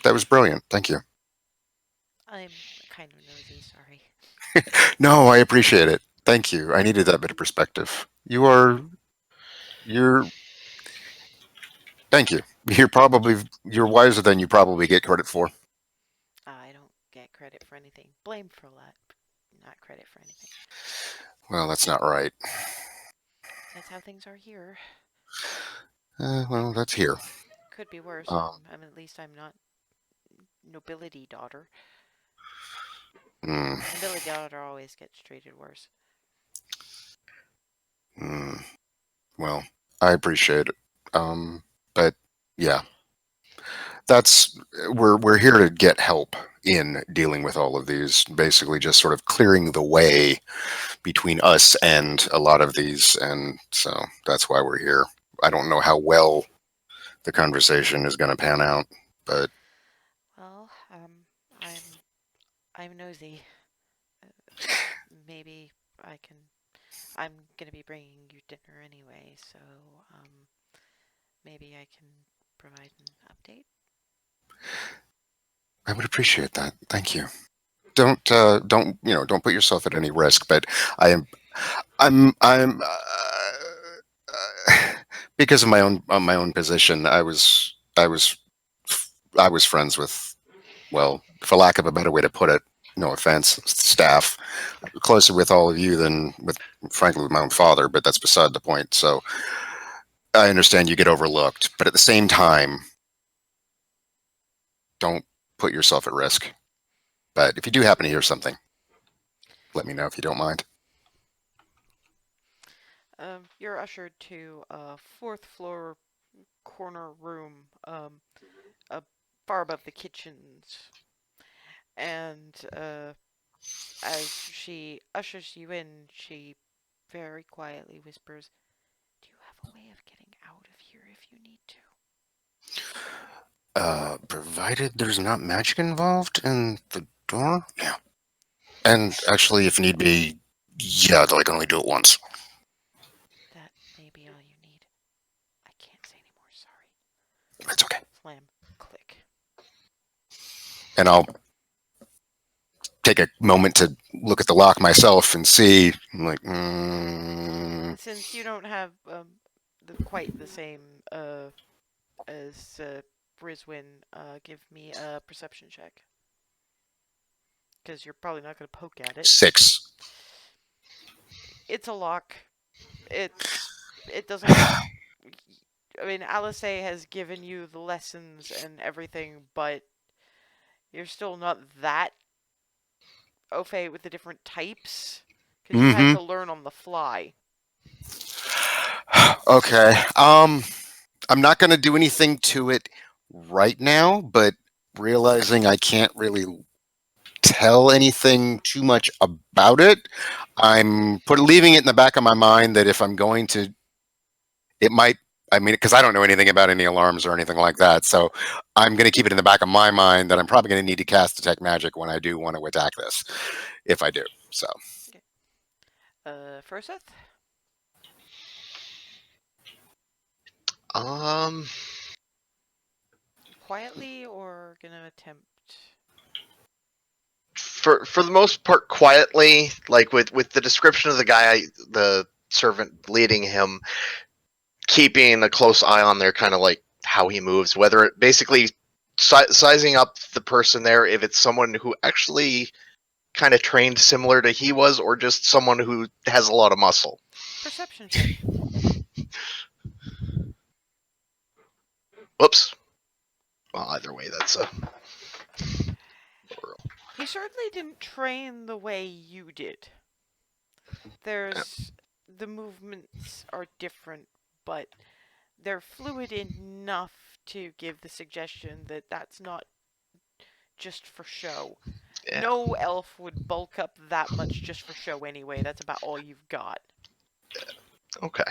That was brilliant. Thank you. I'm kind of nosy, sorry. No, I appreciate it. Thank you. I needed that bit of perspective. You're... Thank you. You're wiser than you probably get credit for. I don't get credit for anything. Blame for a lot, not credit for anything. Well, that's not right. That's how things are here. Well, that's here. Could be worse. At least I'm not nobility daughter. Nobility daughter always gets treated worse. Well, I appreciate it. But yeah, we're here to get help in dealing with all of these. Basically, just sort of clearing the way between us and a lot of these, and so that's why we're here. I don't know how well the conversation is going to pan out, but well, I'm nosy. Maybe I can. I'm gonna be bringing you dinner anyway, so maybe I can provide an update. I would appreciate that. Thank you. Don't put yourself at any risk. But I'm because of my own position. I was friends with, well, for lack of a better way to put it, no offense, staff, closer with all of you than frankly, with my own father. But that's beside the point. So I understand you get overlooked, but at the same time, don't put yourself at risk. But if you do happen to hear something, let me know if you don't mind. You're ushered to a fourth floor corner room, far above the kitchens. And as she ushers you in, she very quietly whispers, "Do you have a way of getting out of here if you need to?" Provided there's not magic involved in the door? Yeah. And actually, if need be, yeah, though I can only do it once. That may be all you need. I can't say any more, sorry. That's okay. Slam. Click. And I'll take a moment to look at the lock myself and see. I'm like, Since you don't have quite the same as Briswin, give me a perception check. Because you're probably not going to poke at it. 6. It's a lock. It doesn't. I mean, Alice has given you the lessons and everything, but you're still not that au fait with the different types because you had to learn on the fly. Okay. I'm not going to do anything to it right now, but realizing I can't really tell anything too much about it, I'm leaving it in the back of my mind that if I'm going to, it might. I mean, because I don't know anything about any alarms or anything like that, so I'm going to keep it in the back of my mind that I'm probably going to need to cast Detect Magic when I do want to attack this, if I do. So. Okay. Furseth? Quietly or gonna attempt? For the most part, quietly, like with the description of the guy, the servant leading him, keeping a close eye on there, kind of like how he moves, whether it basically sizing up the person there, if it's someone who actually kind of trained similar to he was, or just someone who has a lot of muscle. Perception check. Whoops. Well, either way, that's a. He certainly didn't train the way you did. The movements are different, but they're fluid enough to give the suggestion that that's not just for show. Yeah. No elf would bulk up that much just for show anyway. That's about all you've got. Okay.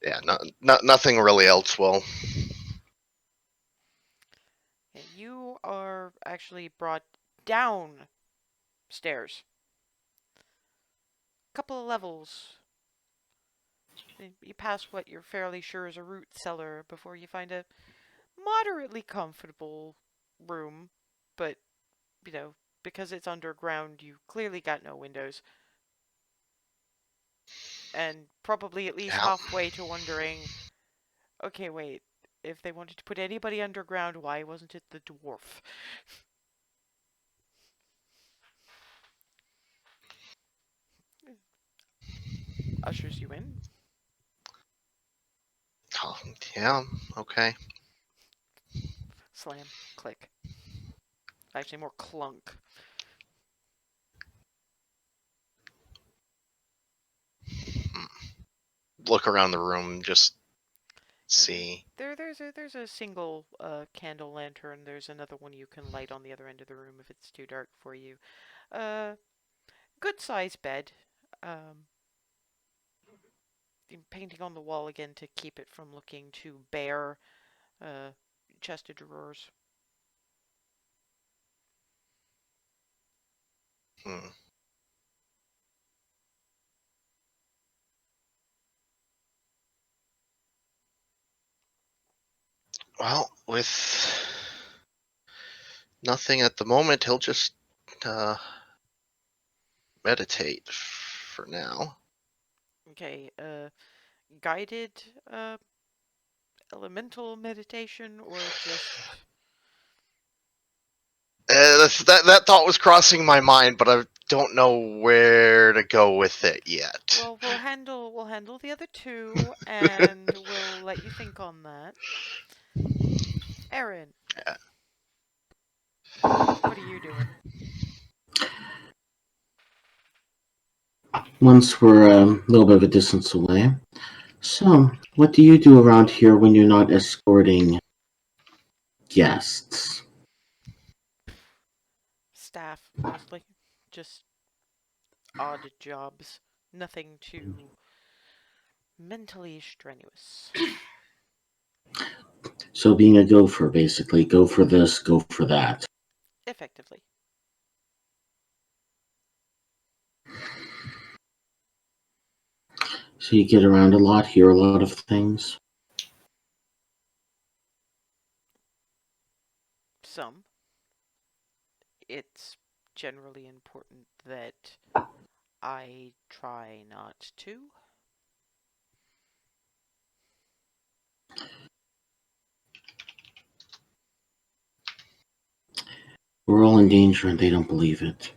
Yeah, nothing really else will. You are actually brought down stairs. A couple of levels. You pass what you're fairly sure is a root cellar before you find a moderately comfortable room, but, because it's underground, you clearly got no windows. And probably at least halfway to wondering, okay, wait, if they wanted to put anybody underground, why wasn't it the dwarf? Ushers you in. Oh, yeah, okay. Slam. Click. Actually, more clunk. Look around the room, just see. There's a single candle lantern. There's another one you can light on the other end of the room if it's too dark for you. Good size bed. Painting on the wall again to keep it from looking too bare. Chest of drawers. Well, with nothing at the moment, he'll just meditate for now. Okay, guided elemental meditation or just That thought was crossing my mind, but I don't know where to go with it yet. well, we'll handle the other two and we'll let you think on that. Aaron. Yeah. What are you doing? Once we're a little bit of a distance away. So, what do you do around here when you're not escorting guests? Staff, mostly. Just odd jobs. Nothing too mentally strenuous. So, being a gopher, basically. Go for this, go for that. Effectively. So, you get around a lot, hear a lot of things. Some. It's generally important that I try not to. We're all in danger and they don't believe it.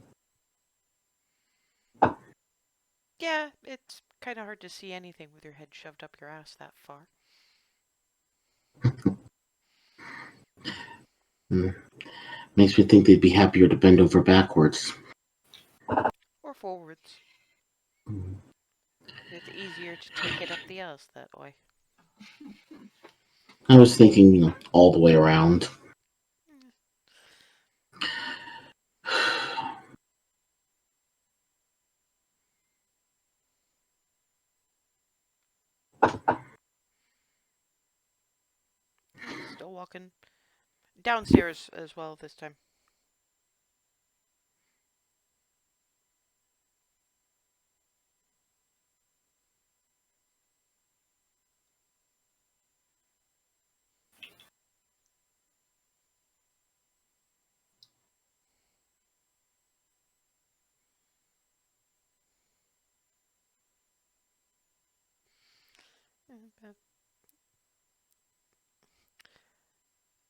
Yeah, it's kind of hard to see anything with your head shoved up your ass that far. Makes me think they'd be happier to bend over backwards. Or forwards. It's easier to take it up the ass that way. I was thinking, all the way around. Still walking. Downstairs as well this time.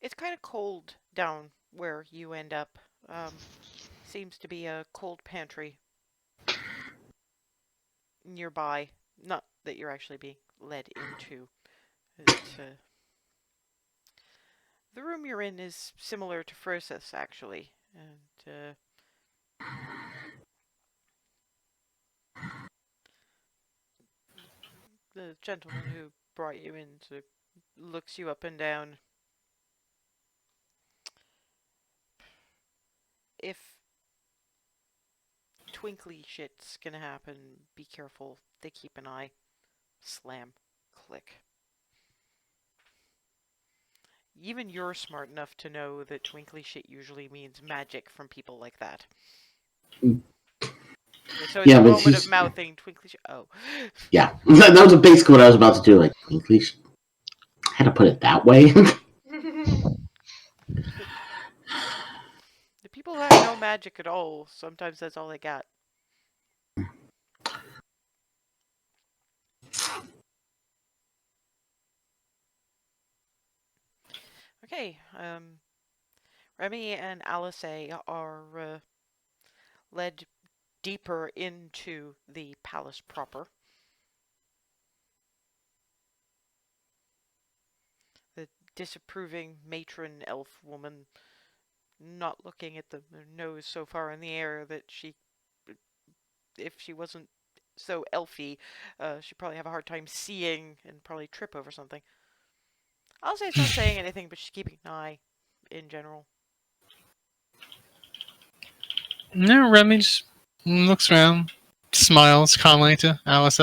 It's kind of cold down where you end up. Seems to be a cold pantry nearby. Not that you're actually being led into. The room you're in is similar to Frosis, actually. And the gentleman who brought you in looks you up and down. If twinkly shit's gonna happen, be careful. They keep an eye. Slam. Click. Even you're smart enough to know that twinkly shit usually means magic from people like that. So it's a moment of mouthing twinkly shit. Oh. Yeah, that was basically what I was about to do. Like, twinkly shit. I had to put it that way. The people who have no magic at all, sometimes that's all they got. Okay, Remy and Alice are led deeper into the palace proper. The disapproving matron elf woman not looking at the nose so far in the air that if she wasn't so elfy, she'd probably have a hard time seeing and probably trip over something. I'll say it's not saying anything, but she's keeping an eye in general. No, Remy just looks around, smiles calmly to Alice.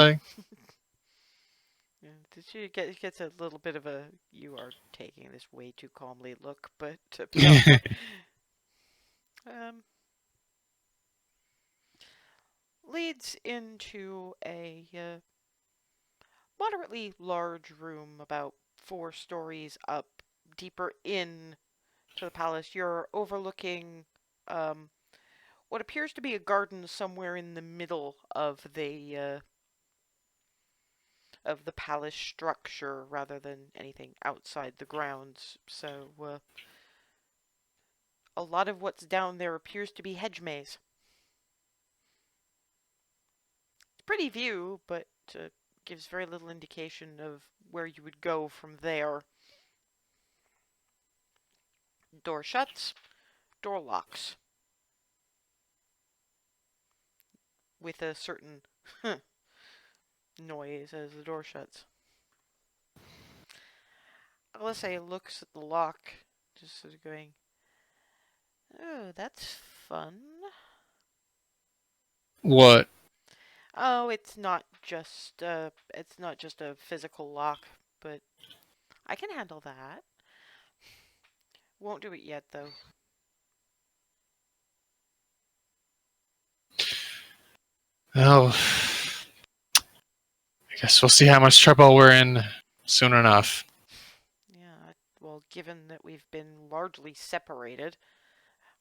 She gets a little bit of a "you are taking this way too calmly" look, but leads into a moderately large room, about 4 stories up, deeper in to the palace, you're overlooking what appears to be a garden somewhere in the middle of the palace structure, rather than anything outside the grounds. So a lot of what's down there appears to be hedge maze. Pretty view, but gives very little indication of where you would go from there. Door shuts, door locks. With a certain noise as the door shuts. Alyssa looks at the lock, just sort of going, "Oh, that's fun." What? Oh, it's not just a physical lock, but I can handle that. Won't do it yet, though. Well, I guess we'll see how much trouble we're in soon enough. Yeah, well, given that we've been largely separated,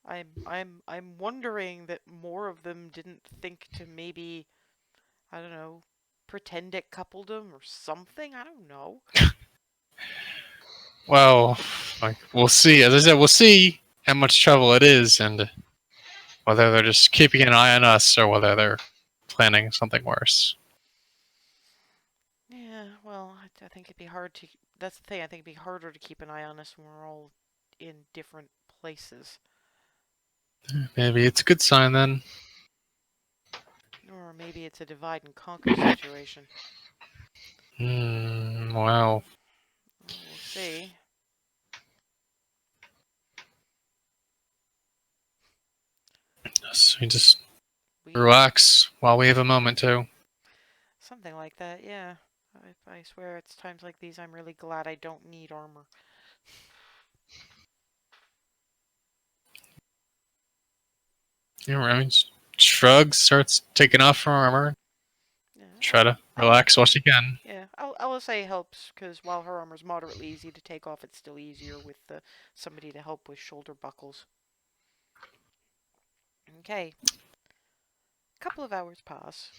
I'm wondering that more of them didn't think to maybe, I don't know, pretend it coupled them or something. I don't know. Well, we'll see. As I said, we'll see how much trouble it is, and whether they're just keeping an eye on us or whether they're planning something worse. Yeah, well, I think it'd be hard to. That's the thing. I think it'd be harder to keep an eye on us when we're all in different places. Maybe it's a good sign then. Or maybe it's a divide and conquer situation. Wow. We'll see. So we just relax while we have a moment to. Something like that, yeah. I swear it's times like these I'm really glad I don't need armor. I mean, Shrug starts taking off her armor. Yeah, Try to relax while she can. Yeah, I'll say helps, because while her armor's moderately easy to take off, it's still easier with somebody to help with shoulder buckles. Okay. A couple of hours pass.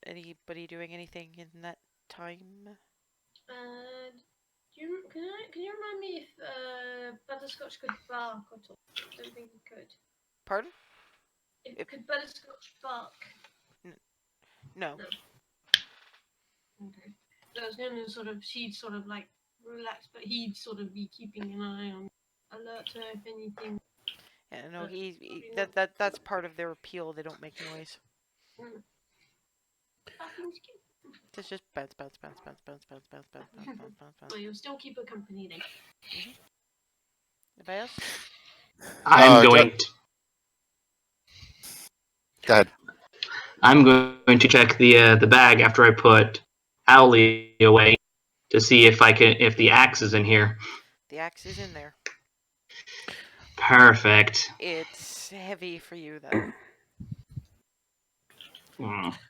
Anybody doing anything in that time? Can you remind me if Butterscotch could bark or talk? I don't think he could. Pardon? Could Butterscotch bark? No. Okay. So I was going to she'd sort of like relax, but he'd sort of be keeping an eye on, alert her if anything. Yeah, no, that's part of their appeal. They don't make noise. It's just bounce. So you'll still keep her company then. Anybody else? I'm going. Go ahead. I'm going to check the bag after I put Owlie away to see if the axe is in here. The axe is in there. Perfect. It's heavy for you though.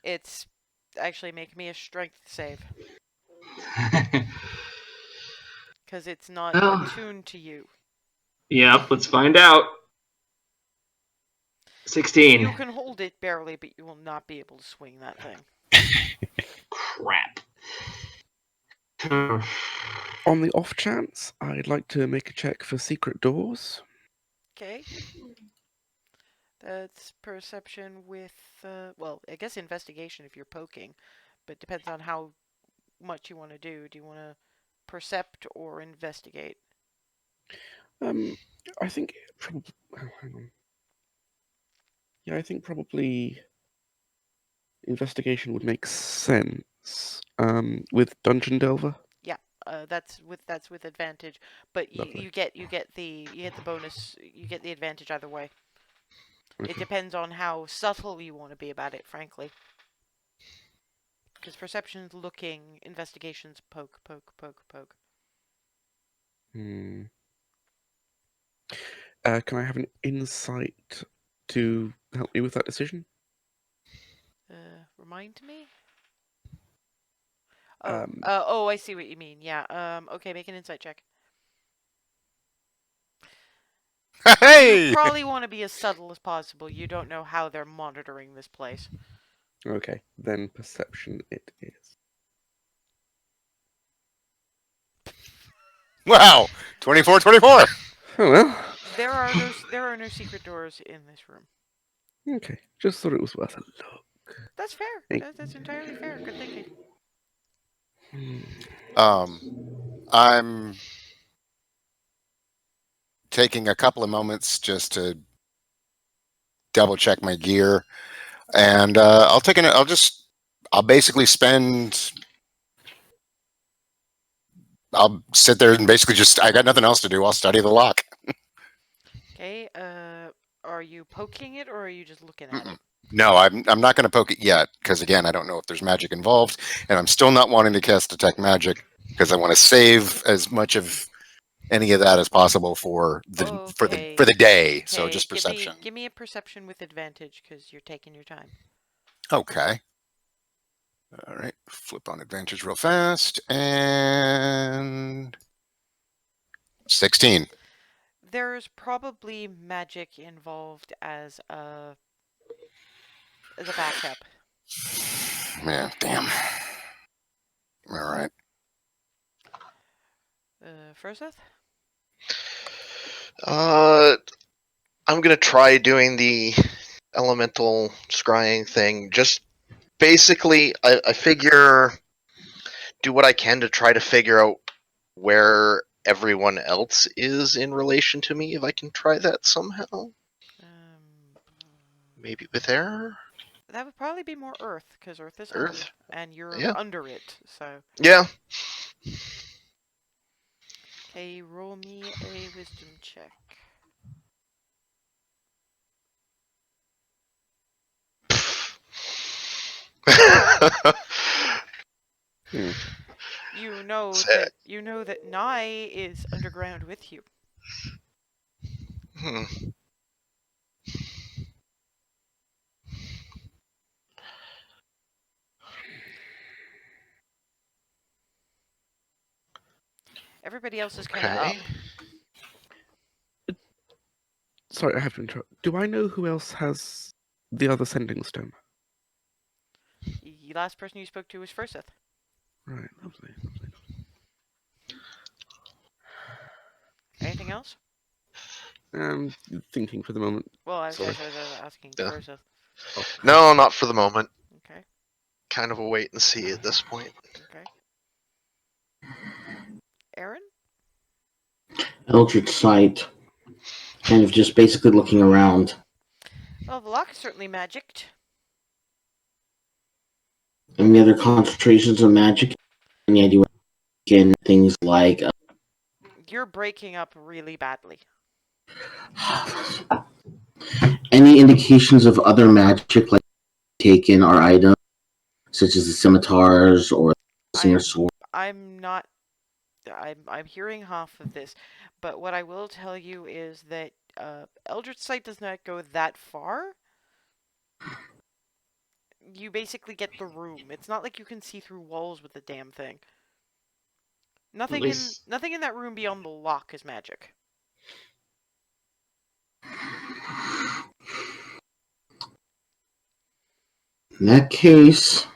It's actually making me a strength save. Because it's not attuned to you. Yep, let's find out. 16. You can hold it barely, but you will not be able to swing that thing. Crap. On the off chance, I'd like to make a check for secret doors. Okay. That's perception with, well, I guess investigation if you're poking, but depends on how much you want to do. Do you want to percept or investigate? I think probably. Oh, hang on. Yeah, I think probably investigation would make sense. With Dungeon Delver. Yeah, that's with advantage, but you get the bonus. You get the advantage either way. Okay. It depends on how subtle you want to be about it, frankly. Because perception's looking, investigation's poke. Can I have an insight to help me with that decision? Remind me? Oh, I see what you mean. Yeah. Okay, make an insight check. Hey! You probably want to be as subtle as possible. You don't know how they're monitoring this place. Okay, then perception it is. Wow! 24, 24! Oh well. There are no secret doors in this room. Okay, just thought it was worth a look. That's fair. Hey. That's entirely fair. Good thinking. I'm taking a couple of moments just to double check my gear, and I'll basically I'll sit there and basically I got nothing else to do. I'll study the lock. Okay. Are you poking it or are you just looking at it? No, I'm not going to poke it yet because again, I don't know if there's magic involved, and I'm still not wanting to cast detect magic because I want to save as much of any of that as possible for the day. So Okay, just perception. Give me a perception with advantage because you're taking your time. Okay. All right. Flip on advantage real fast and 16. There's probably magic involved as a backup. Man, damn. All right. Furseth? I'm gonna try doing the elemental scrying thing. Just basically, I figure do what I can to try to figure out where everyone else is in relation to me. If I can try that somehow, maybe with air. That would probably be more Earth because Earth is Earth? home and you're Yeah. under it. So Yeah. okay, roll me a wisdom check. You know that Nai is underground with you. Everybody else is kind of up. Sorry, I have to interrupt. Do I know who else has the other sending stone? The last person you spoke to was Furseth. Right, lovely. Anything else? Thinking for the moment. Well, I was Sorry. asking Yeah. Furseth. Oh. No, not for the moment. Okay. Kind of a wait and see at this point. Okay. Aaron? Eldritch Sight. Kind of just basically looking around. Well, the lock is certainly magicked. Any other concentrations of magic? Any idea what again things like You're breaking up really badly. any indications of other magic like taken or items, such as the scimitars or the singer sword? I'm hearing half of this, but what I will tell you is that Eldritch Sight does not go that far. You basically get the room. It's not like you can see through walls with the damn thing. Nothing in that room beyond the lock is magic. In that case,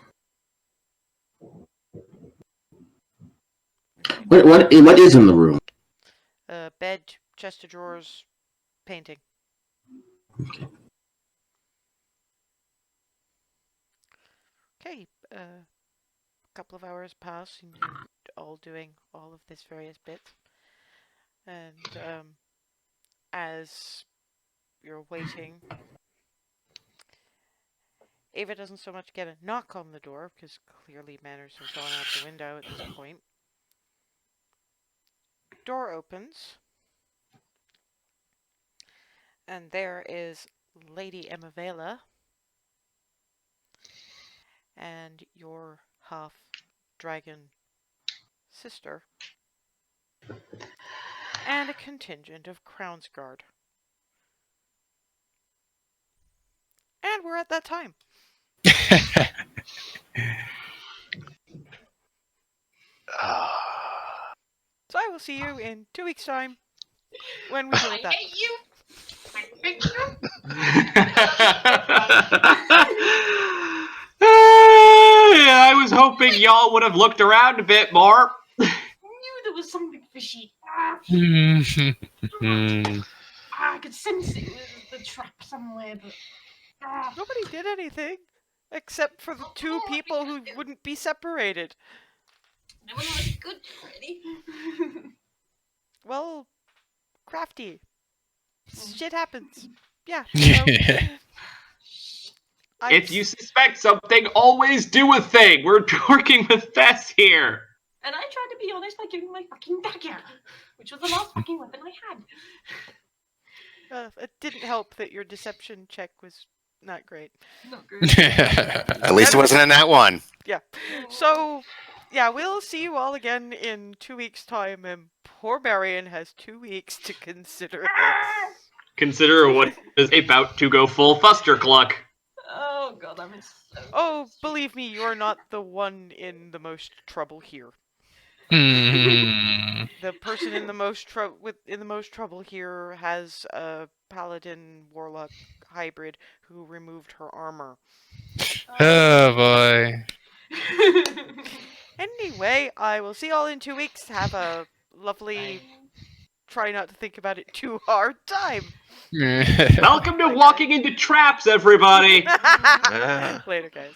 what is in the room? Bed, chest of drawers, painting. Okay. Okay, a couple of hours pass and you're all doing all of this various bits. And as you're waiting, Ava doesn't so much get a knock on the door because clearly manners have gone out the window at this point. Door opens, and there is Lady Emavela and your half-dragon sister, and a contingent of Crownsguard. And we're at that time. So I will see you in 2 weeks' time when we deal with that. I hate you! I was hoping y'all would have looked around a bit more. I knew there was something fishy. I could sense it was the trap somewhere, but. Nobody did anything. Except for the two people who wouldn't be separated. No one was good already. Well, crafty. Shit happens. Yeah. If you suspect something, always do a thing. We're working with Bess here. And I tried to be honest by giving my fucking dagger, which was the last fucking weapon I had. It didn't help that your deception check was not great. Not good. At least it wasn't in that one. Yeah. So, yeah, we'll see you all again in 2 weeks' time, and poor Marion has 2 weeks to consider this. Consider what is about to go full fustercluck. Oh god, I'm so. Oh, believe me, you're not the one in the most trouble here. The person in the most trouble here has a paladin warlock hybrid who removed her armor. Oh boy. Anyway, I will see you all in 2 weeks. Have a lovely, try not to think about it too hard time. Welcome to walking into traps, everybody. Later, guys.